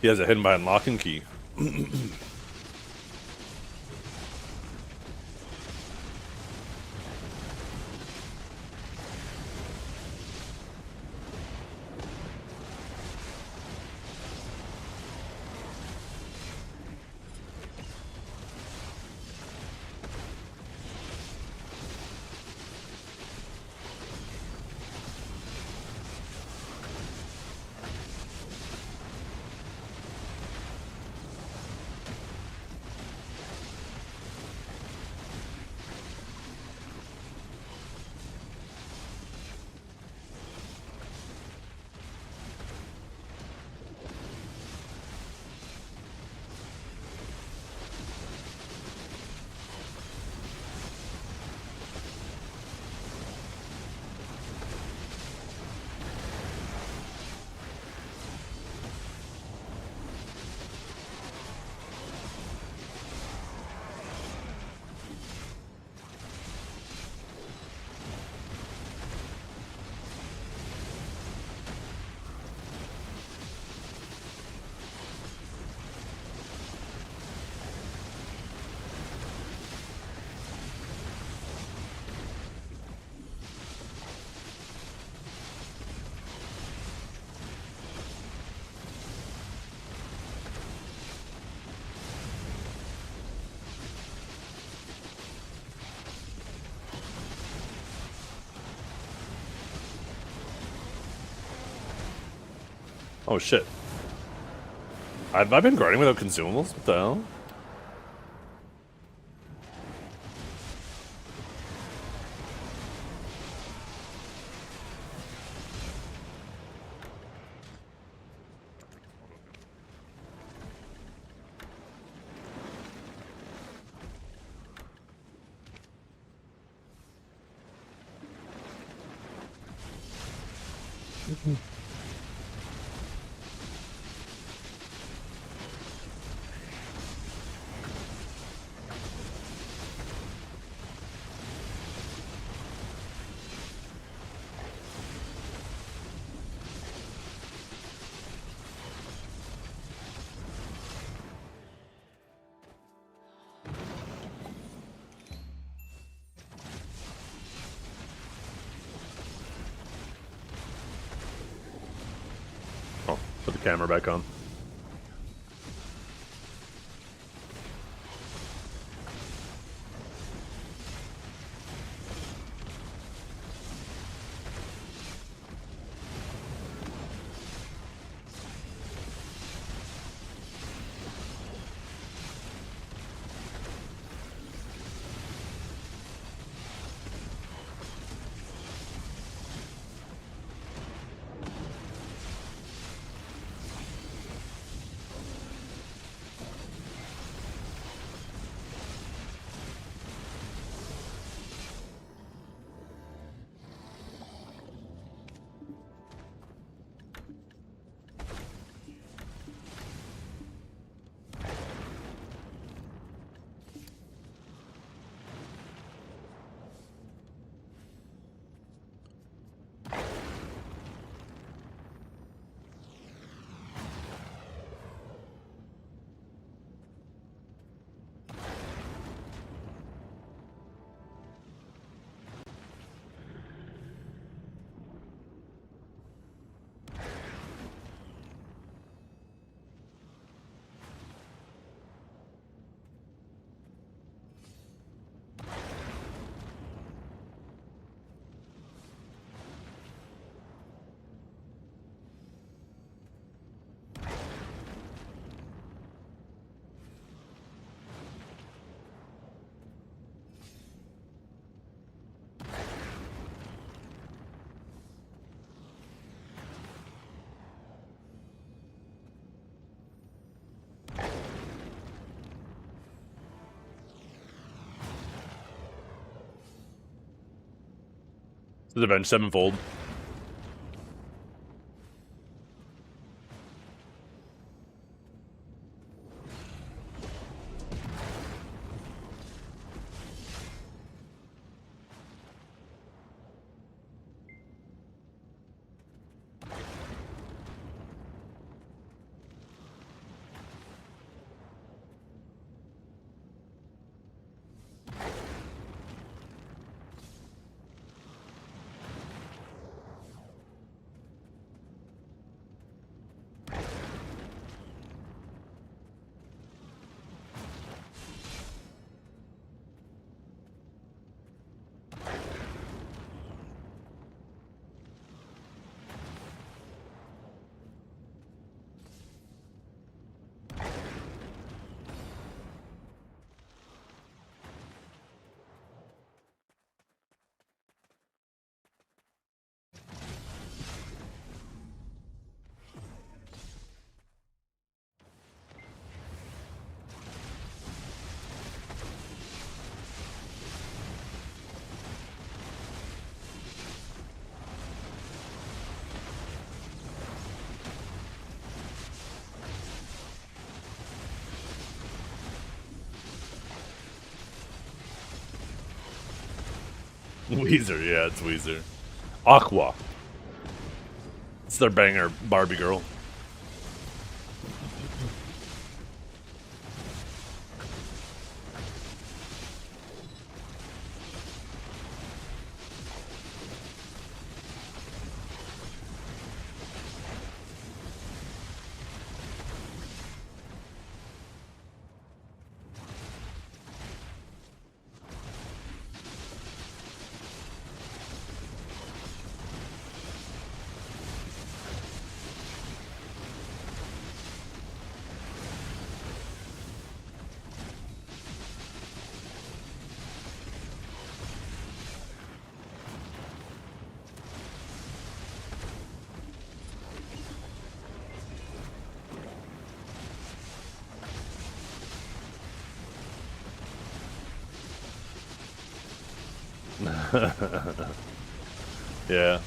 He has it hidden by unlock and key. Oh shit. I've been grinding without consumables? What the hell? Oh, put the camera back on. This is Avenged Sevenfold. Weezer, yeah, it's Weezer. Aqua. It's their banger, Barbie Girl. Yeah.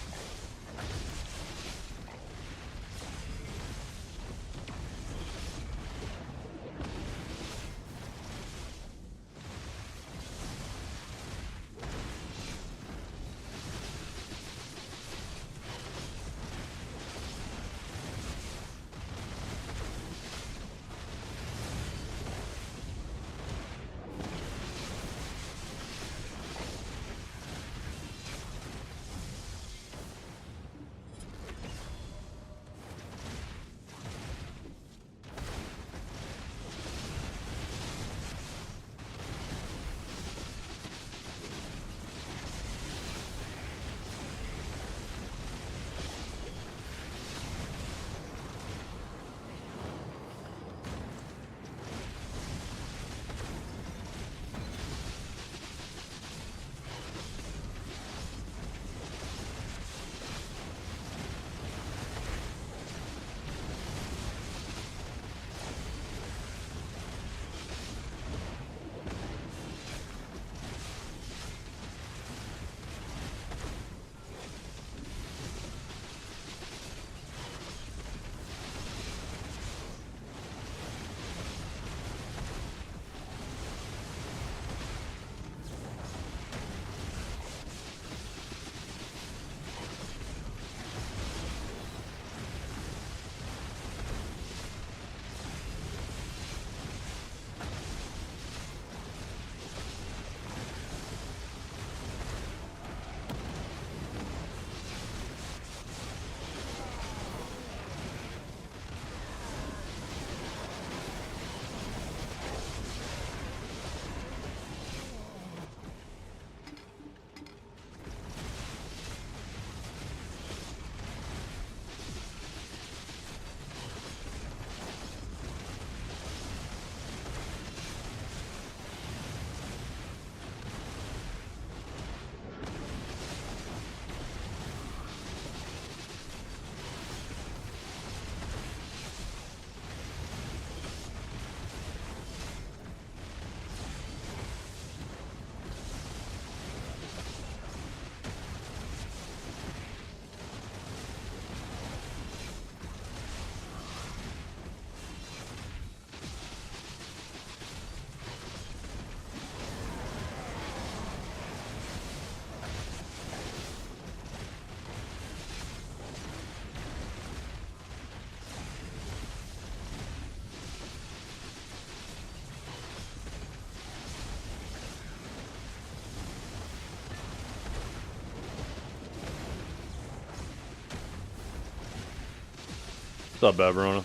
What's up, bad Verona?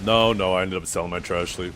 No, I ended up selling my trash sleep.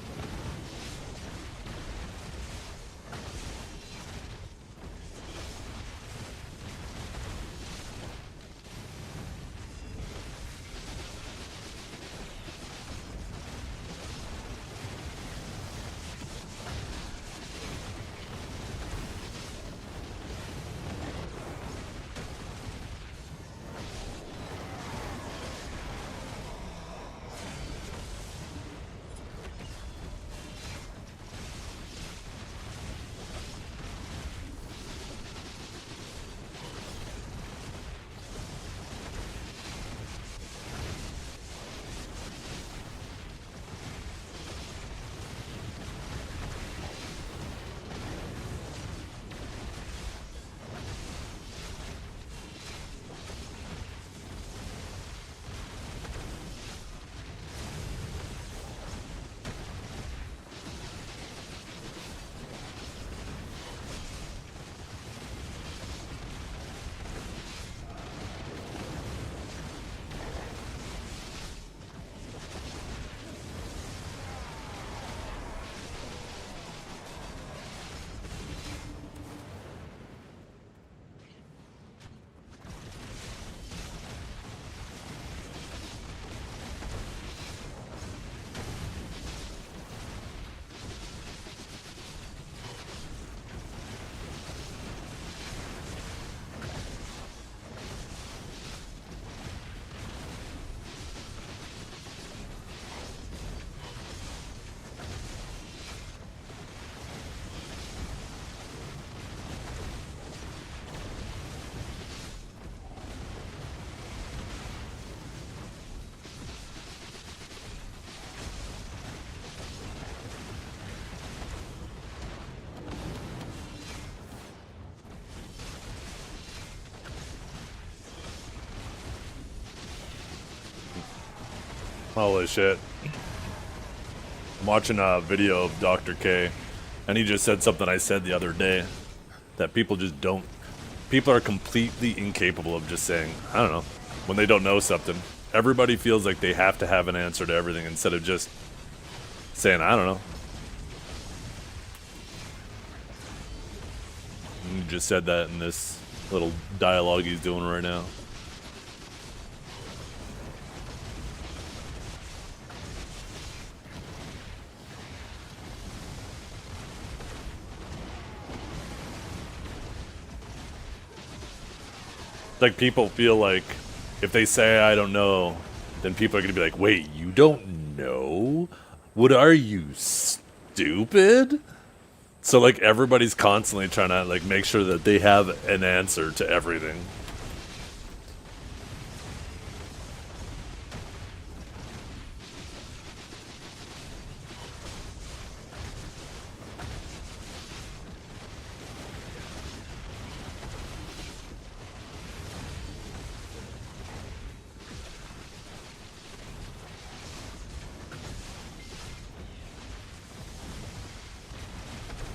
Holy shit. I'm watching a video of Dr. K, and he just said something I said the other day, that people just don't, people are completely incapable of just saying, I don't know, when they don't know something. Everybody feels like they have to have an answer to everything instead of just saying, I don't know. And he just said that in this little dialogue he's doing right now. Like, people feel like if they say I don't know, then people are gonna be like, wait, you don't know? What are you, stupid? So like everybody's constantly trying to like make sure that they have an answer to everything.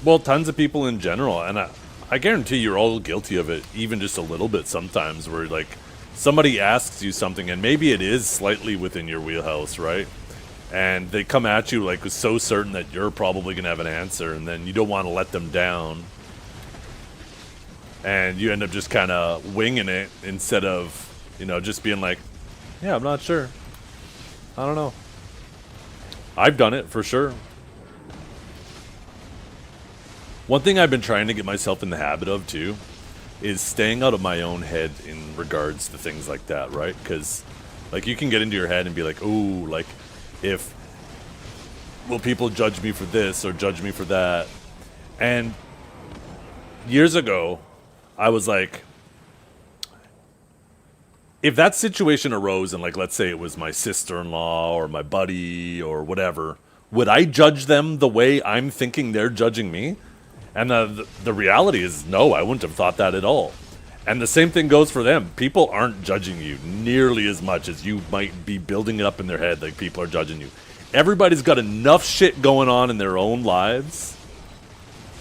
Well, tons of people in general, and I guarantee you're all guilty of it, even just a little bit sometimes, where like somebody asks you something and maybe it is slightly within your wheelhouse, right? And they come at you like so certain that you're probably gonna have an answer, and then you don't want to let them down, and you end up just kind of winging it instead of, you know, just being like, yeah, I'm not sure, I don't know. I've done it for sure. One thing I've been trying to get myself in the habit of, too, is staying out of my own head in regards to things like that, right? Because, like, you can get into your head and be like, ooh, like, if, will people judge me for this or judge me for that? And years ago, I was like, if that situation arose and, like, let's say it was my sister-in-law or my buddy or whatever, would I judge them the way I'm thinking they're judging me? And the reality is, no, I wouldn't have thought that at all. And the same thing goes for them. People aren't judging you nearly as much as you might be building it up in their head like people are judging you. Everybody's got enough shit going on in their own lives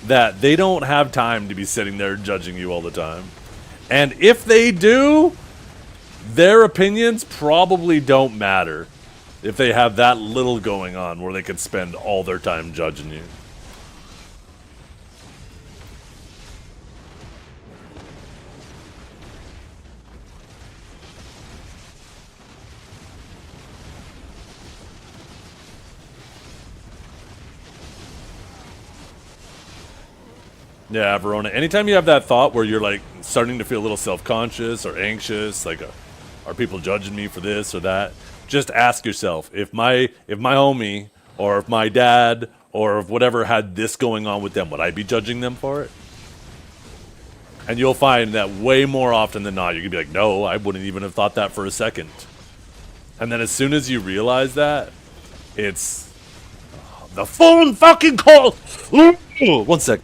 that they don't have time to be sitting there judging you all the time. And if they do, their opinions probably don't matter if they have that little going on where they can spend all their time judging you. Yeah, Verona. Anytime you have that thought where you're like starting to feel a little self-conscious or anxious, like, are people judging me for this or that? Just ask yourself, if my homie or if my dad or if whatever had this going on with them, would I be judging them for it? And you'll find that way more often than not, you're gonna be like, no, I wouldn't even have thought that for a second. And then as soon as you realize that, it's the phone fucking call. Ooh, 1 sec.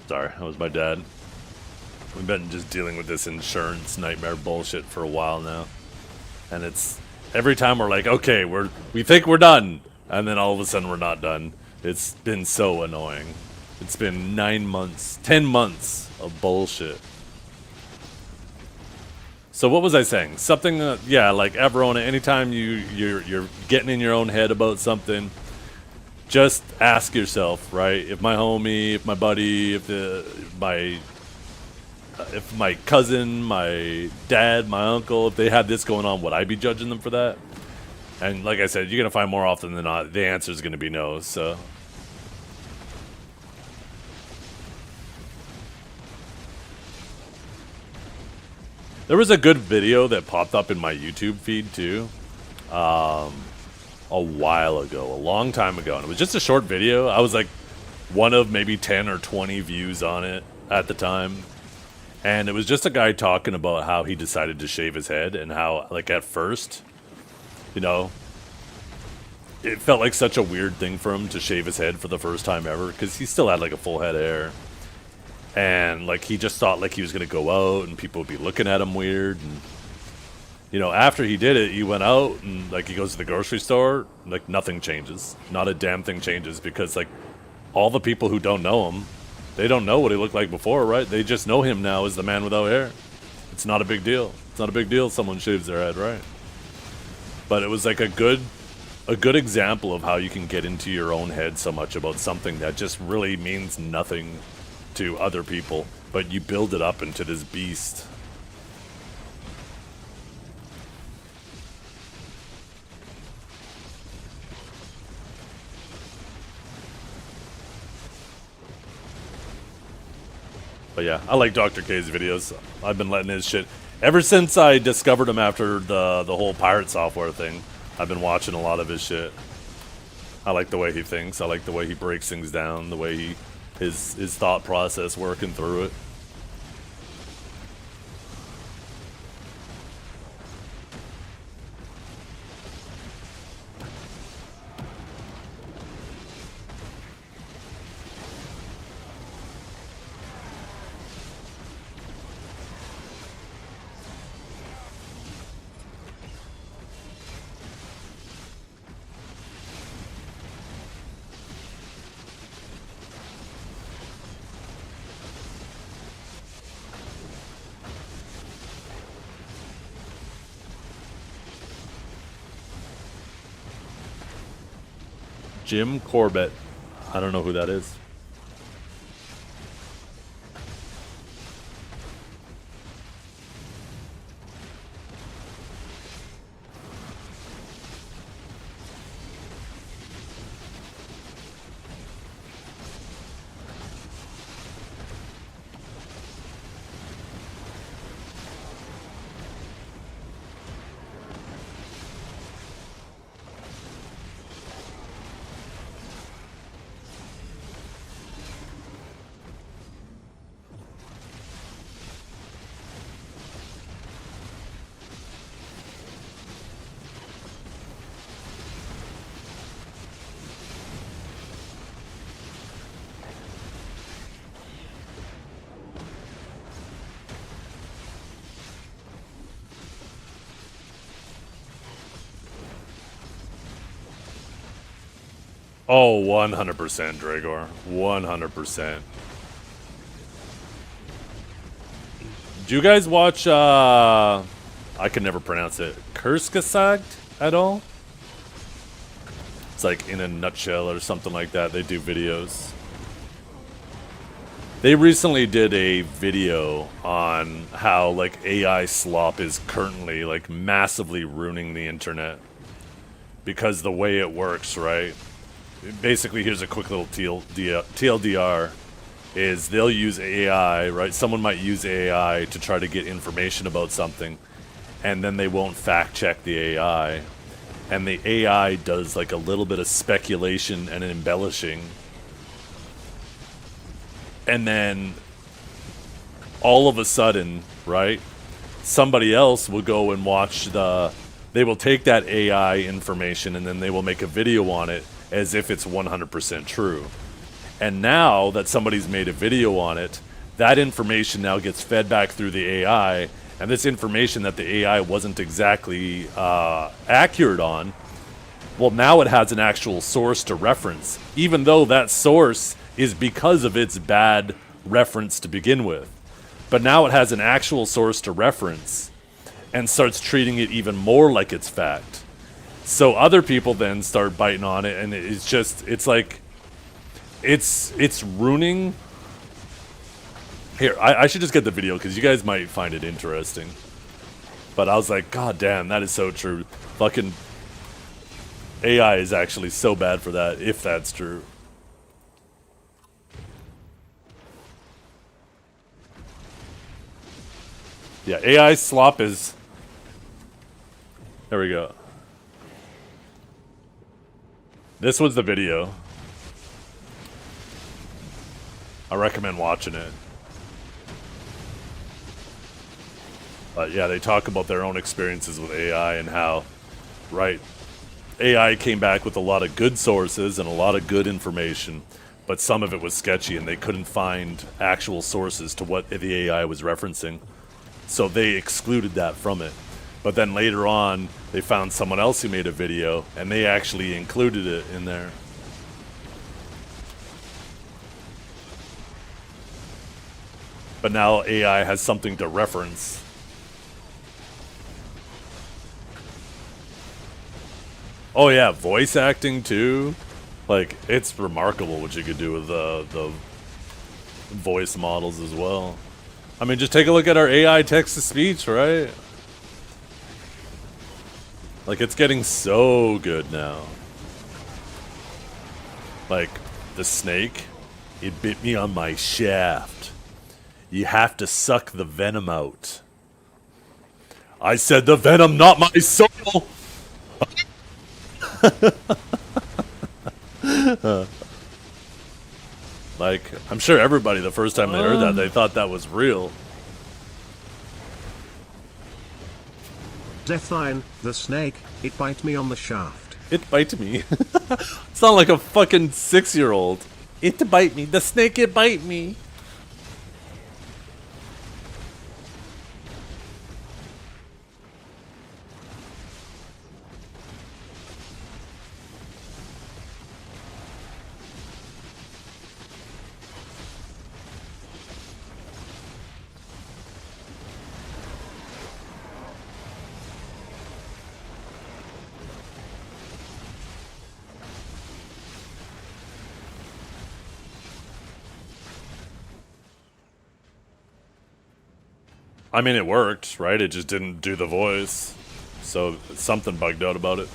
Sorry, that was my dad. We've been just dealing with this insurance nightmare bullshit for a while now. And it's every time we're like, okay, we think we're done, and then all of a sudden we're not done. It's been so annoying. It's been 9 months, 10 months of bullshit. So what was I saying? Something, yeah, like Averona, anytime you're getting in your own head about something, just ask yourself, right? If my homie, if my buddy, if my cousin, my dad, my uncle, if they had this going on, would I be judging them for that? And like I said, you're going to find more often than not, the answer is going to be no, so. There was a good video that popped up in my YouTube feed too, a while ago, a long time ago, and it was just a short video. I was like one of maybe 10 or 20 views on it at the time. And it was just a guy talking about how he decided to shave his head and how, like, at first, you know, it felt like such a weird thing for him to shave his head for the first time ever because he still had, like, a full head of hair. And, like, he just thought, like, he was going to go out and people would be looking at him weird. And, you know, after he did it, he went out and, like, he goes to the grocery store, like, nothing changes. Not a damn thing changes because, like, all the people who don't know him, they don't know what he looked like before, right? They just know him now as the man without hair. It's not a big deal. It's not a big deal if someone shaves their head, right? But it was like a good example of how you can get into your own head so much about something that just really means nothing to other people, but you build it up into this beast. But yeah, I like Dr. K's videos. I've been letting his shit ever since I discovered him after the whole pirate software thing. I've been watching a lot of his shit. I like the way he thinks. I like the way he breaks things down, the way his thought process working through it. Jim Corbett. I don't know who that is. Oh, 100%, Dragor. 100%. Do you guys watch, I can never pronounce it, Kurskasagt at all? It's like In a Nutshell or something like that. They do videos. They recently did a video on how, like, AI slop is currently, like, massively ruining the internet. Because the way it works, right? Basically, here's a quick little TLDR, is they'll use AI, right? Someone might use AI to try to get information about something, and then they won't fact check the AI. And the AI does like a little bit of speculation and embellishing. And then all of a sudden, right, somebody else will go and watch they will take that AI information and then they will make a video on it as if it's 100% true. And now that somebody's made a video on it, that information now gets fed back through the AI, and this information that the AI wasn't exactly accurate on, well, now it has an actual source to reference, even though that source is because of its bad reference to begin with. But now it has an actual source to reference and starts treating it even more like it's fact. So other people then start biting on it, and it's like, it's ruining. Here, I should just get the video because you guys might find it interesting. But I was like, God damn, that is so true. Fucking AI is actually so bad for that, if that's true. Yeah, AI slop is... There we go. This was the video. I recommend watching it. But yeah, they talk about their own experiences with AI and how, right, AI came back with a lot of good sources and a lot of good information, but some of it was sketchy and they couldn't find actual sources to what the AI was referencing. So they excluded that from it. But then later on, they found someone else who made a video and they actually included it in there. But now AI has something to reference. Oh yeah, voice acting too. Like, it's remarkable what you could do with the voice models as well. I mean, just take a look at our AI text-to-speech, right? Like, it's getting so good now. Like, the snake, it bit me on my shaft. You have to suck the venom out. I said the venom, not my soul! Like, I'm sure everybody, the first time they heard that, they thought that was real. Zephine, the snake, it bite me on the shaft. It bite me. Sound like a fucking 6-year-old. It bite me. The snake, it bite me. I mean, it worked, right? It just didn't do the voice. So something bugged out about it.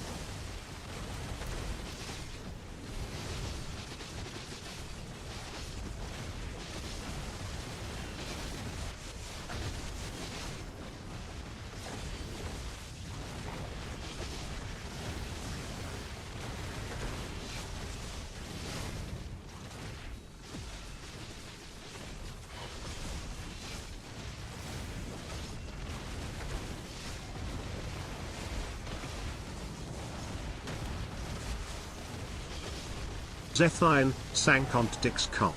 Zephine, sank on Dick's cock.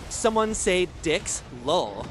Someone say dicks, lol.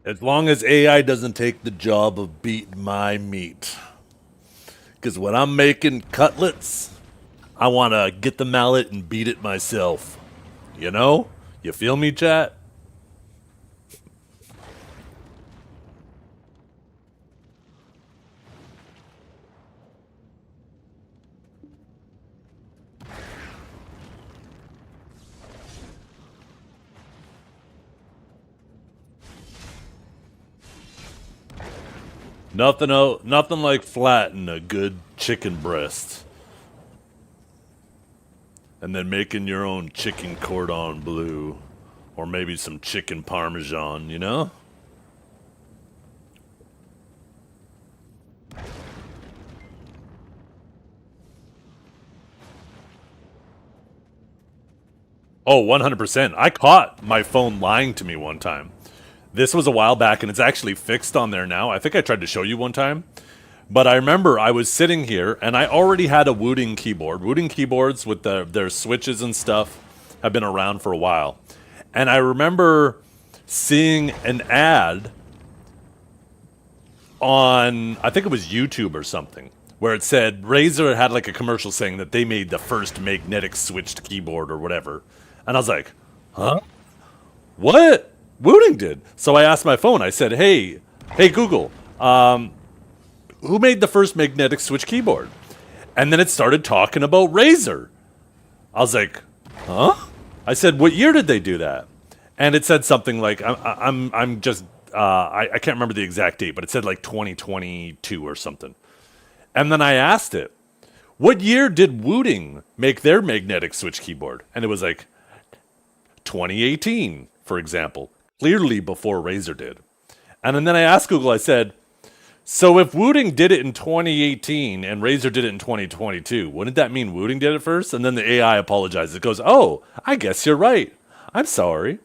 As long as AI doesn't take the job of beating my meat. Because when I'm making cutlets, I want to get the mallet and beat it myself. You know? You feel me, chat? Nothing like flattening a good chicken breast. And then making your own chicken cordon bleu. Or maybe some chicken parmesan, you know? Oh, 100%. I caught my phone lying to me one time. This was a while back, and it's actually fixed on there now. I think I tried to show you one time. But I remember I was sitting here, and I already had a Wooting keyboard. Wooting keyboards with their switches and stuff have been around for a while. And I remember seeing an ad on, I think it was YouTube or something, where it said Razer had like a commercial saying that they made the first magnetic switched keyboard or whatever. And I was like, huh? What? Wooting did. So I asked my phone, I said, hey Google, who made the first magnetic switch keyboard? And then it started talking about Razer. I was like, huh? I said, what year did they do that? And it said something like, I can't remember the exact date, but it said like 2022 or something. And then I asked it, what year did Wooting make their magnetic switch keyboard? And it was like 2018, for example, clearly before Razer did. And then I asked Google, I said, so if Wooting did it in 2018 and Razer did it in 2022, wouldn't that mean Wooting did it first? And then the AI apologizes. It goes, oh, I guess you're right. I'm sorry.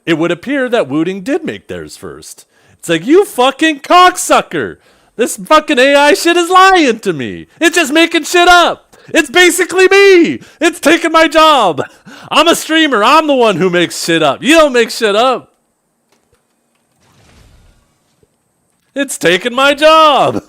It would appear that Wooting did make theirs first. It's like, you fucking cocksucker. This fucking AI shit is lying to me. It's just making shit up. It's basically me. It's taking my job. I'm a streamer. I'm the one who makes shit up. You don't make shit up. It's taking my job.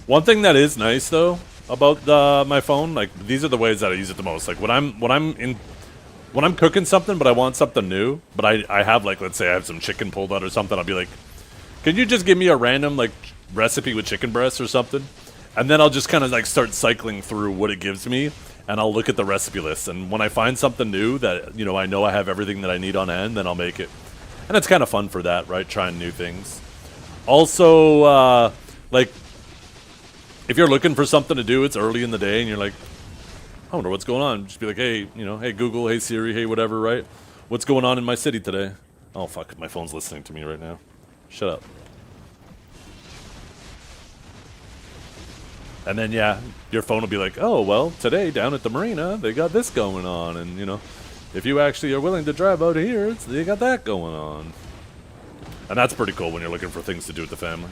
One thing that is nice though about my phone, like these are the ways that I use it the most. Like when I'm cooking something, but I want something new, but I have like, let's say I have some chicken pulled out or something, I'll be like, can you just give me a random like recipe with chicken breasts or something? And then I'll just kind of like start cycling through what it gives me, and I'll look at the recipe list. And when I find something new that I know I have everything that I need on hand, then I'll make it. And it's kind of fun for that, right? Trying new things. Also, like, if you're looking for something to do, it's early in the day, and you're like, I wonder what's going on. Just be like, hey, hey Google, hey Siri, hey whatever, right? What's going on in my city today? Oh fuck, my phone's listening to me right now. Shut up. And then yeah, your phone will be like, oh well, today down at the marina they got this going on, and if you actually are willing to drive out here, they got that going on. And that's pretty cool when you're looking for things to do with the family.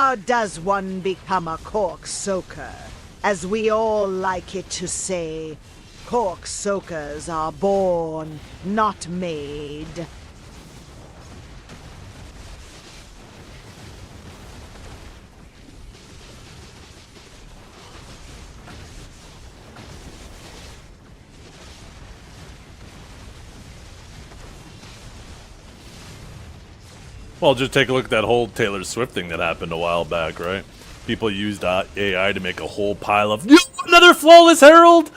How does one become a cork soaker? As we all like it to say, cork soakers are born, not made. Well, just take a look at that whole Taylor Swift thing that happened a while back, right? People used AI to make a whole pile of another flawless Herald.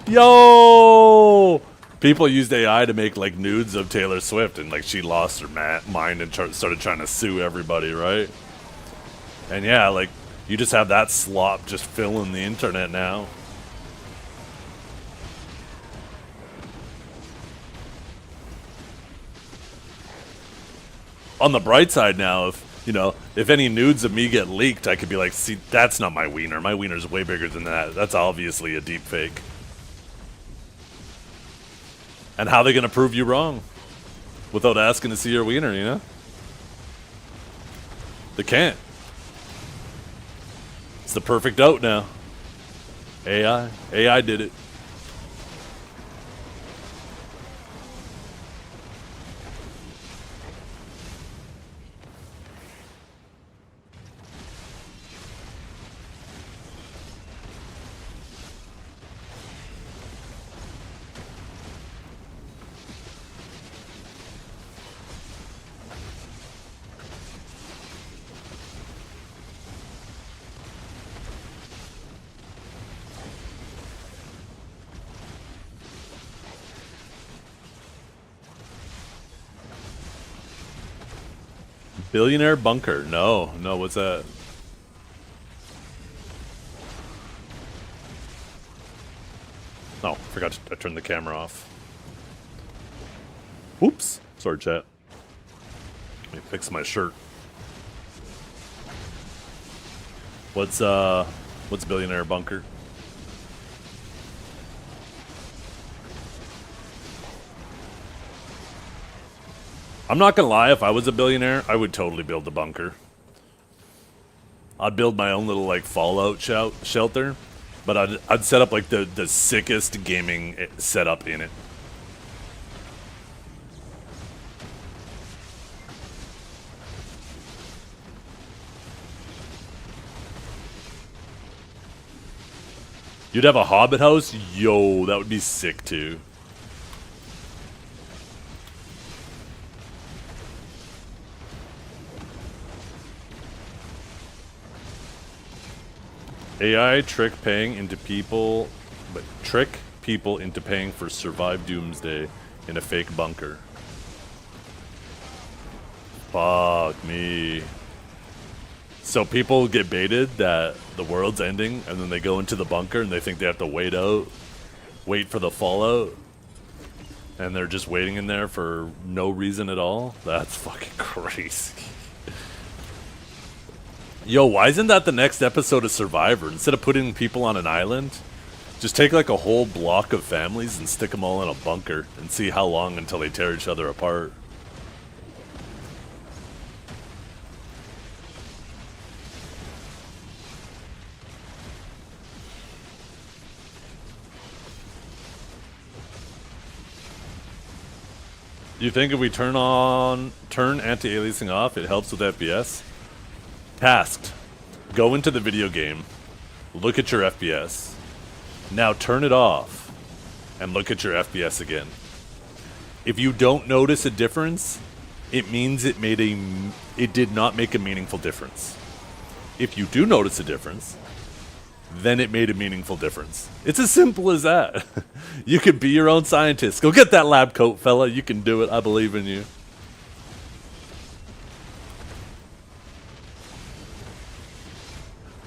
Yo, people used AI to make like nudes of Taylor Swift, and like she lost her mind and started trying to sue everybody, right? And yeah, like you just have that slop just filling the internet now. On the bright side now, if any nudes of me get leaked, I could be like, see, that's not my wiener. My wiener's way bigger than that. That's obviously a deep fake. And how are they going to prove you wrong? Without asking to see your wiener, you know? They can't. It's the perfect out now. AI. AI did it. Billionaire bunker. No, what's that? Oh, forgot I turned the camera off. Whoops. Sorry, chat. Let me fix my shirt. What's billionaire bunker? I'm not gonna lie, if I was a billionaire, I would totally build a bunker. I'd build my own little like Fallout shelter, but I'd set up like the sickest gaming setup in it. You'd have a hobbit house? Yo, that would be sick too. AI trick people into paying for Survive Doomsday in a fake bunker. Fuck me. So people get baited that the world's ending, and then they go into the bunker and they think they have to wait for the fallout, and they're just waiting in there for no reason at all. That's fucking crazy. Yo, why isn't that the next episode of Survivor? Instead of putting people on an island, just take like a whole block of families and stick them all in a bunker and see how long until they tear each other apart. You think if we turn anti-aliasing off, it helps with FPS? Tasked. Go into the video game, look at your FPS. Now turn it off and look at your FPS again. If you don't notice a difference, it means it did not make a meaningful difference. If you do notice a difference, then it made a meaningful difference. It's as simple as that. You could be your own scientist. Go get that lab coat, fella. You can do it. I believe in you.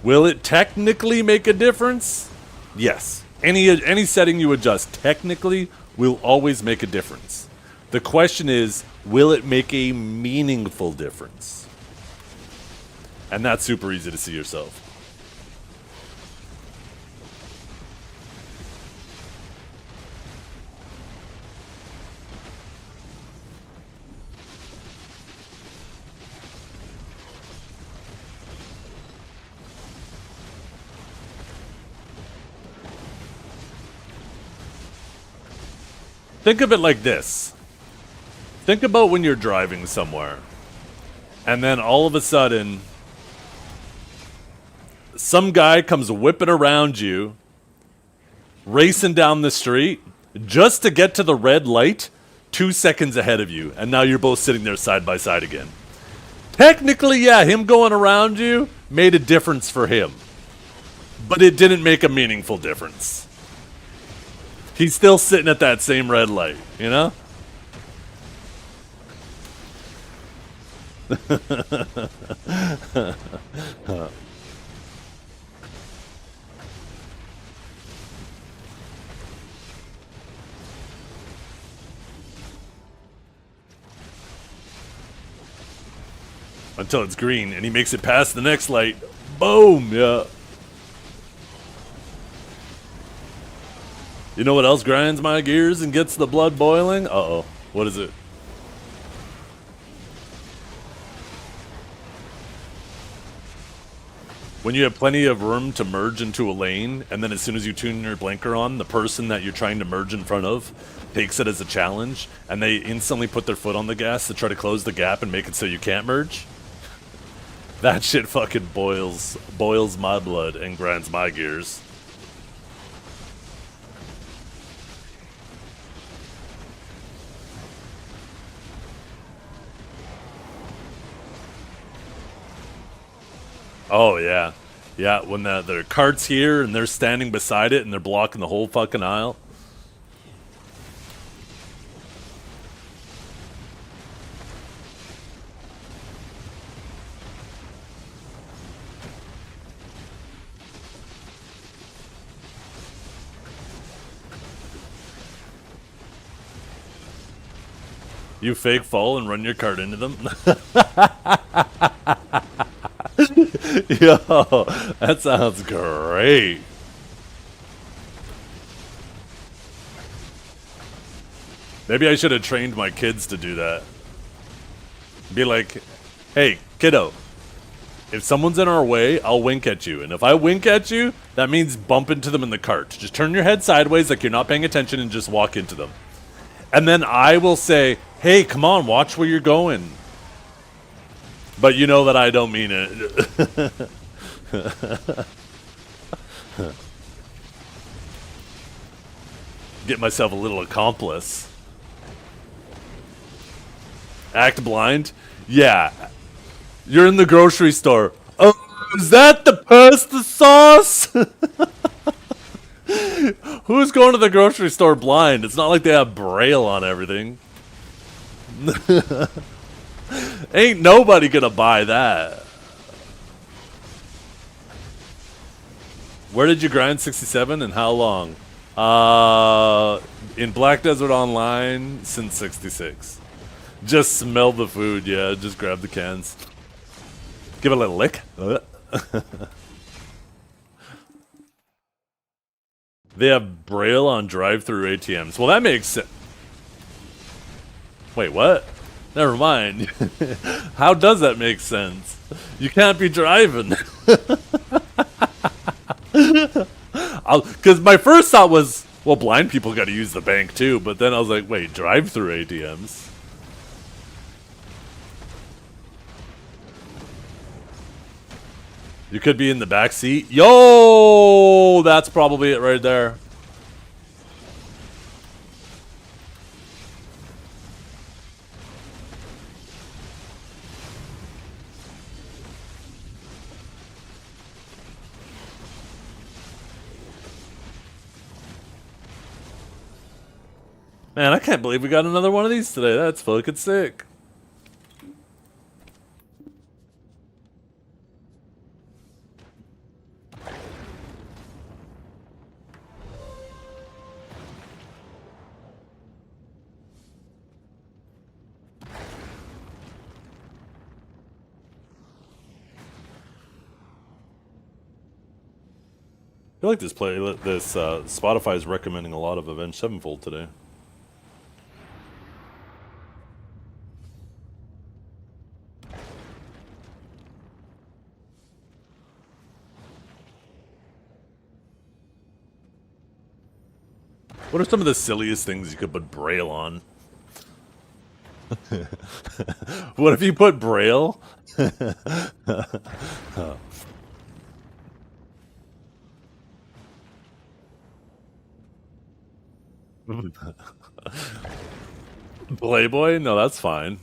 Will it technically make a difference? Yes. Any setting you adjust technically will always make a difference. The question is, will it make a meaningful difference? And that's super easy to see yourself. Think of it like this. Think about when you're driving somewhere, and then all of a sudden, some guy comes whipping around you, racing down the street, just to get to the red light 2 seconds ahead of you, and now you're both sitting there side by side again. Technically, yeah, him going around you made a difference for him, but it didn't make a meaningful difference. He's still sitting at that same red light, you know? Until it's green, and he makes it past the next light. Boom! Yeah. You know what else grinds my gears and gets the blood boiling? Uh-oh. What is it? When you have plenty of room to merge into a lane, and then as soon as you tune your blinker on, the person that you're trying to merge in front of takes it as a challenge, and they instantly put their foot on the gas to try to close the gap and make it so you can't merge. That shit fucking boils my blood and grinds my gears. Oh, yeah. Yeah, when their cart's here and they're standing beside it and they're blocking the whole fucking aisle. You fake fall and run your cart into them? Yo, that sounds great. Maybe I should have trained my kids to do that. Be like, hey, kiddo, if someone's in our way, I'll wink at you. And if I wink at you, that means bump into them in the cart. Just turn your head sideways like you're not paying attention and just walk into them. And then I will say, hey, come on, watch where you're going. But you know that I don't mean it. Get myself a little accomplice. Act blind? Yeah. You're in the grocery store. Oh, is that the pasta sauce? Who's going to the grocery store blind? It's not like they have Braille on everything. Ain't nobody gonna buy that. Where did you grind 67 and how long? In Black Desert Online since 66. Just smell the food, yeah. Just grab the cans. Give it a little lick. They have Braille on drive-through ATMs. Well, that makes sense. Wait, what? Never mind. How does that make sense? You can't be driving. Because my first thought was, well, blind people got to use the bank too. But then I was like, wait, drive-through ATMs? You could be in the back seat. Yo, that's probably it right there. Man, I can't believe we got another one of these today. That's fucking sick. I feel like this Spotify is recommending a lot of Avenged Sevenfold today. What are some of the silliest things you could put Braille on? What if you put Braille? Playboy? No, that's fine.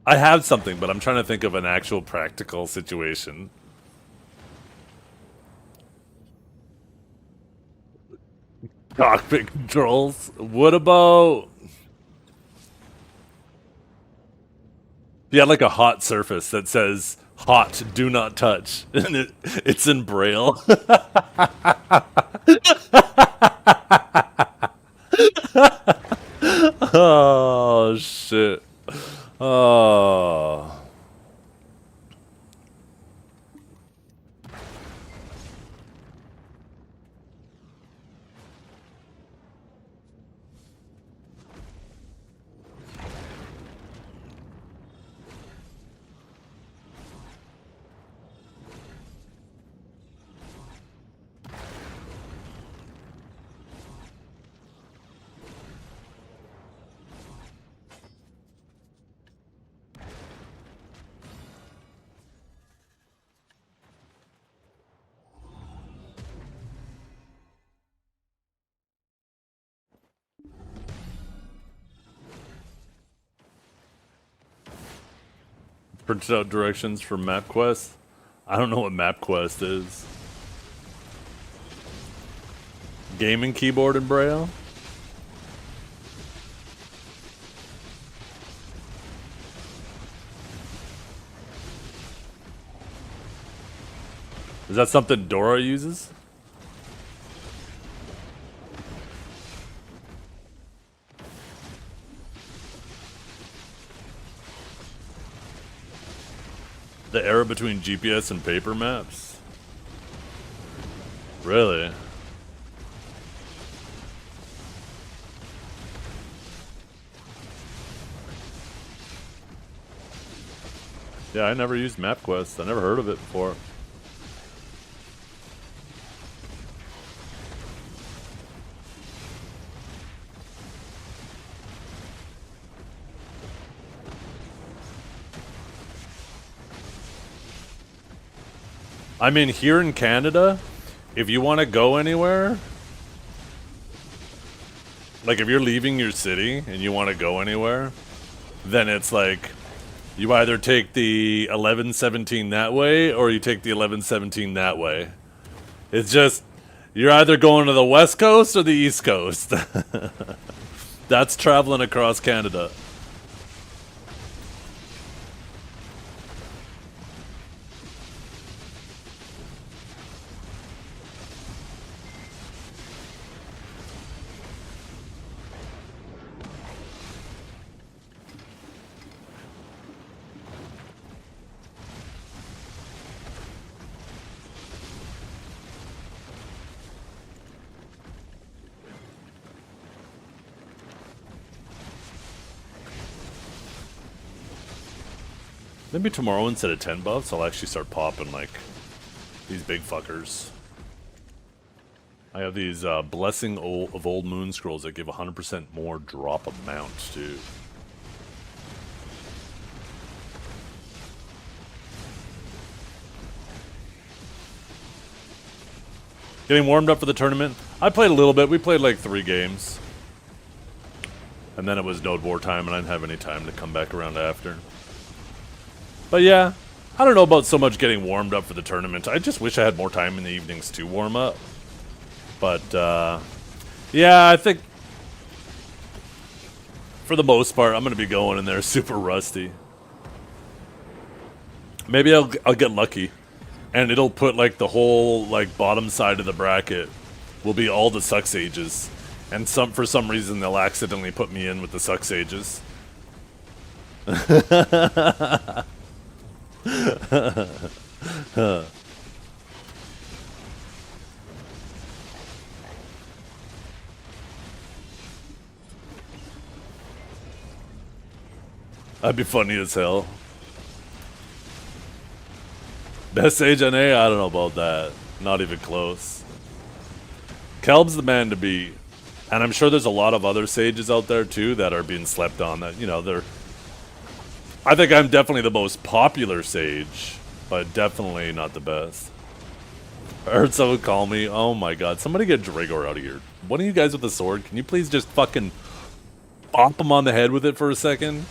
I have something, but I'm trying to think of an actual practical situation. Cockpit controls. What about... You had like a hot surface that says, hot, do not touch. And it's in Braille. Oh, shit. Oh. Printed out directions for MapQuest. I don't know what MapQuest is. Gaming keyboard in Braille? Is that something Dora uses? The error between GPS and paper maps? Really? Yeah, I never used MapQuest. I never heard of it before. I mean, here in Canada, if you want to go anywhere, like if you're leaving your city and you want to go anywhere, then it's like you either take the 1117 that way or you take the 1117 that way. It's just, you're either going to the West Coast or the East Coast. That's traveling across Canada. Maybe tomorrow instead of 10 buffs, I'll actually start popping, like, these big fuckers. I have these Blessing of Old Moon Scrolls that give 100% more drop amount, too. Getting warmed up for the tournament? I played a little bit. We played like 3 games. And then it was Node War time, and I didn't have any time to come back around after. But yeah, I don't know about so much getting warmed up for the tournament. I just wish I had more time in the evenings to warm up. But, yeah, I think for the most part, I'm going to be going in there super rusty. Maybe I'll get lucky, and it'll put, like, the whole, like, bottom side of the bracket will be all the Suck Sages. And for some reason, they'll accidentally put me in with the Suck Sages. That'd be funny as hell. Best Sage NA? I don't know about that. Not even close. Kelb's the man to beat. And I'm sure there's a lot of other Sages out there too that are being slept on that, you know, they're... I think I'm definitely the most popular Sage, but definitely not the best. I heard someone call me. Oh my god, somebody get Dragor out of here. One of you guys with a sword, can you please just fucking bop him on the head with it for a second?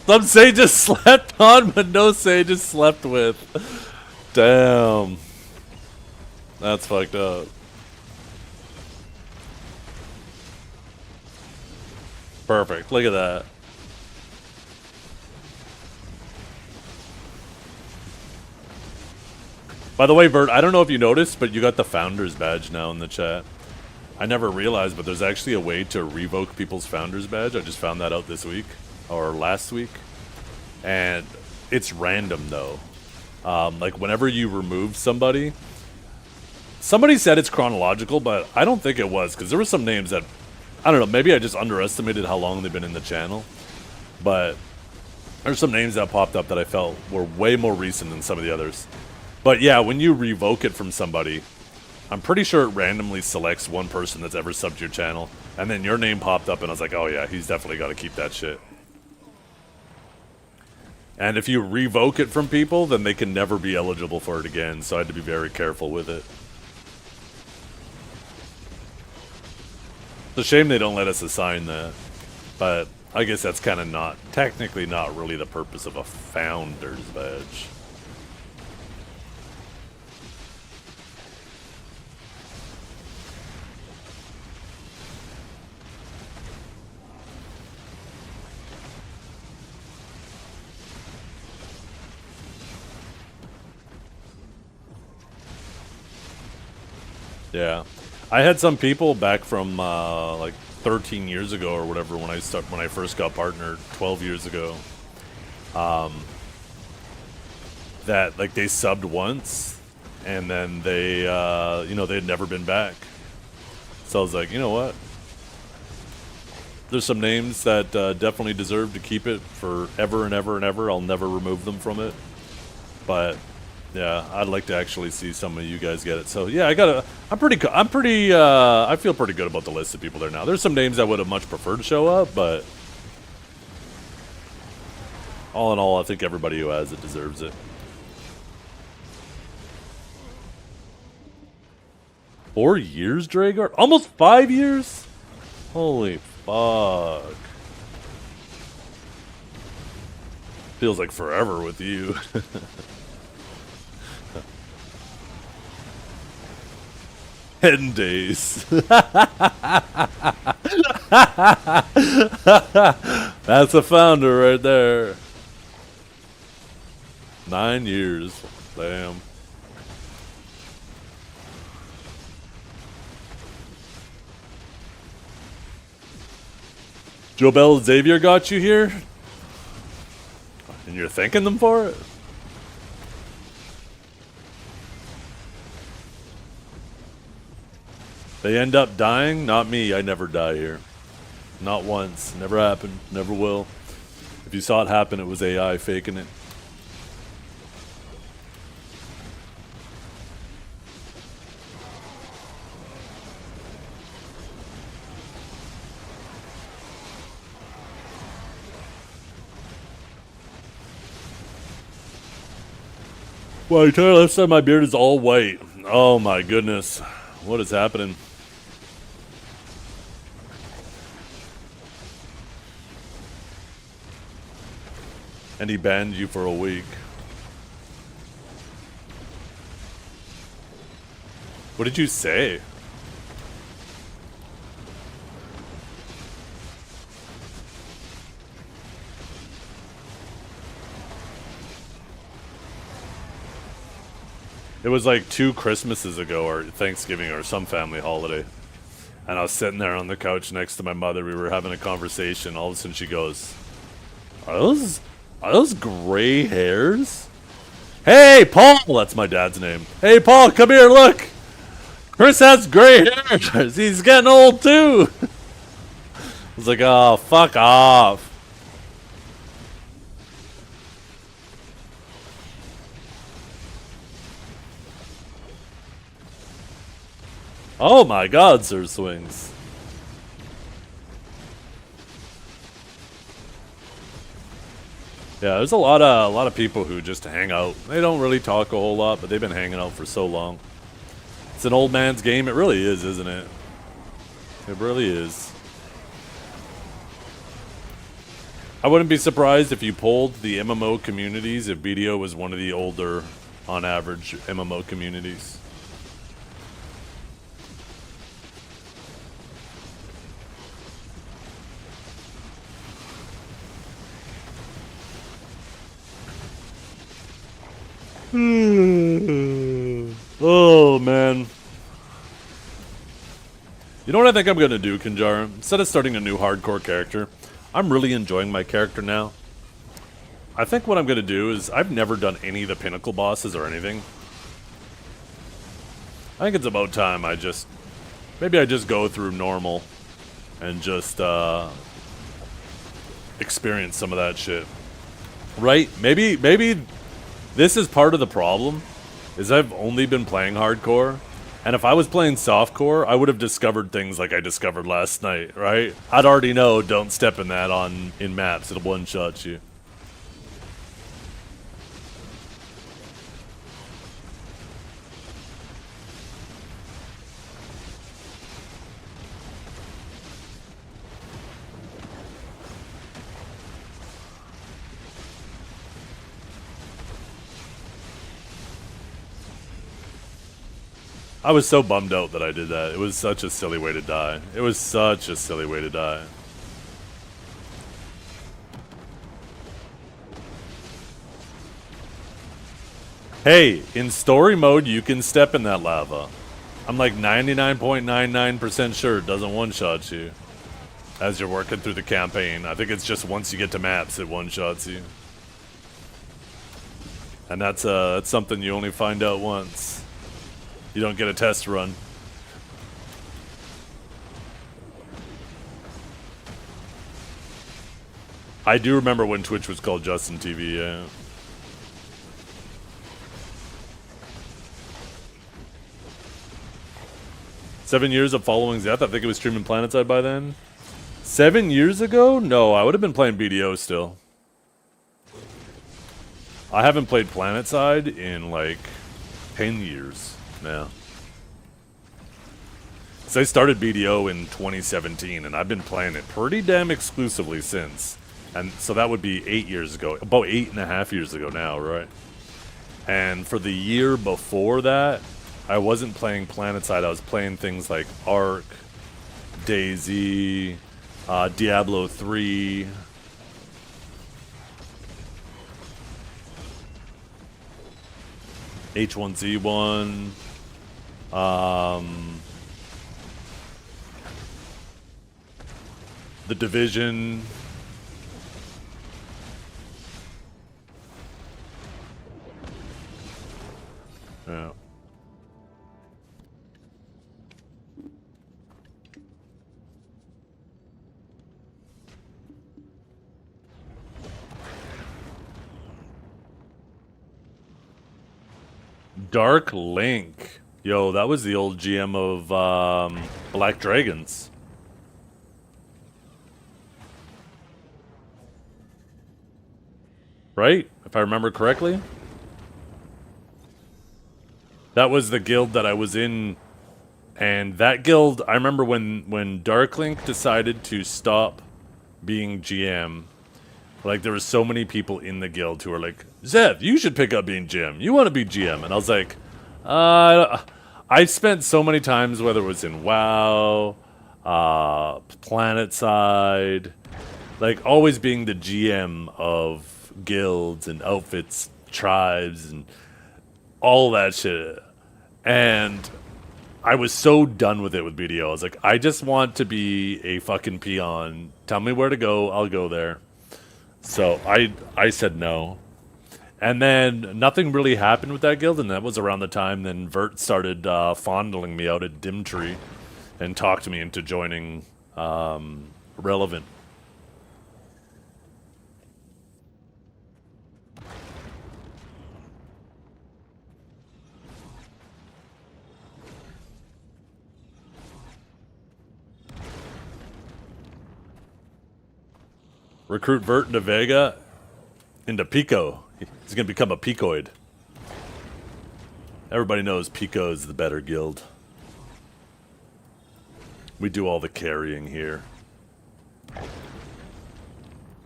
Some sages slept on, but no sages slept with. Damn. That's fucked up. Perfect. Look at that. By the way, Bert, I don't know if you noticed, but you got the Founders Badge now in the chat. I never realized, but there's actually a way to revoke people's Founders Badge. I just found that out this week. Or last week. And it's random, though. Like, whenever you remove somebody... Somebody said it's chronological, but I don't think it was, because there were some names that... I don't know, maybe I just underestimated how long they've been in the channel. But there's some names that popped up that I felt were way more recent than some of the others. But yeah, when you revoke it from somebody, I'm pretty sure it randomly selects one person that's ever subbed your channel. And then your name popped up, and I was like, oh yeah, he's definitely got to keep that shit. And if you revoke it from people, then they can never be eligible for it again, so I had to be very careful with it. It's a shame they don't let us assign that, but I guess that's kind of not, technically not really the purpose of a Founder's Badge. Yeah, I had some people back from like 13 years ago or whatever when I first got partnered 12 years ago. That like they subbed once, and then they you know, they had never been back. So I was like, you know what? There's some names that definitely deserve to keep it forever and ever and ever. I'll never remove them from it, but. Yeah, I'd like to actually see some of you guys get it. So yeah, I feel pretty good about the list of people there now. There's some names I would have much preferred to show up, but all in all, I think everybody who has it deserves it. 4 years, Dragor? Almost 5 years? Holy fuck. Feels like forever with you. Hen days. That's a founder right there. 9 years. Damn. Joe Bell Xavier got you here? And you're thanking them for it? They end up dying? Not me. I never die here. Not once. Never happened. Never will. If you saw it happen, it was AI faking it. Well, you tell left side my beard is all white. Oh my goodness. What is happening? And he banned you for a week. What did you say? It was like 2 Christmases ago, or Thanksgiving, or some family holiday. And I was sitting there on the couch next to my mother. We were having a conversation. All of a sudden she goes, Are Are those gray hairs? Hey, Paul! That's my dad's name. Hey, Paul, come here, look! Chris has gray hairs! He's getting old, too! I was like, oh, fuck off. Oh my god, Sir Swings. Yeah, there's a lot of people who just hang out. They don't really talk a whole lot, but they've been hanging out for so long. It's an old man's game. It really is, isn't it? It really is. I wouldn't be surprised if you polled the MMO communities if BDO was one of the older, on average, MMO communities. Oh, man. You know what I think I'm going to do, Kinjara? Instead of starting a new hardcore character, I'm really enjoying my character now. I think what I'm going to do is, I've never done any of the pinnacle bosses or anything. I think it's about time maybe I just go through normal and just experience some of that shit. Right? Maybe this is part of the problem, is I've only been playing hardcore, and if I was playing softcore, I would have discovered things like I discovered last night, right? I'd already know don't step in that in maps, it'll one-shot you. I was so bummed out that I did that. It was such a silly way to die. It was such a silly way to die. Hey, in story mode, you can step in that lava. I'm like 99.99% sure it doesn't one-shot you as you're working through the campaign. I think it's just once you get to maps, it one-shots you. And that's something you only find out once. You don't get a test run. I do remember when Twitch was called Justin TV, yeah. Seven years of following Zeth. I think it was streaming PlanetSide by then. 7 years ago? No, I would have been playing BDO still. I haven't played PlanetSide in like 10 years now. So I started BDO in 2017, and I've been playing it pretty damn exclusively since. And so that would be 8 years ago, about 8.5 years ago now, right? And for the year before that, I wasn't playing PlanetSide. I was playing things like Ark, DayZ, Diablo 3. H1Z1. The Division. Yeah. Dark Link. Yo, that was the old GM of Black Dragons. Right? If I remember correctly? That was the guild that I was in. And that guild, I remember when Darklink decided to stop being GM, like there were so many people in the guild who were like, Zev, you should pick up being GM. You want to be GM. And I was like, I spent so many times, whether it was in WoW, PlanetSide, like always being the GM of guilds and outfits, tribes, and all that shit. And I was so done with it with BDO. I was like, I just want to be a fucking peon. Tell me where to go, I'll go there. So I said no. And then nothing really happened with that guild, and that was around the time then Vert started fondling me out at Dimtree and talked me into joining Relevant. Recruit Vert into Vega, into Pico. He's going to become a Picoid. Everybody knows Pico is the better guild. We do all the carrying here.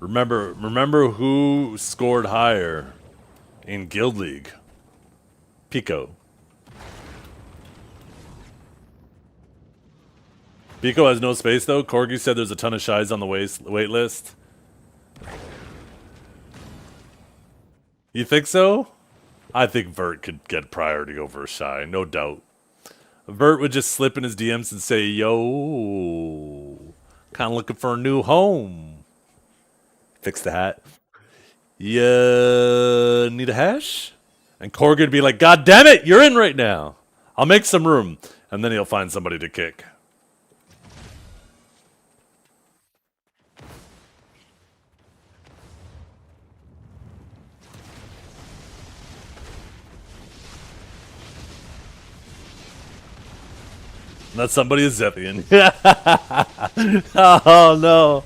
Remember who scored higher in Guild League? Pico. Pico has no space though. Corgi said there's a ton of shies on the wait list. You think so? I think Vert could get priority over Shy, no doubt. Vert would just slip in his DMs and say, yo, kind of looking for a new home. Fix the hat. You need a hash? And Korg would be like, God damn it, you're in right now. I'll make some room. And then he'll find somebody to kick. Not somebody is Zephian. Oh no.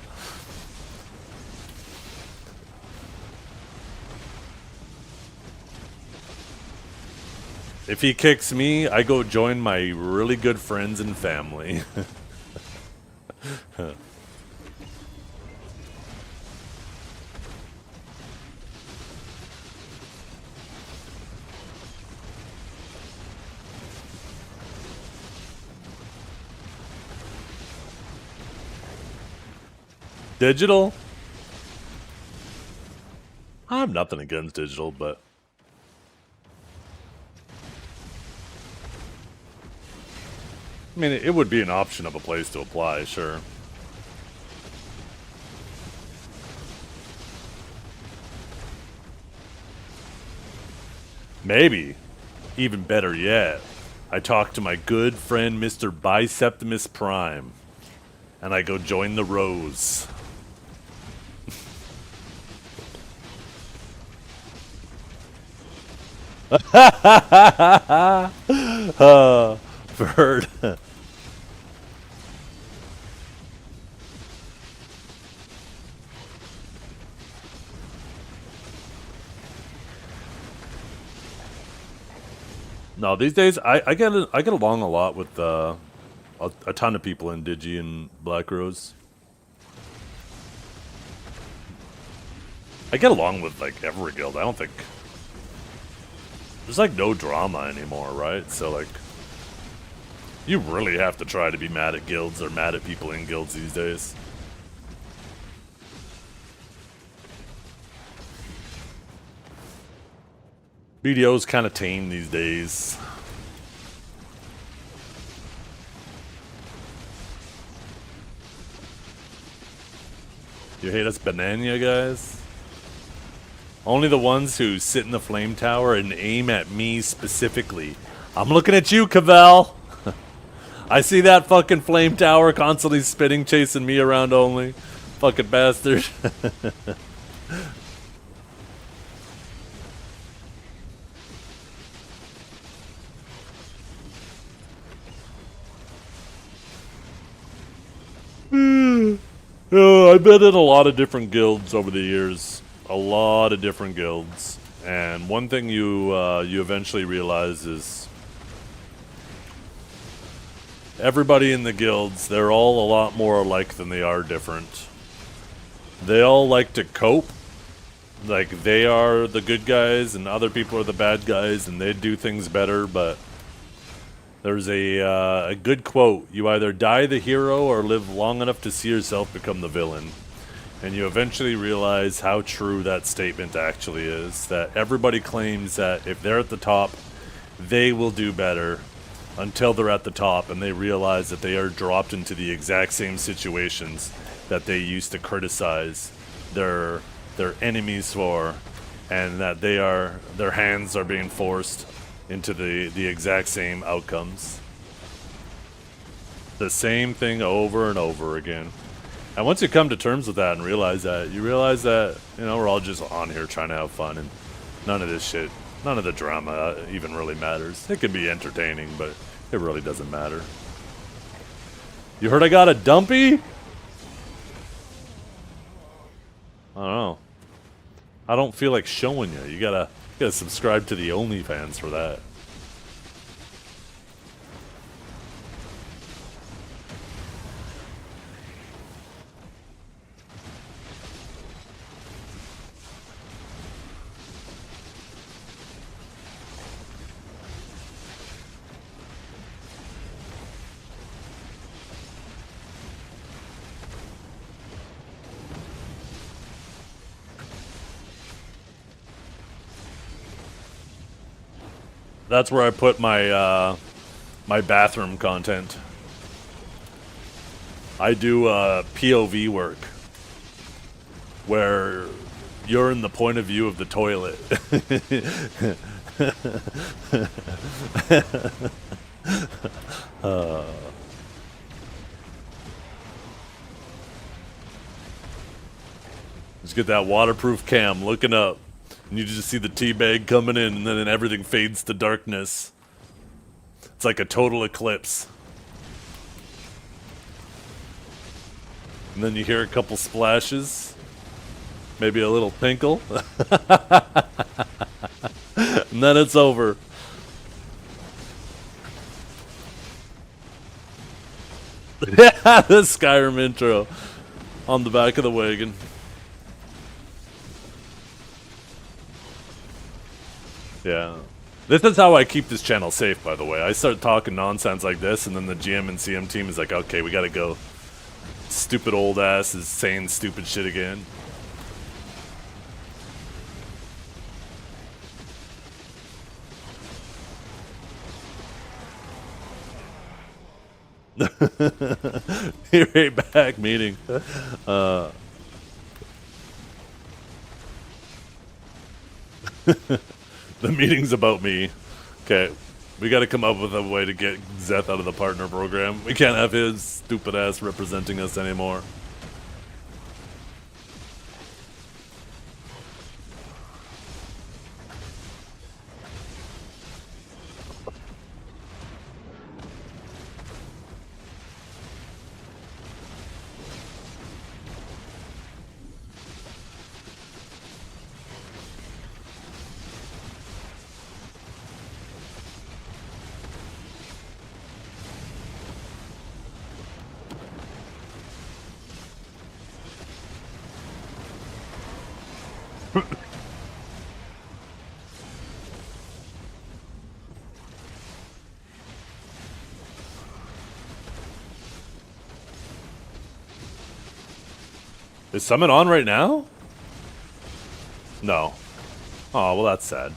If he kicks me, I go join my really good friends and family. Digital? I have nothing against digital, but I mean, it would be an option of a place to apply, sure. Maybe, even better yet, I talk to my good friend Mr. Biceptimus Prime, and I go join the Rose. Bird. No, these days I get along a lot with a ton of people in Digi and Black Rose. I get along with like every guild. I don't think there's like no drama anymore, right? So like, you really have to try to be mad at guilds or mad at people in guilds these days. BDO's kind of tame these days. You hate us banana guys? Only the ones who sit in the flame tower and aim at me specifically. I'm looking at you, Cavell. I see that fucking flame tower constantly spitting, chasing me around only. Fucking bastard. I've been in a lot of different guilds over the years. A lot of different guilds. And one thing you eventually realize is everybody in the guilds, they're all a lot more alike than they are different. They all like to cope. Like, they are the good guys and other people are the bad guys and they do things better, but there's a good quote. You either die the hero or live long enough to see yourself become the villain. And you eventually realize how true that statement actually is. That everybody claims that if they're at the top, they will do better until they're at the top and they realize that they are dropped into the exact same situations that they used to criticize their their enemies for, and that their hands are being forced into the exact same outcomes. The same thing over and over again. And once you come to terms with that and realize that, you realize that, you know, we're all just on here trying to have fun, and none of this shit, none of the drama even really matters. It can be entertaining, but it really doesn't matter. You heard I got a dumpy? I don't know. I don't feel like showing you. You gotta subscribe to the OnlyFans for that. That's where I put my my bathroom content. I do POV work where you're in the point of view of the toilet. Just get that waterproof cam looking up. And you just see the tea bag coming in, and then everything fades to darkness. It's like a total eclipse. And then you hear a couple splashes. Maybe a little tinkle. And then it's over. The Skyrim intro on the back of the wagon. Yeah. This is how I keep this channel safe, by the way. I start talking nonsense like this, and then the GM and CM team is like, okay, we gotta go. Stupid old ass is saying stupid shit again. You're right back meeting. The meeting's about me. Okay, we gotta come up with a way to get Zeth out of the partner program. We can't have his stupid ass representing us anymore. Is Summit on right now? No. Oh, well, that's sad.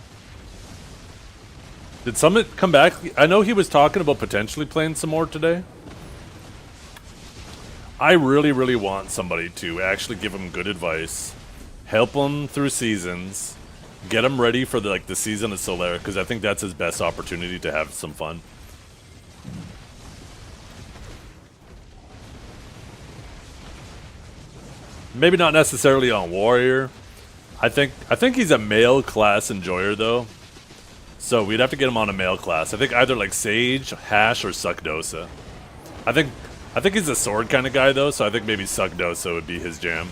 Did Summit come back? I know he was talking about potentially playing some more today. I really, really want somebody to actually give him good advice, help him through seasons, get him ready for the season of Solaire, because I think that's his best opportunity to have some fun. Maybe not necessarily on Warrior. I think he's a male class enjoyer though. So we'd have to get him on a male class. I think either like Sage, Hash, or Suckdosa. I think he's a sword kind of guy though, so I think maybe Suckdosa would be his jam.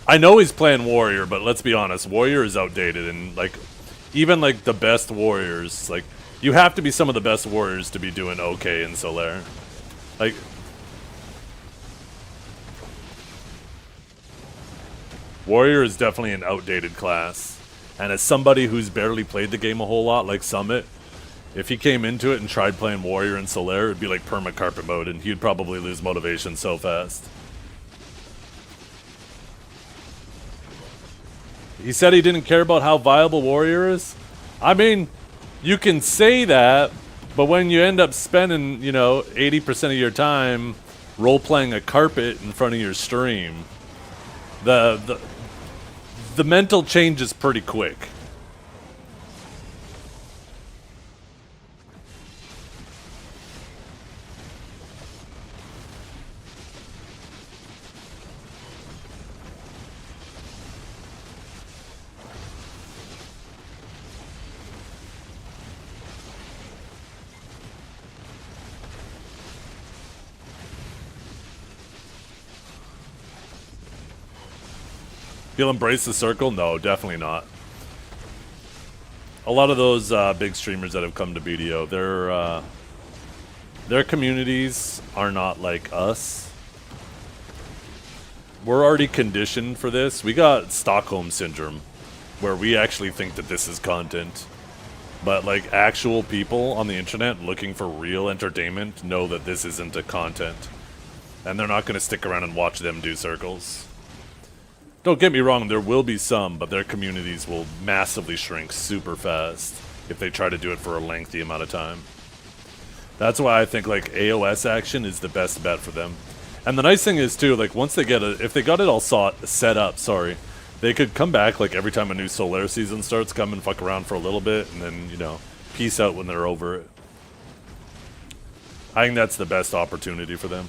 I know he's playing Warrior, but let's be honest, Warrior is outdated, and even the best Warriors, you have to be some of the best Warriors to be doing okay in Solaire. Warrior is definitely an outdated class, and as somebody who's barely played the game a whole lot, like Summit, if he came into it and tried playing Warrior in Solaire, it'd be like perma carpet mode, and he'd probably lose motivation so fast. He said he didn't care about how viable Warrior is. I mean, you can say that, but when you end up spending, 80% of your time role-playing a carpet in front of your stream, the mental change is pretty quick. You'll embrace the circle? No, definitely not. A lot of those big streamers that have come to BDO, their communities are not like us. We're already conditioned for this. We got Stockholm Syndrome, where we actually think that this is content. But like actual people on the internet looking for real entertainment know that this isn't a content. And they're not going to stick around and watch them do circles. Don't get me wrong, there will be some, but their communities will massively shrink super fast if they try to do it for a lengthy amount of time. That's why I think like AOS action is the best bet for them. And the nice thing is too, like once they get it, if they got it all set up, they could come back like every time a new Solaire season starts, come and fuck around for a little bit, and then, you know, peace out when they're over it. I think that's the best opportunity for them.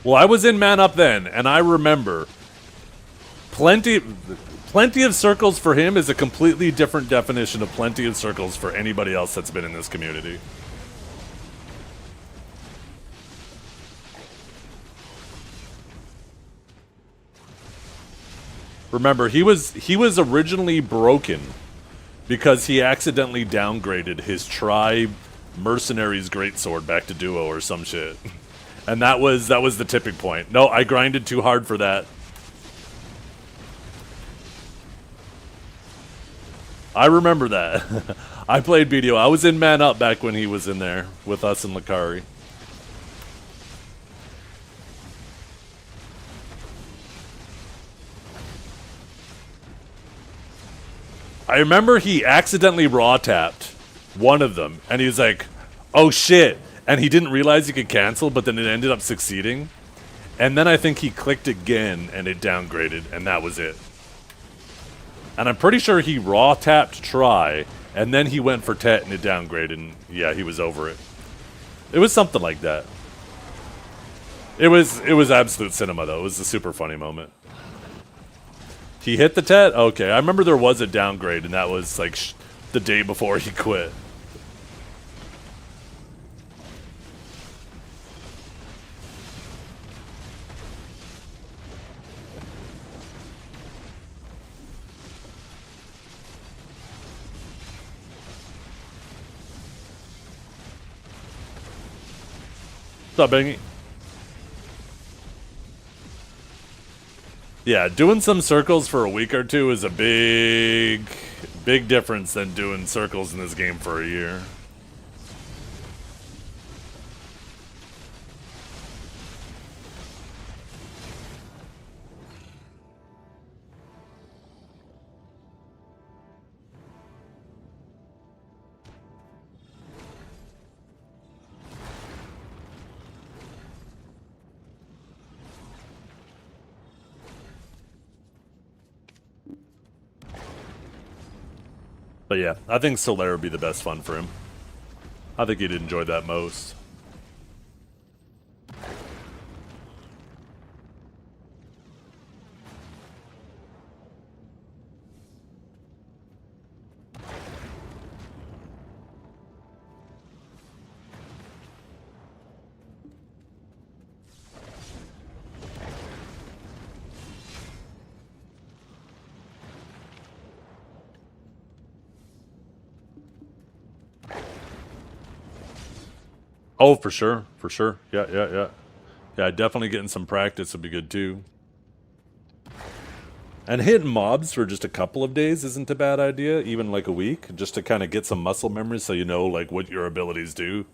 Well, I was in Man Up then, and I remember plenty of circles for him is a completely different definition of plenty of circles for anybody else that's been in this community. Remember, he was originally broken because he accidentally downgraded his tribe mercenaries greatsword back to duo or some shit. And that was the tipping point. No, I grinded too hard for that. I remember that. I played BDO. I was in Man Up back when he was in there with us and Lakari. I remember he accidentally raw tapped one of them, and he was like, "Oh shit." And he didn't realize he could cancel, but then it ended up succeeding. And then I think he clicked again, and it downgraded, and that was it. And I'm pretty sure he raw tapped try, and then he went for Tet, and it downgraded, and yeah, he was over it. It was something like that. It was absolute cinema, though. It was a super funny moment. He hit the Tet? Okay, I remember there was a downgrade, and that was like the day before he quit. What's up, Bingy? Yeah, doing some circles for a week or two is a big difference than doing circles in this game for a year. But yeah, I think Solaire would be the best fun for him. I think he'd enjoy that most. Oh, for sure, for sure. Yeah. Yeah, definitely getting some practice would be good too. And hitting mobs for just a couple of days isn't a bad idea, even like a week, just to kind of get some muscle memory so you know like what your abilities do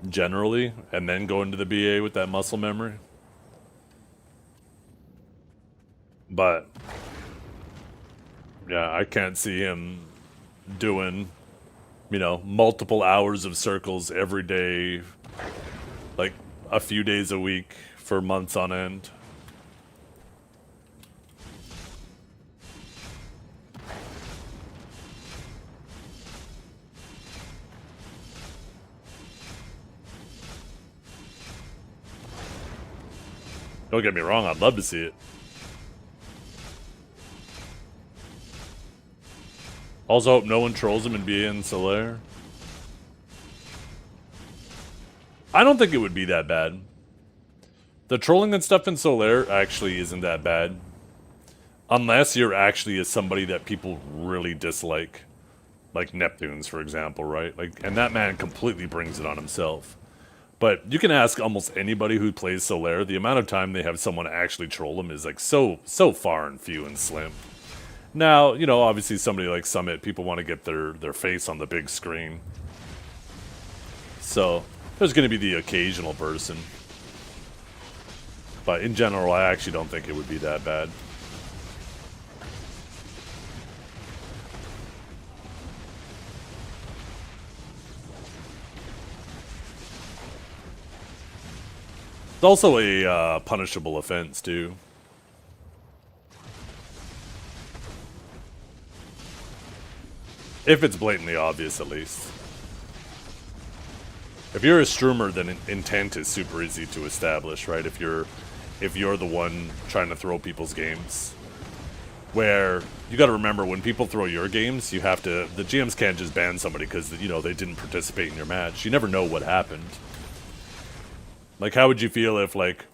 generally, and then go into the BA with that muscle memory. But yeah, I can't see him doing, you know, multiple hours of circles every day, like a few days a week for months on end. Don't get me wrong, I'd love to see it. Also hope no one trolls him and be in Solaire. I don't think it would be that bad. The trolling and stuff in Solaire actually isn't that bad. Unless you're actually somebody that people really dislike. Like Neptune's, for example, right? Like, and that man completely brings it on himself. But you can ask almost anybody who plays Solaire, the amount of time they have someone actually troll them is like so far and few and slim. Now, you know, obviously somebody like Summit, people want to get their face on the big screen. So, there's going to be the occasional person. But in general, I actually don't think it would be that bad. It's also a punishable offense, too. If it's blatantly obvious, at least. If you're a streamer, then intent is super easy to establish, right? If you're the one trying to throw people's games. Where, you gotta remember, when people throw your games, you have to... The GMs can't just ban somebody because, you know, they didn't participate in your match. You never know what happened. Like, how would you feel if, like,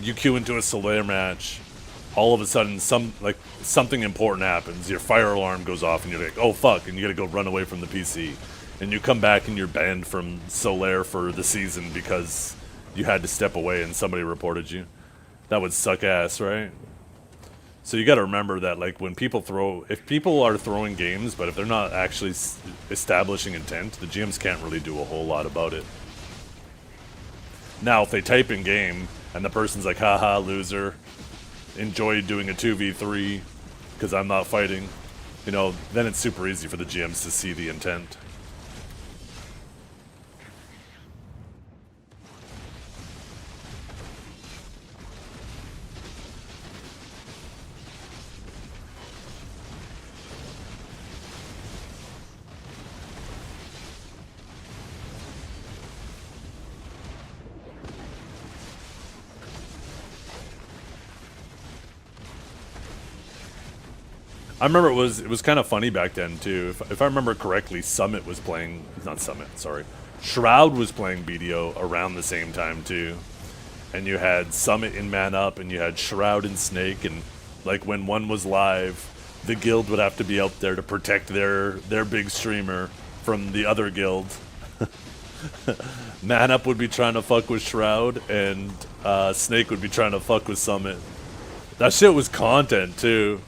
you queue into a Solaire match, all of a sudden something important happens, your fire alarm goes off, and you're like, oh fuck, and you gotta go run away from the PC. And you come back and you're banned from Solaire for the season because you had to step away and somebody reported you. That would suck ass, right? So you gotta remember that, like, when people if people are throwing games, but if they're not actually establishing intent, the GMs can't really do a whole lot about it. Now, if they type in game, and the person's like, haha, loser, enjoy doing a 2v3, because I'm not fighting, you know, then it's super easy for the GMs to see the intent. I remember it was kind of funny back then too. If I remember correctly, Summit was playing, not Summit, sorry, Shroud was playing BDO around the same time too. And you had Summit in Man Up, and you had Shroud and Snake, and like when one was live, the guild would have to be out there to protect their big streamer from the other guild. Man Up would be trying to fuck with Shroud, and Snake would be trying to fuck with Summit. That shit was content too.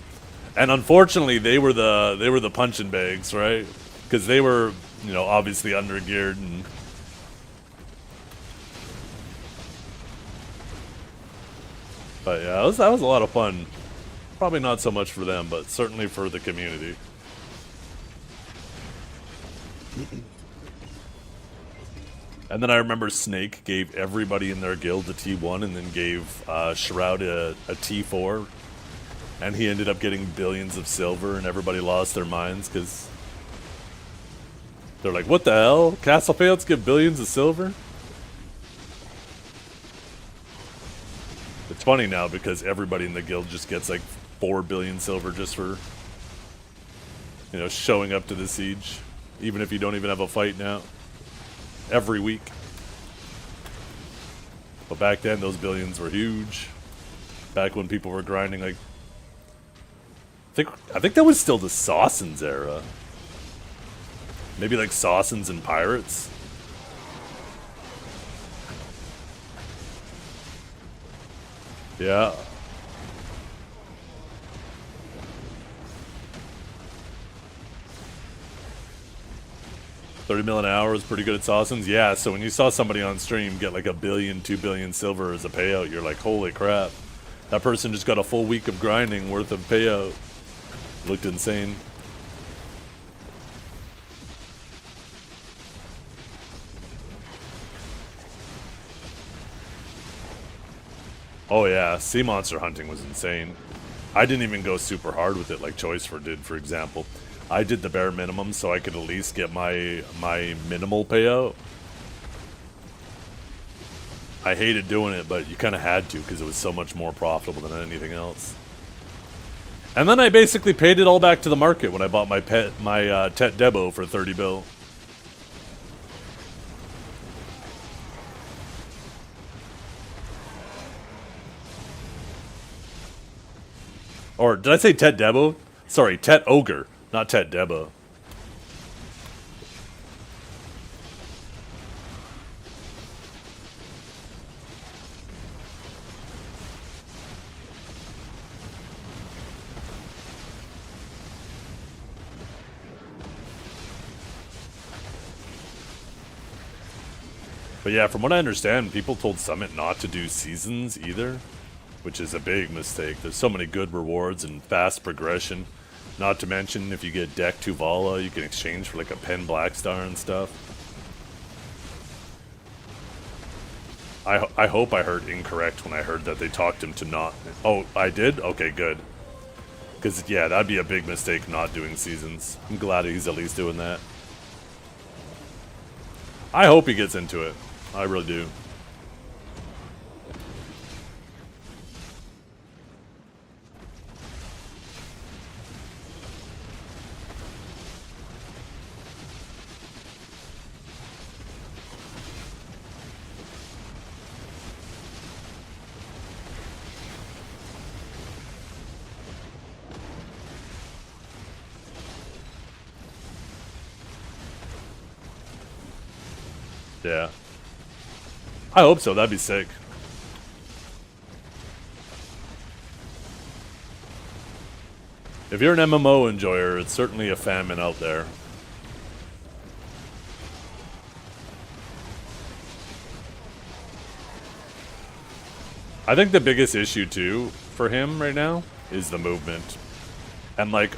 And unfortunately, they were the punching bags, right? Because they were, you know, obviously undergeared and. But yeah, that was a lot of fun. Probably not so much for them, but certainly for the community. And then I remember Snake gave everybody in their guild a T1, and then gave Shroud a T4. And he ended up getting billions of silver, and everybody lost their minds because they're like, what the hell? Castle Faileds get billions of silver? It's funny now because everybody in the guild just gets like 4 billion silver just for, you know, showing up to the siege. Even if you don't even have a fight now. Every week. But back then, those billions were huge. Back when people were grinding like... I think that was still the Sawsons era. Maybe like Sawsons and Pirates. Yeah. $30 million an hour is pretty good at Sawsons. Yeah, so when you saw somebody on stream get like 1 billion, 2 billion silver as a payout, you're like, holy crap. That person just got a full week of grinding worth of payout. Looked insane. Oh yeah, sea monster hunting was insane. I didn't even go super hard with it like Choicefor did, for example. I did the bare minimum so I could at least get my minimal payout. I hated doing it, but you kind of had to because it was so much more profitable than anything else. And then I basically paid it all back to the market when I bought my Tet Debo for 30 bill. Or did I say Tet Debo? Sorry, Tet Ogre, not Tet Debo. But yeah, from what I understand, people told Summit not to do seasons either, which is a big mistake. There's so many good rewards and fast progression. Not to mention, if you get Deck Tuvala, you can exchange for like a Pen Blackstar and stuff. I hope I heard incorrect when I heard that they talked him to not... Oh, I did? Okay, good. Because, yeah, that'd be a big mistake not doing seasons. I'm glad he's at least doing that. I hope he gets into it. I really do. Yeah. I hope so. That'd be sick. If you're an MMO enjoyer, it's certainly a famine out there. I think the biggest issue, too, for him right now is the movement. And, like,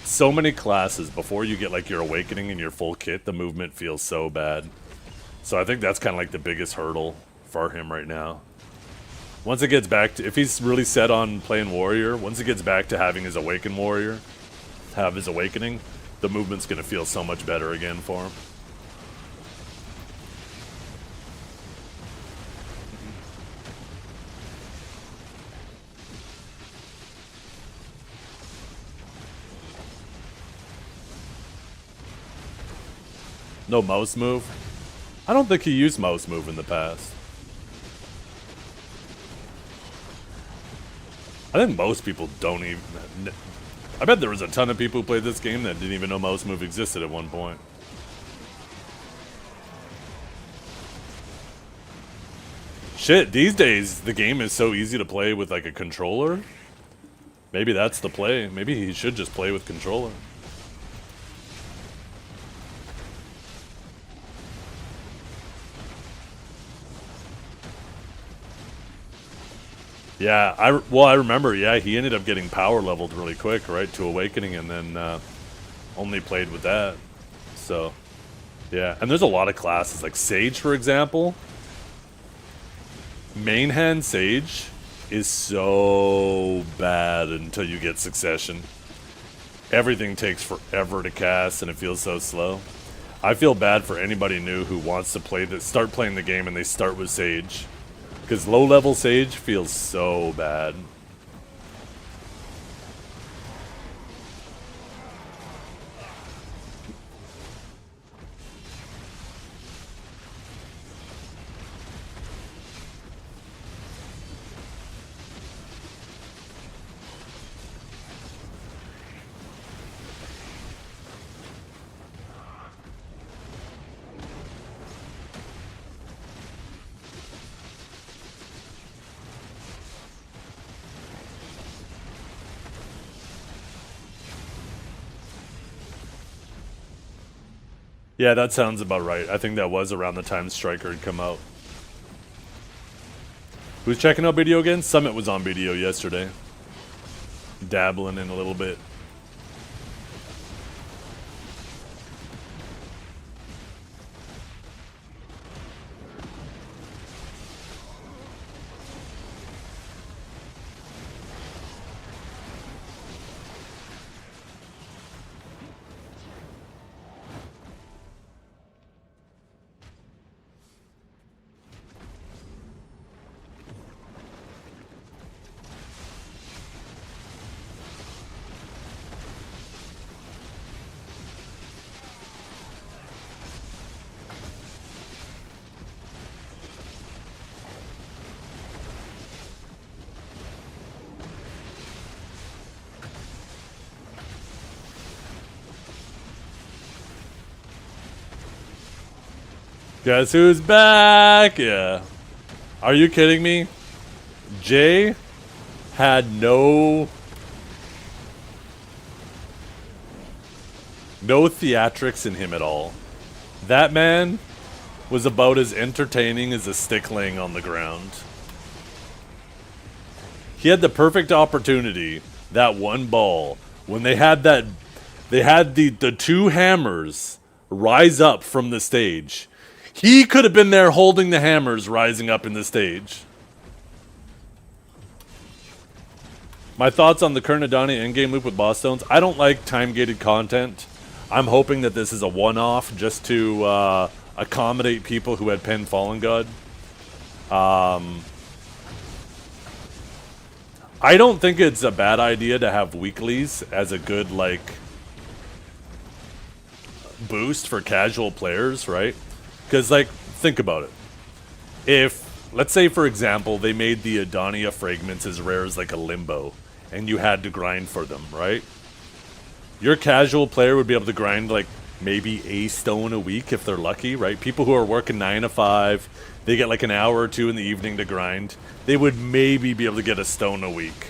so many classes, before you get, like, your Awakening and your full kit, the movement feels so bad. So I think that's kind of like the biggest hurdle for him right now. Once it gets back to, if he's really set on playing Warrior, once it gets back to having his Awakened Warrior, have his Awakening, the movement's going to feel so much better again for him. No mouse move? I don't think he used mouse move in the past. I think most people don't even... I bet there was a ton of people who played this game that didn't even know mouse move existed at one point. Shit, these days the game is so easy to play with like a controller. Maybe that's the play. Maybe he should just play with controller. Yeah, I remember, yeah, he ended up getting power leveled really quick, right, to Awakening, and then only played with that. So, yeah, and there's a lot of classes, like Sage, for example. Main hand Sage is so bad until you get Succession. Everything takes forever to cast, and it feels so slow. I feel bad for anybody new who wants to start playing the game and they start with Sage. Because low-level Sage feels so bad. Yeah, that sounds about right. I think that was around the time Striker had come out. Who's checking out video again? Summit was on video yesterday. Dabbling in a little bit. Guess who's back? Yeah. Are you kidding me? Jay had no theatrics in him at all. That man was about as entertaining as a stick laying on the ground. He had the perfect opportunity, that one ball, when they had the two hammers rise up from the stage. He could have been there holding the hammers rising up in the stage. My thoughts on the current Adania endgame loop with boss stones. I don't like time-gated content. I'm hoping that this is a one-off just to accommodate people who had penned Fallen God. I don't think it's a bad idea to have weeklies as a good, like, boost for casual players, right? Because, like, think about it. If, let's say, for example, they made the Adania fragments as rare as, like, a Limbo, and you had to grind for them, right? Your casual player would be able to grind, like, maybe a stone a week if they're lucky, right? People who are working 9 to 5, they get, like, an hour or two in the evening to grind. They would maybe be able to get a stone a week.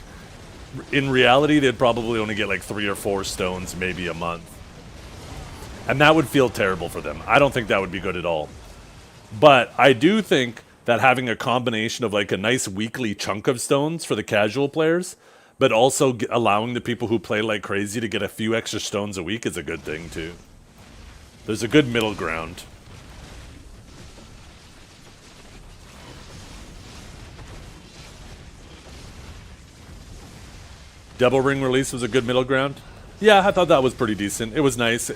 In reality, they'd probably only get, like, 3 or 4 stones maybe a month. And that would feel terrible for them. I don't think that would be good at all. But I do think that having a combination of like a nice weekly chunk of stones for the casual players, but also allowing the people who play like crazy to get a few extra stones a week is a good thing too. There's a good middle ground. Double ring release was a good middle ground. Yeah, I thought that was pretty decent. It was nice.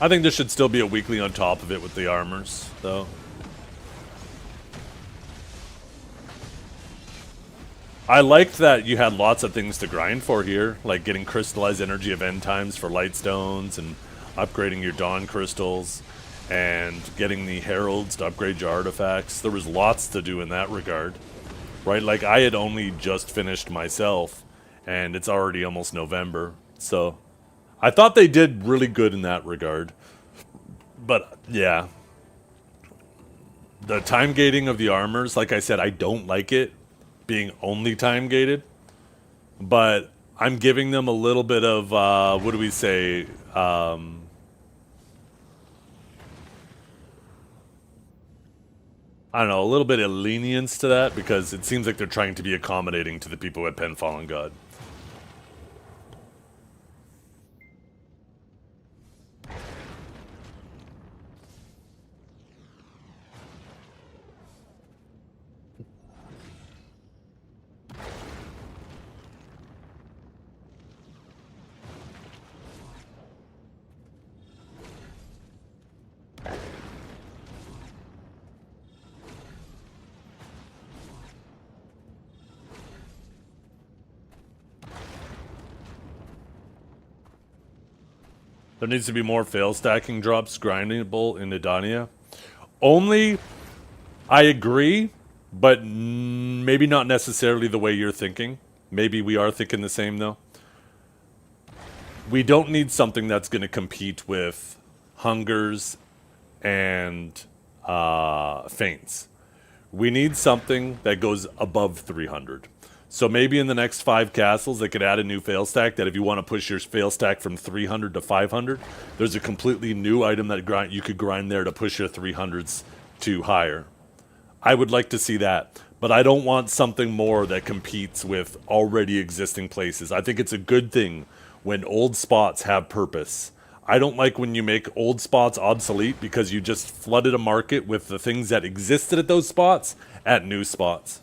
I think there should still be a weekly on top of it with the armors, though. I liked that you had lots of things to grind for here, like getting crystallized energy of end times for light stones and upgrading your dawn crystals and getting the heralds to upgrade your artifacts. There was lots to do in that regard, right? Like I had only just finished myself and it's already almost November, so I thought they did really good in that regard. But, yeah. The time gating of the armors, like I said, I don't like it being only time gated. But I'm giving them a little bit of, what do we say? I don't know, a little bit of lenience to that because it seems like they're trying to be accommodating to the people who had penned Fallen God. There needs to be more fail stacking drops grindable in Adania. Only, I agree, but maybe not necessarily the way you're thinking. Maybe we are thinking the same, though. We don't need something that's going to compete with hungers and faints. We need something that goes above 300. So maybe in the next 5 castles, they could add a new fail stack that if you want to push your fail stack from 300 to 500, there's a completely new item that you could grind there to push your 300s to higher. I would like to see that, but I don't want something more that competes with already existing places. I think it's a good thing when old spots have purpose. I don't like when you make old spots obsolete because you just flooded a market with the things that existed at those spots at new spots.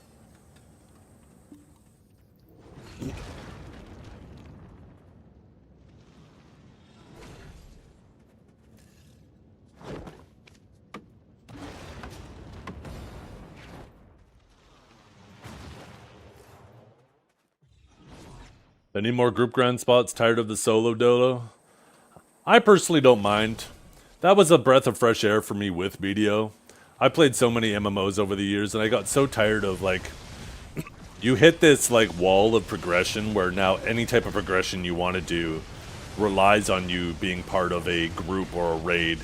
Any more group grind spots? Tired of the solo dolo? I personally don't mind. That was a breath of fresh air for me with BDO. I played so many MMOs over the years and I got so tired of like you hit this like wall of progression where now any type of progression you want to do relies on you being part of a group or a raid,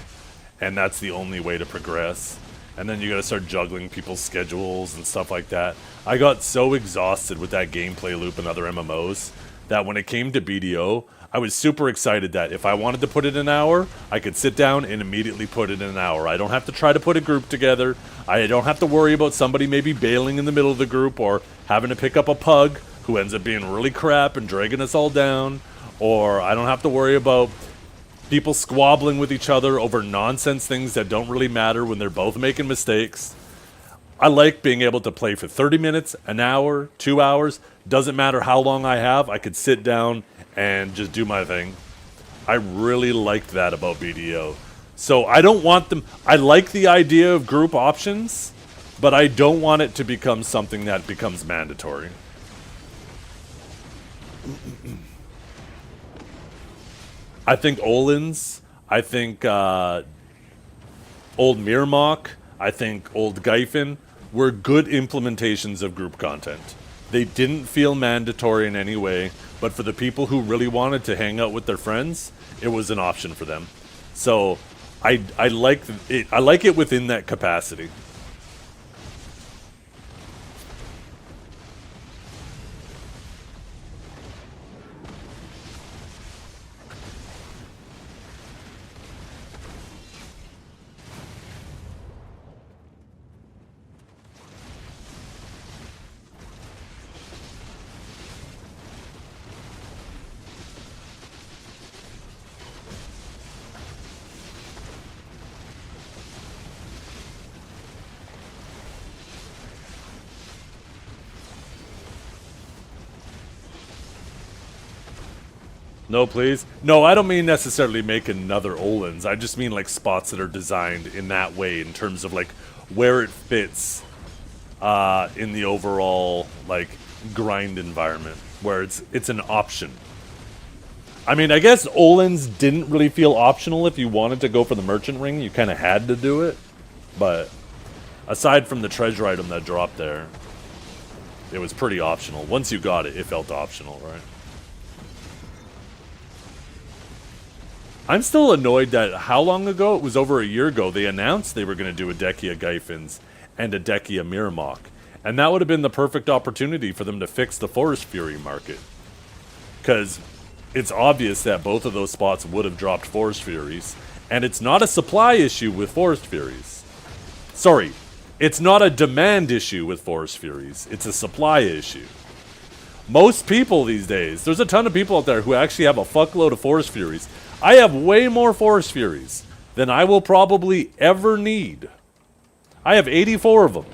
and that's the only way to progress. And then you gotta start juggling people's schedules and stuff like that. I got so exhausted with that gameplay loop and other MMOs that when it came to BDO, I was super excited that if I wanted to put it in an hour, I could sit down and immediately put it in an hour. I don't have to try to put a group together. I don't have to worry about somebody maybe bailing in the middle of the group or having to pick up a pug who ends up being really crap and dragging us all down. Or I don't have to worry about people squabbling with each other over nonsense things that don't really matter when they're both making mistakes. I like being able to play for 30 minutes, an hour, 2 hours. Doesn't matter how long I have. I could sit down and just do my thing. I really liked that about BDO. So I don't want them... I like the idea of group options, but I don't want it to become something that becomes mandatory. I think Olins, I think Old Mirmok, I think Old Gyfin were good implementations of group content. They didn't feel mandatory in any way, but for the people who really wanted to hang out with their friends, it was an option for them. So I like it. I like it within that capacity. No, please. No, I don't mean necessarily make another Olins. I just mean like spots that are designed in that way in terms of like where it fits in the overall like grind environment, where it's an option. I mean, I guess Olins didn't really feel optional. If you wanted to go for the merchant ring, you kind of had to do it. But aside from the treasure item that dropped there, it was pretty optional. Once you got it, it felt optional, right? I'm still annoyed that how long ago, it was over a year ago, they announced they were going to do a Dechia Gyfins and a Dechia Mirmok. And that would have been the perfect opportunity for them to fix the Forest Fury market. Because it's obvious that both of those spots would have dropped Forest Furies. And it's not a supply issue with Forest Furies. Sorry, it's not a demand issue with Forest Furies. It's a supply issue. Most people these days, there's a ton of people out there who actually have a fuckload of Forest Furies. I have way more Forest Furies than I will probably ever need. I have 84 of them.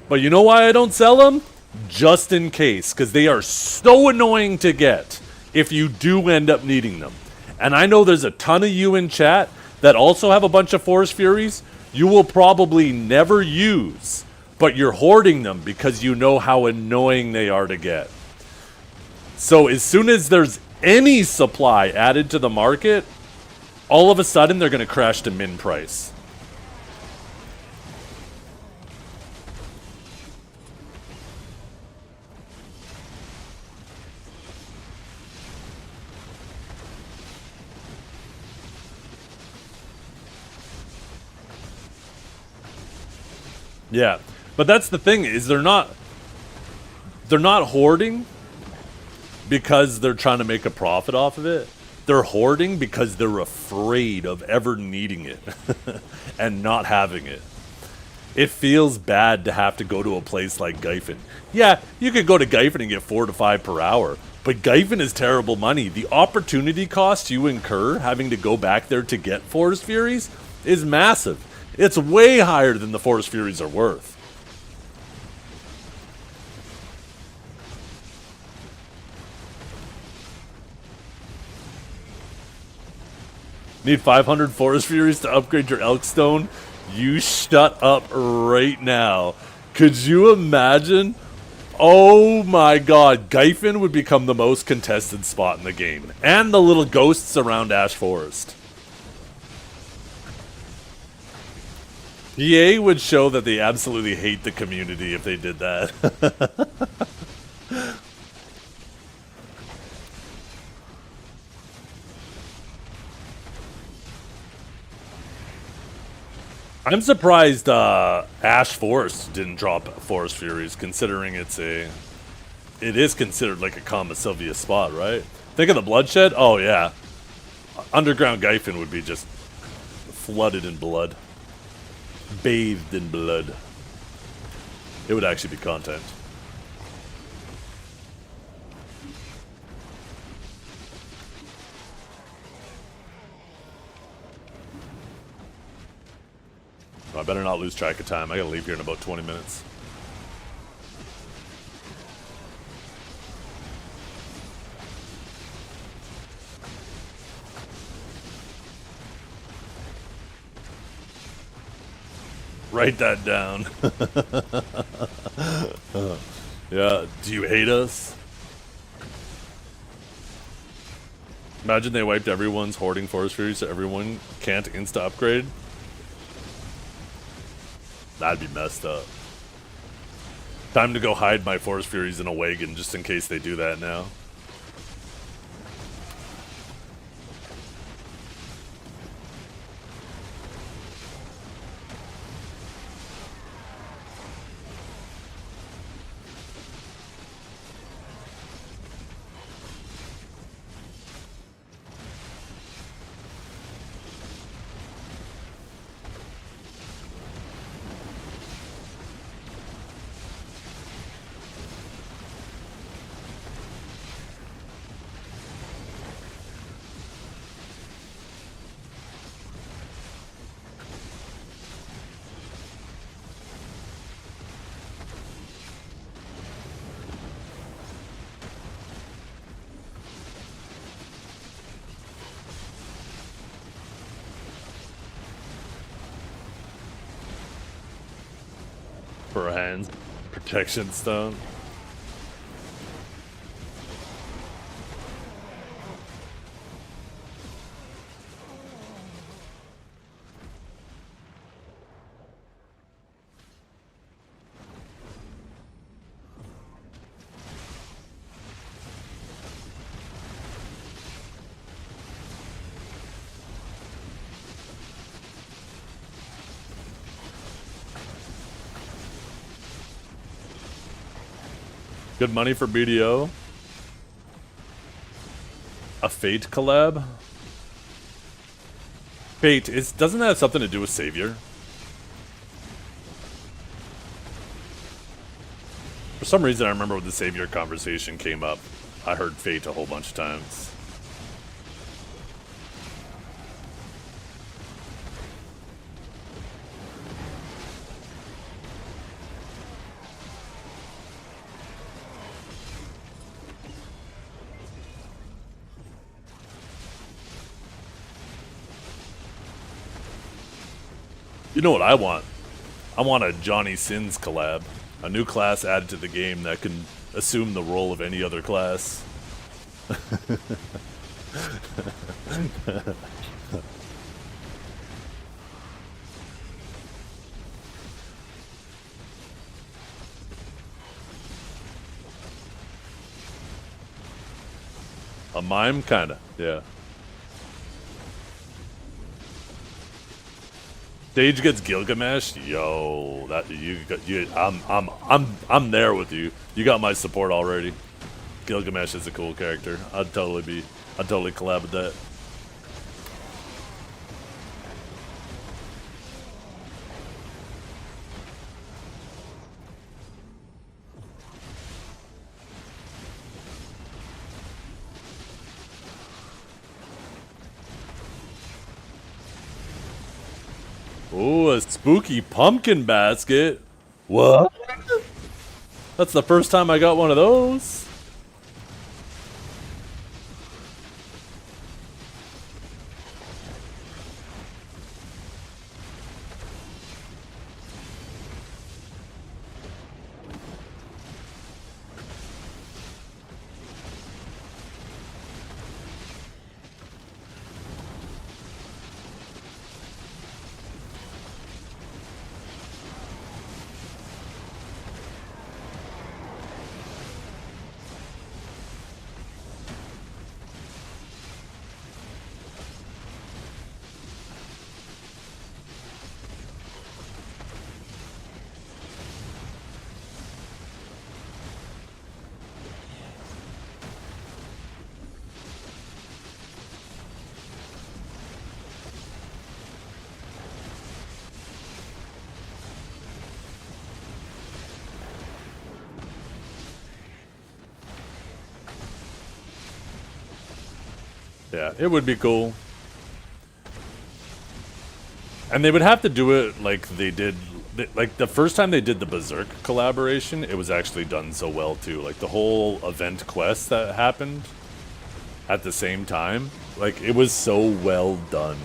But you know why I don't sell them? Just in case, because they are so annoying to get if you do end up needing them. And I know there's a ton of you in chat that also have a bunch of Forest Furies you will probably never use, but you're hoarding them because you know how annoying they are to get. So as soon as there's any supply added to the market, all of a sudden they're going to crash to min price. Yeah, but that's the thing, is they're not... they're not hoarding because they're trying to make a profit off of it. They're hoarding because they're afraid of ever needing it and not having it. It feels bad to have to go to a place like Gyphon. Yeah, you could go to Gyphon and get 4 to 5 per hour, but Gyphon is terrible money. The opportunity cost you incur having to go back there to get Forest Furies is massive. It's way higher than the Forest Furies are worth. Need 500 Forest Furies to upgrade your Elkstone? You shut up right now. Could you imagine? Oh my god, Gyphon would become the most contested spot in the game. And the little ghosts around Ash Forest. EA would show that they absolutely hate the community if they did that. I'm surprised Ash Forest didn't drop Forest Furies, considering it is considered like a Kama Sylvia spot, right? Think of the bloodshed? Oh yeah. Underground Gyphon would be just flooded in blood. Bathed in blood. It would actually be content. I better not lose track of time. I gotta leave here in about 20 minutes. Write that down. Yeah, do you hate us? Imagine they wiped everyone's hoarding Forest Furies so everyone can't insta-upgrade. That'd be messed up. Time to go hide my Forest Furies in a wagon just in case they do that now. For a hand protection stone. Good money for BDO. A Fate collab? Fate, doesn't that have something to do with Savior? For some reason I remember when the Savior conversation came up, I heard Fate a whole bunch of times. You know what I want? I want a Johnny Sins collab. A new class added to the game that can assume the role of any other class. A mime? Kinda, yeah. Sage gets Gilgamesh. Yo, that I'm there with you. You got my support already. Gilgamesh is a cool character. I'd totally collab with that. Ooh, a spooky pumpkin basket. What? That's the first time I got one of those. Yeah, it would be cool. And they would have to do it like they did, like the first time they did the Berserk collaboration, it was actually done so well too. Like the whole event quest that happened at the same time, like it was so well done.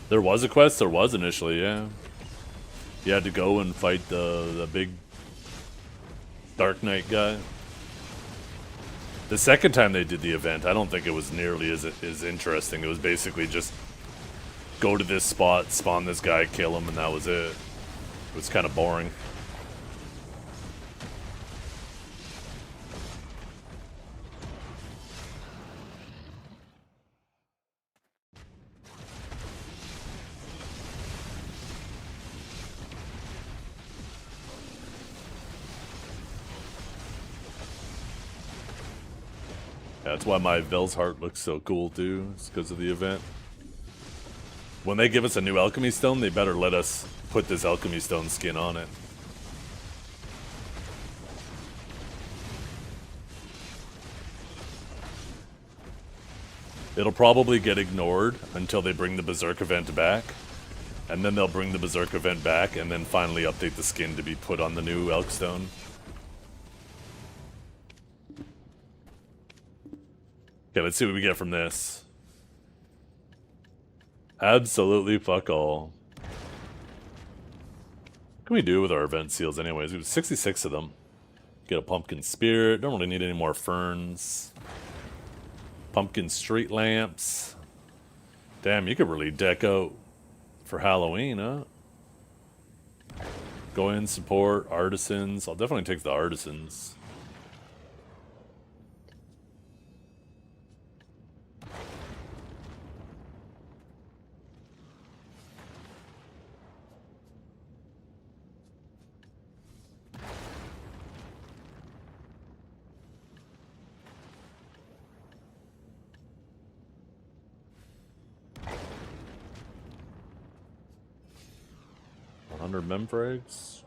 There was a quest, there was initially, yeah. You had to go and fight the big Dark Knight guy. The second time they did the event, I don't think it was nearly as interesting. It was basically just go to this spot, spawn this guy, kill him, and that was it. It was kind of boring. That's why my Vel's heart looks so cool too. It's because of the event. When they give us a new alchemy stone, they better let us put this alchemy stone skin on it. It'll probably get ignored until they bring the Berserk event back. And then they'll bring the Berserk event back and then finally update the skin to be put on the new elk stone. Okay, let's see what we get from this. Absolutely fuck all. What can we do with our event seals anyways? We have 66 of them. Get a pumpkin spirit. Don't really need any more ferns. Pumpkin street lamps. Damn, you could really deck out for Halloween, huh? Go in, support, artisans. I'll definitely take the artisans. Memfrags,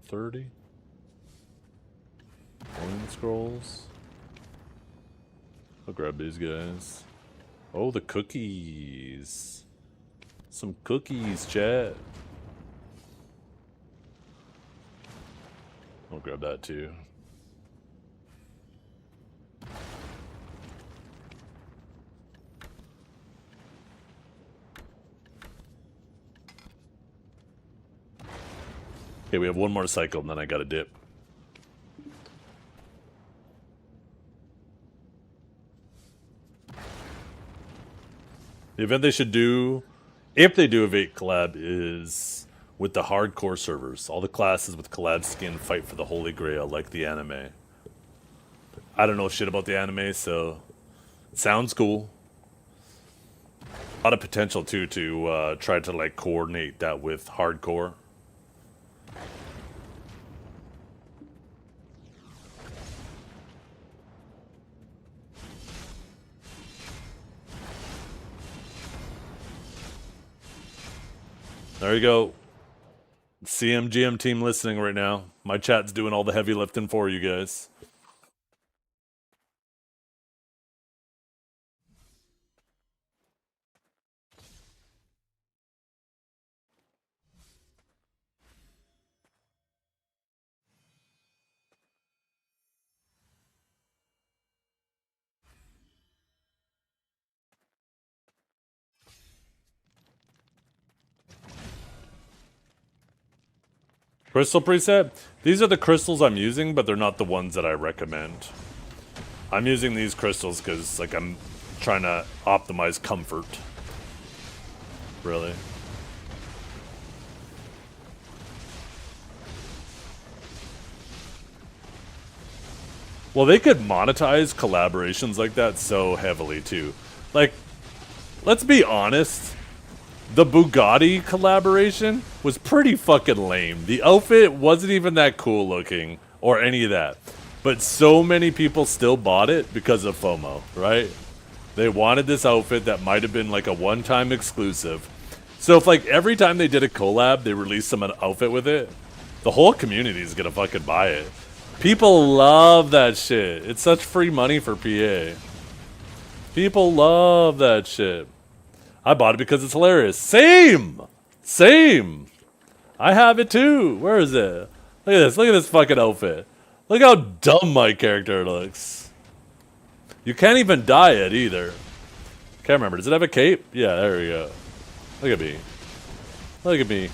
30. Coin scrolls. I'll grab these guys. Oh, the cookies. Some cookies, chat. I'll grab that too. Okay, we have one more cycle and then I gotta dip. The event they should do, if they do a Vate collab, is with the hardcore servers. All the classes with collab skin fight for the Holy Grail like the anime. I don't know shit about the anime, so Sounds cool. A lot of potential too to try to like coordinate that with hardcore. There you go. CMGM team listening right now. My chat's doing all the heavy lifting for you guys. Crystal preset? These are the crystals I'm using, but they're not the ones that I recommend. I'm using these crystals because, like, I'm trying to optimize comfort. Really. Well, they could monetize collaborations like that so heavily, too. Like, let's be honest. The Bugatti collaboration was pretty fucking lame. The outfit wasn't even that cool looking or any of that. But so many people still bought it because of FOMO, right? They wanted this outfit that might have been like a one-time exclusive. So if like every time they did a collab, they released some outfit with it, the whole community is gonna fucking buy it. People love that shit. It's such free money for PA. People love that shit. I bought it because it's hilarious. Same! Same! I have it too. Where is it? Look at this. Look at this fucking outfit. Look how dumb my character looks. You can't even dye it either. Can't remember. Does it have a cape? Yeah, there we go. Look at me. Look at me.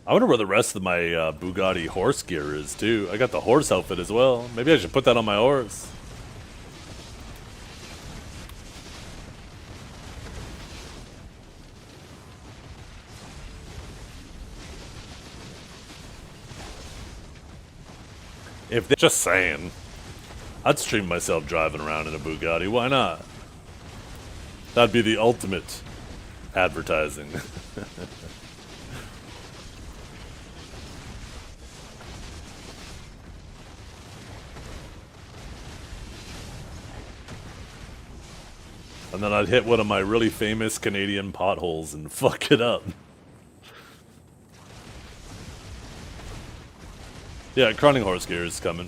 I wonder where the rest of my Bugatti horse gear is, too. I got the horse outfit as well. Maybe I should put that on my horse. If they're just saying, I'd stream myself driving around in a Bugatti. Why not? That'd be the ultimate advertising. And then I'd hit one of my really famous Canadian potholes and fuck it up. Yeah, crowning horse gear is coming.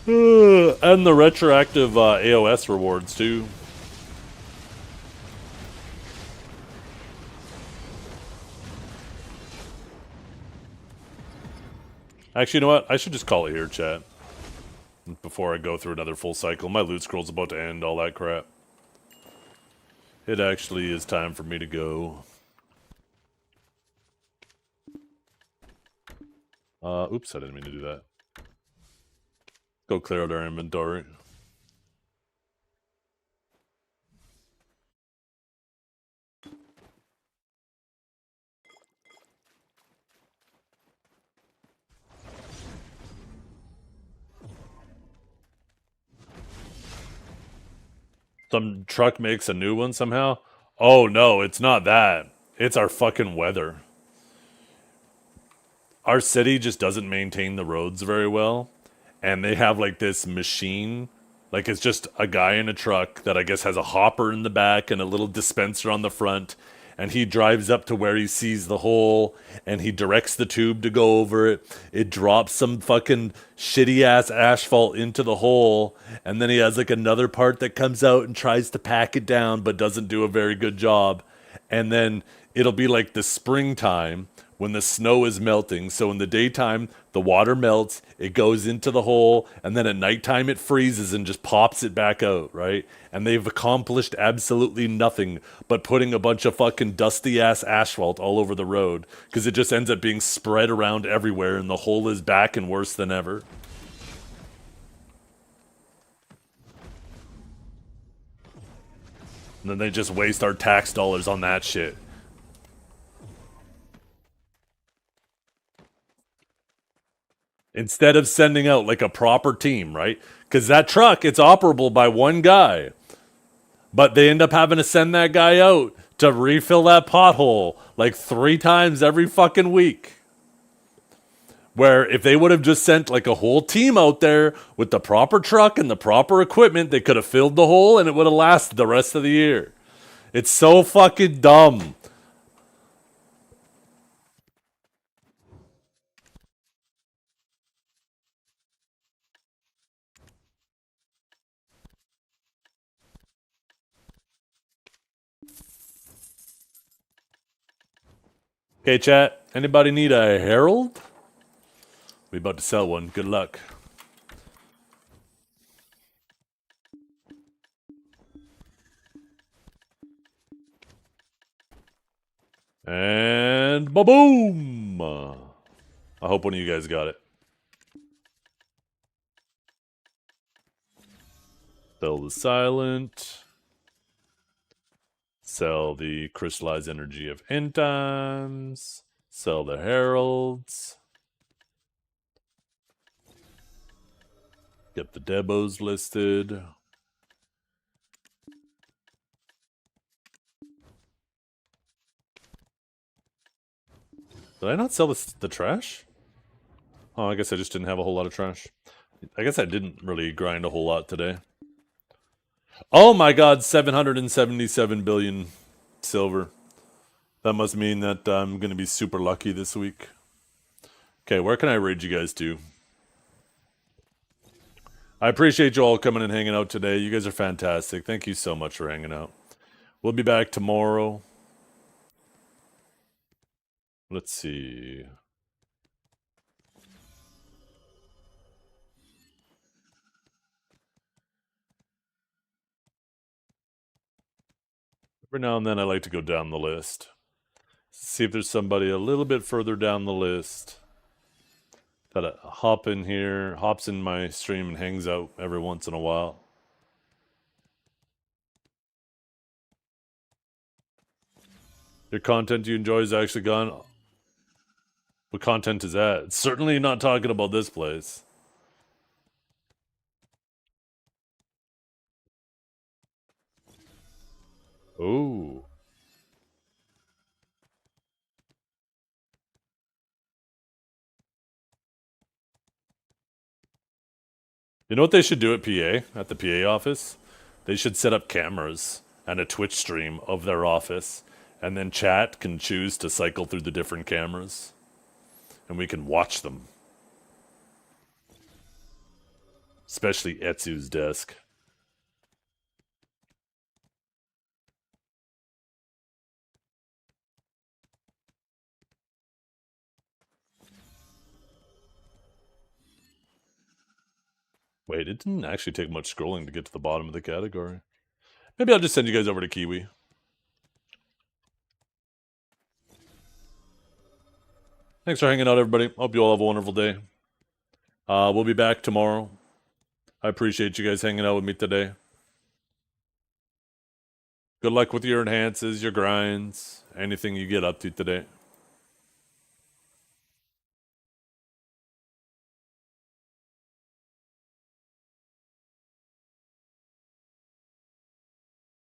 And the retroactive AOS rewards too. Actually, you know what? I should just call it here, chat. Before I go through another full cycle. My loot scroll's about to end, all that crap. It actually is time for me to go. Oops, I didn't mean to do that. Go clear out our inventory. Some truck makes a new one somehow? Oh no, it's not that. It's our fucking weather. Our city just doesn't maintain the roads very well. And they have like this machine. Like it's just a guy in a truck that I guess has a hopper in the back and a little dispenser on the front. And he drives up to where he sees the hole and he directs the tube to go over it. It drops some fucking shitty ass asphalt into the hole. And then he has like another part that comes out and tries to pack it down but doesn't do a very good job. And then it'll be like the springtime when the snow is melting. So in the daytime, the water melts, it goes into the hole, and then at nighttime it freezes and just pops it back out, right? And they've accomplished absolutely nothing but putting a bunch of fucking dusty ass asphalt all over the road, because it just ends up being spread around everywhere, and the hole is back and worse than ever. And then they just waste our tax dollars on that shit. Instead of sending out like a proper team, right? Because that truck, it's operable by one guy. But they end up having to send that guy out to refill that pothole like 3 times every fucking week. Where if they would have just sent like a whole team out there with the proper truck and the proper equipment, they could have filled the hole and it would have lasted the rest of the year. It's so fucking dumb. Okay, chat. Anybody need a Herald? We about to sell one. Good luck. And ba-boom! I hope one of you guys got it. Sell the Silent. Sell the Crystallized Energy of End Times. Sell the Heralds. Get the Debos listed. Did I not sell the trash? Oh, I guess I just didn't have a whole lot of trash. I guess I didn't really grind a whole lot today. Oh my god, 777 billion silver. That must mean that I'm going to be super lucky this week. Okay, where can I raid you guys to? I appreciate you all coming and hanging out today. You guys are fantastic. Thank you so much for hanging out. We'll be back tomorrow. Let's see. Every now and then I like to go down the list. See if there's somebody a little bit further down the list that hops in my stream and hangs out every once in a while. Your content you enjoy is actually gone. What content is that? It's certainly not talking about this place. Oh. You know what they should do at PA? At the PA office? They should set up cameras and a Twitch stream of their office, and then chat can choose to cycle through the different cameras. And we can watch them. Especially Etsu's desk. Wait, it didn't actually take much scrolling to get to the bottom of the category. Maybe I'll just send you guys over to Kiwi. Thanks for hanging out, everybody. Hope you all have a wonderful day. We'll be back tomorrow. I appreciate you guys hanging out with me today. Good luck with your enhances, your grinds, anything you get up to today.